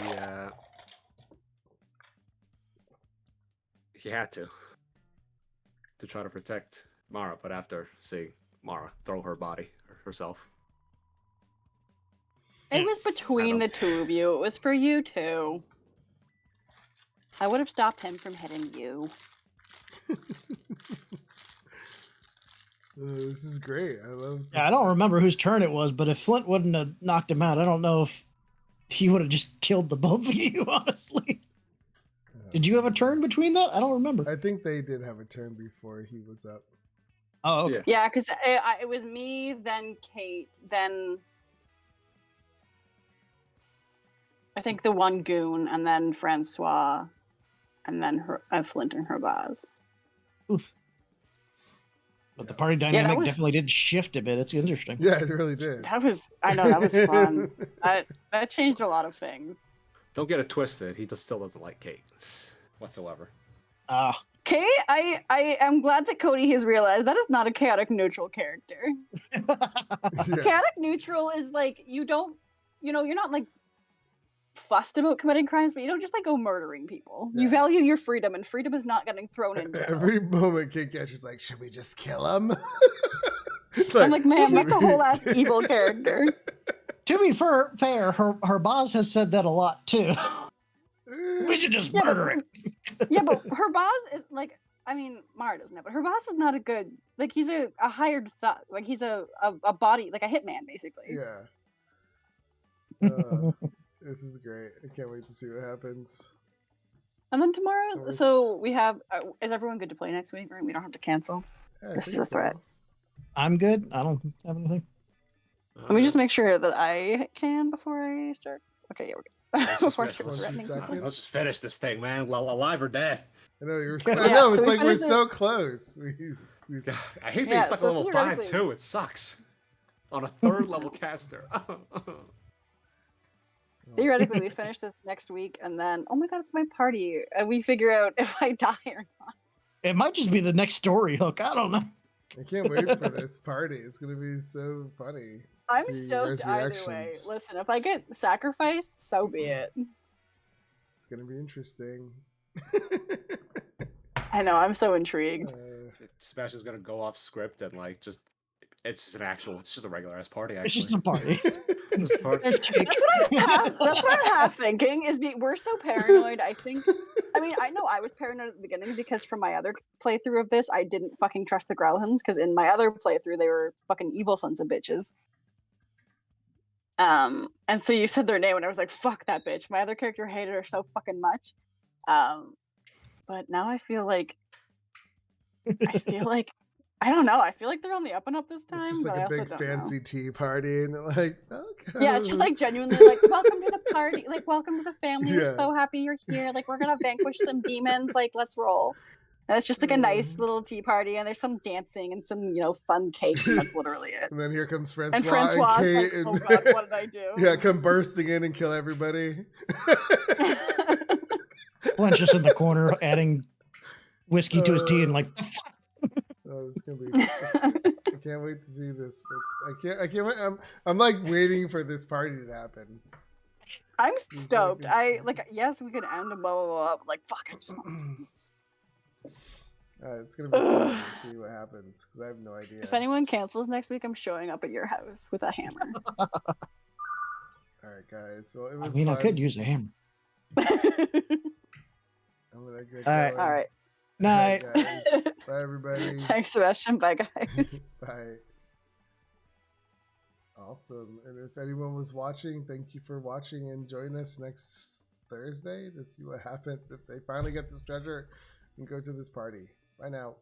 had to try to protect Mara, but after seeing Mara throw her body herself. It was between the two of you. It was for you two. I would have stopped him from hitting you. This is great. I love. Yeah, I don't remember whose turn it was, but if Flint wouldn't have knocked him out, I don't know if he would have just killed the both of you, honestly. Did you have a turn between that? I don't remember. I think they did have a turn before he was up. Oh, okay. Yeah, because it was me, then Kate, then I think the one goon, and then Francois, and then Flint and Herbaz. Oof. But the party dynamic was- definitely did shift a bit. It's interesting. Yeah, it really did. I know, that was fun. That changed a lot of things. Don't get it twisted. He just still doesn't like Kate whatsoever. Kate, I am glad that Cody has realized that is not a chaotic neutral character. Yeah. Chaotic neutral is like, you're not like fussed about committing crimes, but you don't just like go murdering people. You Yeah. value your freedom, and freedom is not getting thrown in jail. Every moment Kate gets, she's like, should we just kill him? I'm like, man, should that's a we- whole ass evil character. To be fair, her boss has said that a lot too. We should just Yeah, murder it. Yeah, but her boss is like, I mean, Mara doesn't know, but her boss is not a good, like, he's a hired thug. Like, he's a body, like a hitman, basically. Yeah. This is great. I can't wait to see what happens. And then tomorrow, Always. so we have, is everyone good to play next week, right? We don't have to cancel. Yeah, I This is think a threat. I'm good. I don't have anything. Let me just make sure that I can before I start. Okay, yeah, we're good. Before I just start one, 2 threatening. seconds. Let's just finish this thing, man. Alive or dead. I know you're. Yeah, I know so it's we like we're finished it- so close. We God, I hate being Yeah, stuck so at level 5 theoretically- too. It sucks. On a 3rd level caster. Theoretically, we finish this next week, and then, oh my god, it's my party. And we figure out if I die or not. It might just be the next story hook. I don't know. I can't wait for this party. It's gonna be so funny. I'm See your guys' stoked either way. reactions. Listen, if I get sacrificed, so be it. It's gonna be interesting. I know, I'm so intrigued. Smash is gonna go off script and like just it's just a regular ass party. Actually, It's just a party. Just a party. There's cake. That's what I'm half thinking. We're so paranoid. I think. I mean, I know I was paranoid at the beginning because from my other playthrough of this, I didn't fucking trust the Growlins because in my other playthrough, they were fucking evil sons of bitches. And so you said their name, and I was like, "Fuck that bitch." My other character hated her so fucking much. But now I feel like I don't know. I feel like they're on the up and up this time. It's just but like I a also big don't fancy know. tea party, and they're like, okay. Yeah, it's just like genuinely like, welcome to the party, like welcome to the family. Yeah. We're so happy you're here. Like we're gonna vanquish some demons. Like let's roll. And it's just like a nice little tea party, and there's some dancing and some fun cakes, and that's literally it. And then here comes Francois And Francois and like, Kate, oh and god, what did I do? yeah, come bursting in and kill everybody. One's just in the corner adding whiskey to his tea and like, "The fuck?" Oh, it's gonna be. I can't wait to see this. But I can't wait. I'm like waiting for this party to happen. I'm He's stoked. fucking- Yes, we could end and blah blah blah. But like, fuck, I just It's gonna be fun to see what happens because I have no idea. If anyone cancels next week, I'm showing up at your house with a hammer. All right, guys. Well, it was. I mean, I fun. could use a hammer. I'm gonna get All right. going. All right. Night. Guys. Bye, everybody. Thanks, Sebastian. Bye, guys. Bye. Awesome. And if anyone was watching, thank you for watching and join us next Thursday to see what happens if they finally get this treasure and go to this party. Bye now.